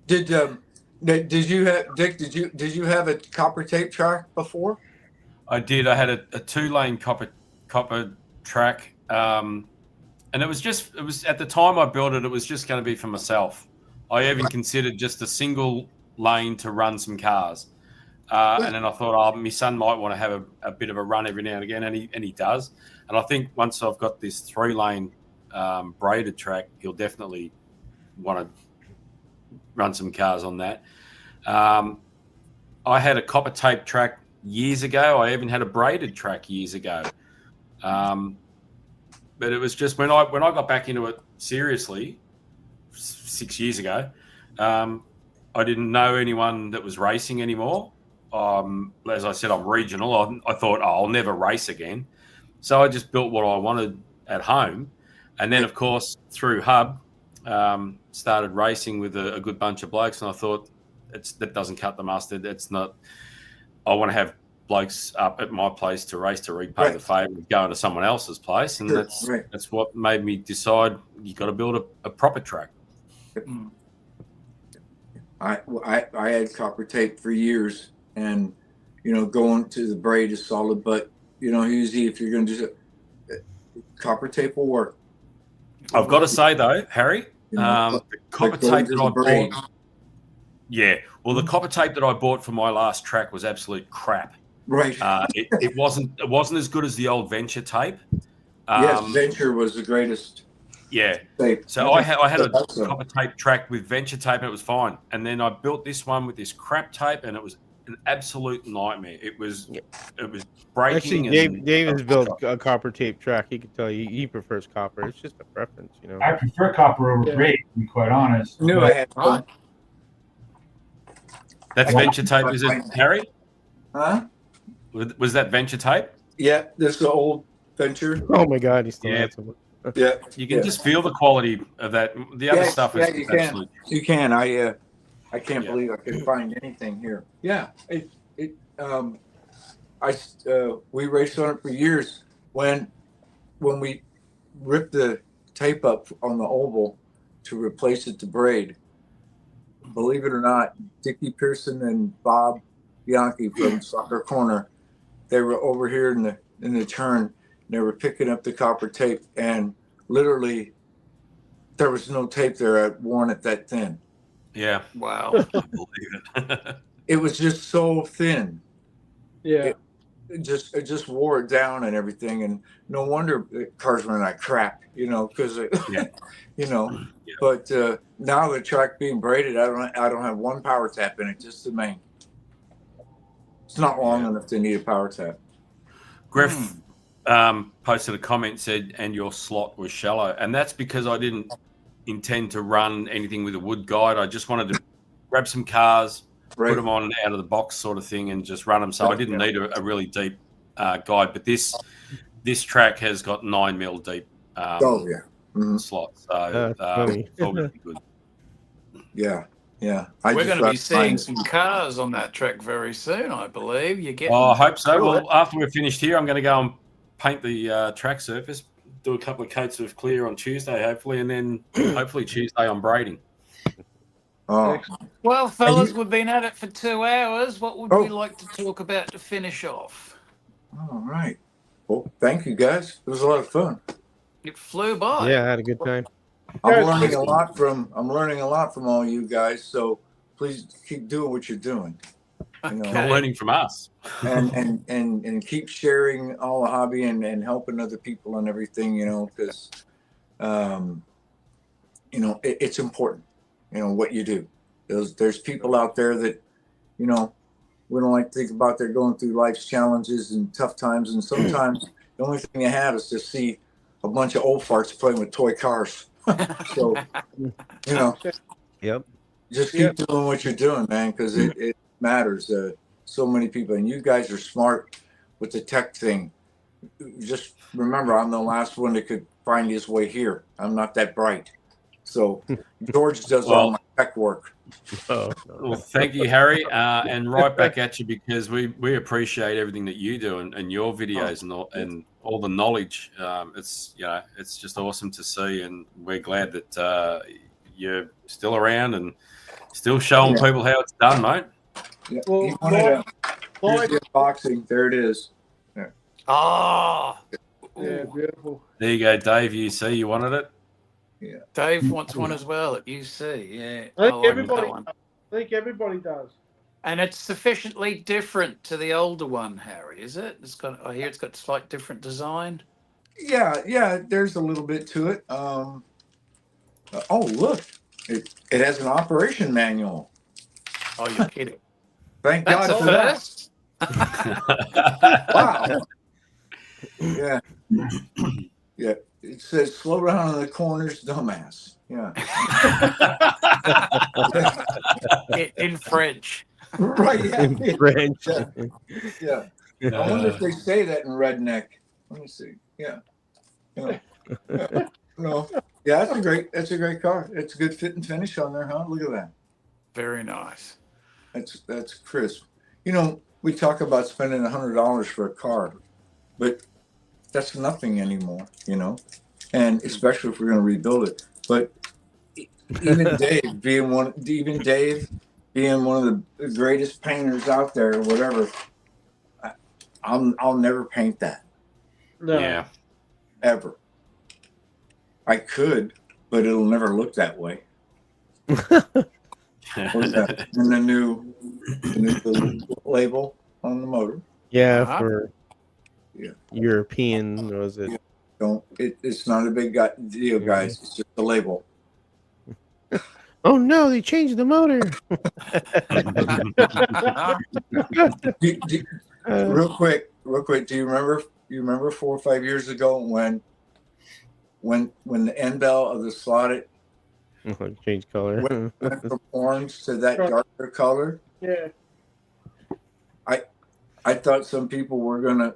Did you have Dick? Did you have a copper tape track before? I did. I had a 2-lane copper track, and it was at the time I built it. It was just going to be for myself. I even considered just a single lane to run some cars, and then I thought, my son might want to have a bit of a run every now and again, and he does. And I think once I've got this 3-lane braided track, he'll definitely want to run some cars on that. I had a copper tape track years ago. I even had a braided track years ago. But it was just when I got back into it seriously 6 years ago, I didn't know anyone that was racing anymore. As I said, I'm regional. I thought, I'll never race again. So I just built what I wanted at home. And then, of course, through Hub, started racing with a good bunch of blokes. And I thought, that doesn't cut the mustard. It's not. I want to have blokes up at my place to race to repay the favour of going to someone else's place. And that's what made me decide you got to build a proper track. I had copper tape for years, and going to the braid is solid, but usually if you're going to do it, copper tape will work. I've got to say though, Harry, the copper tape that I bought. Yeah, well, the copper tape that I bought for my last track was absolute crap. Right. It wasn't as good as the old Venture tape. Yes, Venture was the greatest. Yeah. Tape. So I had a copper tape track with Venture tape, and it was fine. And then I built this one with this crap tape, and it was an absolute nightmare. It was breaking. Actually, Dave has built a copper tape track. He can tell you he prefers copper. It's just a preference, I prefer copper over braid, to be quite honest. I knew I had fun. That's Venture tape, is it, Harry? Huh? Was that Venture tape? Yeah, this is the old Venture. Oh my God, he's still handsome. Yeah, you can just feel the quality of that. The other stuff is absolute. You can. I can't believe I could find anything here. Yeah, we raced on it for years. When we ripped the tape up on the oval to replace it to braid, believe it or not, Dickie Pearson and Bob Bianchi from Soccer Corner, they were over here in the turn. They were picking up the copper tape, and literally there was no tape there. I'd worn it that thin. Yeah. Wow. I believe it. It was just so thin. Yeah. It just wore it down and everything, and no wonder the cars run like crap, because But now the track being braided, I don't have one power tap in it, just the main. It's not long enough to need a power tap. Griff posted a comment, said, and your slot was shallow. And that's because I didn't intend to run anything with a wood guide. I just wanted to grab some cars, put them on out of the box sort of thing, and just run them. So I didn't need a really deep guide. But this track has got 9 mil deep slot. So it's all really good. Yeah. We're going to be seeing some cars on that track very soon, I believe. I hope so. Well, after we're finished here, I'm going to go and paint the track surface, do a couple of coats of clear on Tuesday, hopefully, and then hopefully Tuesday I'm braiding. Oh. Well, fellas, we've been at it for 2 hours. What would we like to talk about to finish off? All right. Well, thank you, guys. It was a lot of fun. It flew by. Yeah, I had a good time. I'm learning a lot from all you guys. So please keep doing what you're doing. You know, You're learning from us. and keep sharing all the hobby and helping other people and everything. You know, because you know it's important. You know what you do. There's people out there that, you know, we don't like to think about. They're going through life's challenges and tough times, and sometimes the only thing they have is to see a bunch of old farts playing with toy cars. So, you know, just keep doing what you're doing, man, because it matters. So many people, and you guys are smart with the tech thing. Just remember, I'm the last one that could find his way here. I'm not that bright. So George does all my tech work. Well, thank you, Harry, and right back at you, because we appreciate everything that you do and your videos and all the knowledge. It's it's just awesome to see, and we're glad that you're still around and still showing people how it's done, mate. Yeah. Well, here's the unboxing. There it is. Yeah. Oh, yeah, beautiful. There you go, Dave. You see, you wanted it. Yeah. Dave wants one as well at UC. Yeah, I think everybody does. And it's sufficiently different to the older one, Harry, is it? I hear it's got slight different design. Yeah. There's a little bit to it. Oh, look, it has an operation manual. Oh, you're kidding. Thank God for that. Wow. Yeah. Yeah. It says slow down in the corners, dumbass. Yeah. In French. Right, yeah. In French. Yeah. I wonder if they say that in redneck. Let me see. Yeah. No. Yeah, that's a great car. It's a good fit and finish on there, huh? Look at that. Very nice. That's crisp. You know, we talk about spending $100 for a car, but that's nothing anymore, you know, and especially if we're going to rebuild it. But even Dave being one of the greatest painters out there, or whatever, I'll never paint that. No. Yeah. Ever. I could, but it'll never look that way. What's that? And the new label on the motor. Yeah, for European, was it? It's not a big deal, guys. It's just a label. Oh no, they changed the motor. Real quick. Do you remember 4 or 5 years ago when the end bell of the slotted change color went from orange to that darker color? Yeah. I thought some people were gonna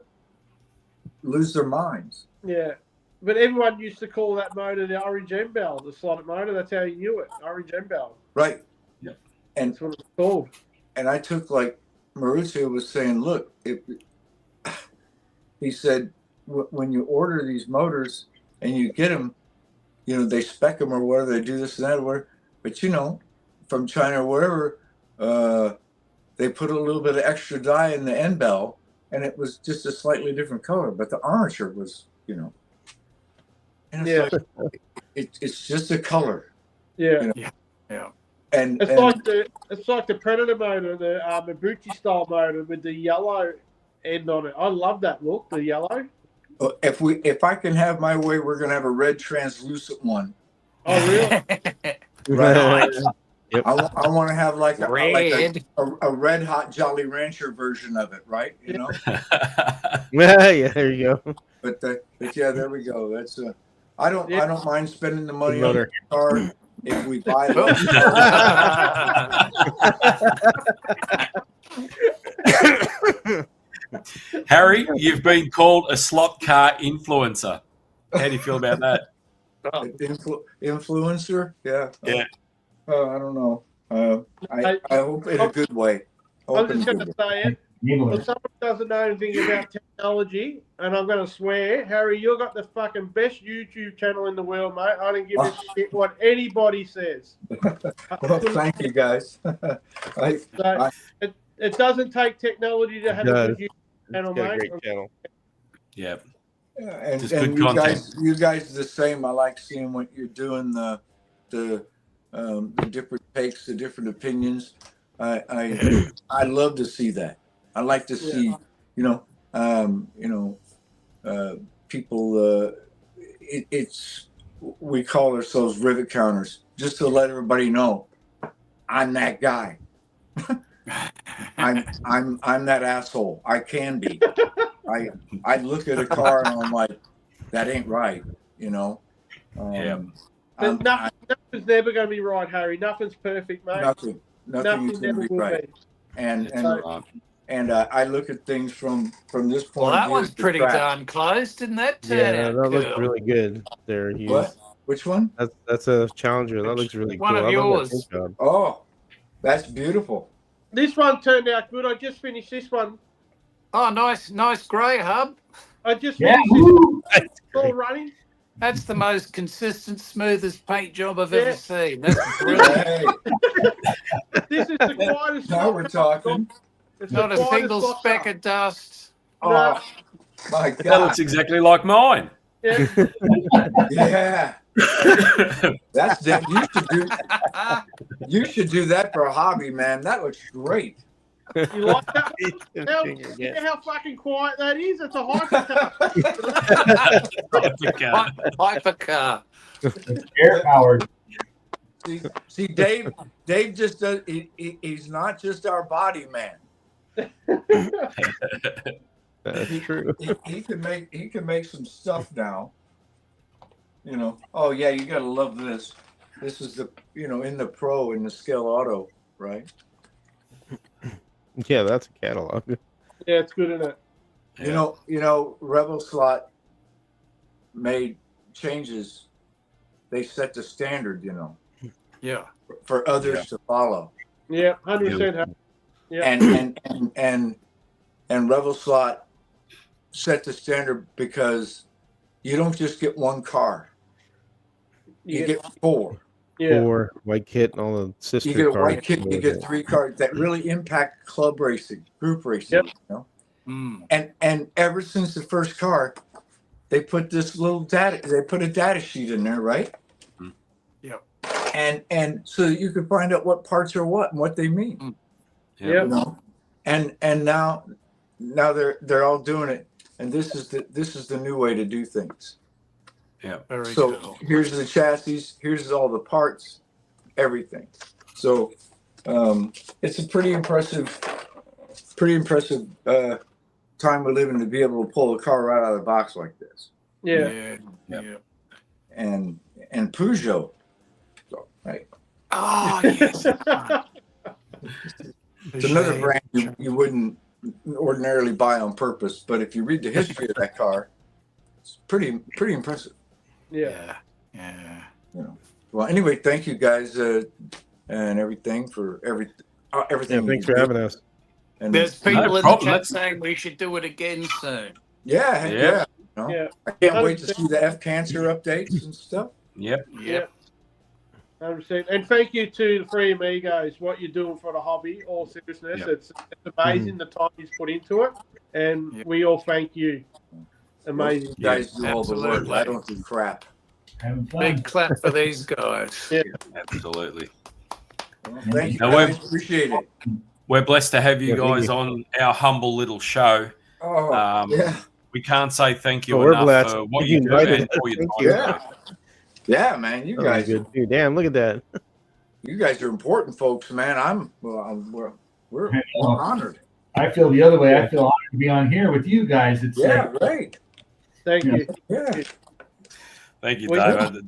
lose their minds. Yeah. But everyone used to call that motor the orange end bell, the slotted motor. That's how you knew it, orange end bell. Right. Yeah. And that's what it's called. And I took, like Mauricio was saying, look, he said, when you order these motors and you get them, you know, they spec them or whatever, they do this and that or whatever, but you know, from China or wherever, they put a little bit of extra dye in the end bell, and it was just a slightly different color, but the armature was, you know. And it's like, it's just a color. Yeah. You know? Yeah. And it's like the Predator motor, the Mabuchi style motor with the yellow end on it. I love that look, the yellow. If I can have my way, we're gonna have a red translucent one. Oh really? Right. Yep. I want to have like a Red. red hot Jolly Rancher version of it, right? You know. Yeah, there you go. But yeah, there we go. That's I don't mind spending the money Good on the motor. car if we buy it. Harry, you've been called a slot car influencer. How do you feel about that? Influencer, yeah. Yeah. I don't know. I hope in a good way. I'm just going to say it. For someone who doesn't know anything about technology, and I'm going to swear, Harry, you've got the fucking best YouTube channel in the world, mate. I don't give a shit what anybody says. Well, thank you, guys. It doesn't take technology to have a good YouTube channel, Got a mate. great channel. Yeah. And Just good content. you guys are the same. I like seeing what you're doing, the different takes, the different opinions. I love to see that. I like to see, people. It's we call ourselves rivet counters, just to let everybody know, I'm that guy. I'm that asshole. I can be. I look at a car and I'm like, that ain't right, Nothing's never going to be right, Harry. Nothing's perfect, mate. Nothing is going to be right. And I look at things from this point. Well, that one's pretty darn close, didn't that turn out? That looks really good there. What? Which one? That's a Challenger. That looks really one cool. of yours. Oh, that's beautiful. This one turned out good. I just finished this one. Oh, nice grey hub. I just finished this one. It's all running. That's the most consistent, smoothest paint job I've ever seen. That's brilliant. This is the quietest. Now we're talking. It's not a single speck of dust. Oh, my God. That looks exactly like mine. Yeah. Yeah. That's that. You should do that for a hobby, man. That looks great. You like that? You know how fucking quiet that is? It's a hypercar. Hypercar. Air powered. See, Dave just does. He's not just our body man. That's true. He can make some stuff now. Oh yeah, you gotta love this. This is the in the Pro in the Scale Auto, right? Yeah, that's a catalog. Yeah, it's good, isn't it? You know, Rebel Slot made changes. They set the standard, Yeah. for others to follow. Yeah, 100%. Yeah. And Rebel Slot set the standard because you don't just get one car. You get four. Yeah. Or white kit and all the sister You get a cars. white kit, you get 3 cars that really impact club racing, group racing. And ever since the first car, they put this little they put a data sheet in there, right? Yeah. And so that you can find out what parts are what and what they mean. Yeah. And now they're all doing it, and this is the new way to do things. Yeah. Very So cool. here's the chassis, here's all the parts, everything. So it's a pretty impressive time we live in to be able to pull a car right out of the box like this. Yeah. And Peugeot. So, right. Oh, yes. It's another brand you wouldn't ordinarily buy on purpose, but if you read the history of that car, it's pretty impressive. Yeah. Well, anyway, thank you guys and everything for everything. Yeah, thanks for having us. And There's people in the problem. chat saying we should do it again soon. yeah. Yeah. I can't wait to see the F Cancer updates and stuff. Yep. Yep. 100%. And thank you to the Three Amigos, what you're doing for the hobby, all seriousness. Yep. It's amazing the time he's put into it, and we all thank you. Amazing. You guys do all the work. Absolutely. I don't do crap. Having fun. Big clap for these guys. Yeah. Absolutely. Well, thank you Now, guys. Appreciate it. We're blessed to have you Yeah, thank guys you. on our humble little show. Oh, yeah. We can't say thank you Oh, we're enough blessed. for what You you do invited and us. for your Thank time. you. Yeah. Yeah, man. You Oh, guys. good. Dude, damn, look at that. You guys are important folks, man. We're honored. I feel the other way. I feel honored to be on here with you guys. It's great. Thank you. Yeah. Thank you, We- Dave.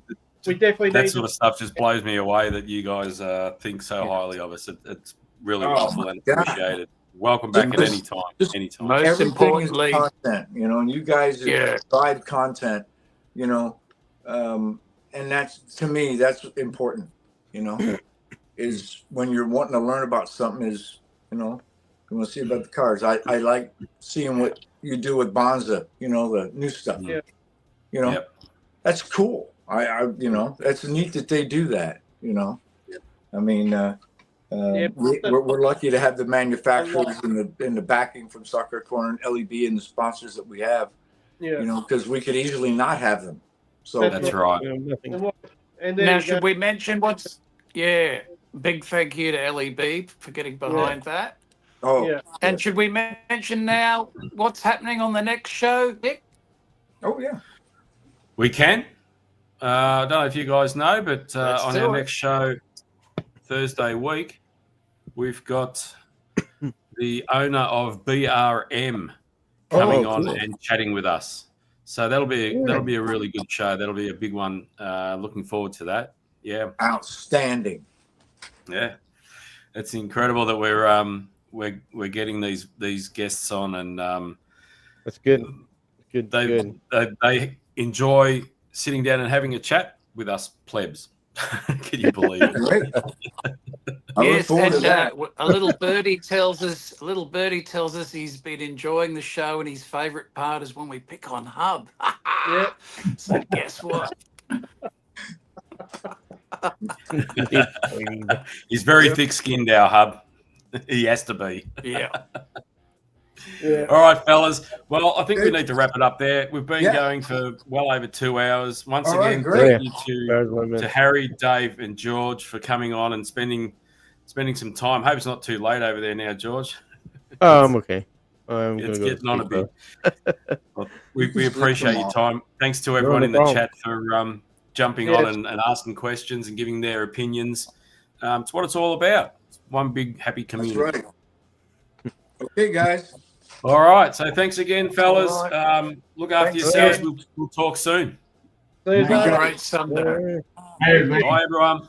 We definitely That need sort of stuff just blows me away that you guys think so highly of us. It's really Oh, wonderful my and God. appreciated. Welcome back at any time. Just- Anytime. Most Everything importantly, is content, and you guys provide content, and that's, to me, that's important, is when you're wanting to learn about something is, you want to see about the cars. I like seeing what you do with Bonza, the new stuff. Yeah. Yep. That's cool. That's neat that they do that, I mean, we're lucky to have the manufacturers and the backing from Soccer Corner and LEB and the sponsors that we have, because we could easily not have them. So That's right. And now should we mention big thank you to LEB for getting behind that. And should we mention now what's happening on the next show, Dick? Oh yeah, we can. I don't know if you guys know, but on our next show, Thursday week, we've got the owner of BRM coming on and chatting with us. So that'll be a really good show. That'll be a big one. Looking forward to that. Yeah, outstanding. Yeah, it's incredible that we're getting these guests on, and that's good. Good. They enjoy sitting down and having a chat with us plebs. Can you believe it? Great. Yes, and a little birdie tells us he's been enjoying the show, and his favourite part is when we pick on Hub. Yeah. So guess what? He's very thick-skinned, our Hub. He has to be. Yeah. All right, fellas. Well, I think we need to wrap it up there. We've been going for well over 2 hours. Once again, thank you to Harry, Dave, and George for coming on and spending some time. Hope it's not too late over there now, George. Oh, I'm okay. It's getting on a bit. We appreciate your time. Thanks to everyone in the chat for jumping on and asking questions and giving their opinions. It's what it's all about. It's one big happy community. That's right. Okay, guys. All right. So thanks again, fellas. Look after yourselves. We'll talk soon. See you, Have a great Sunday. Hey, everybody. Bye, everyone.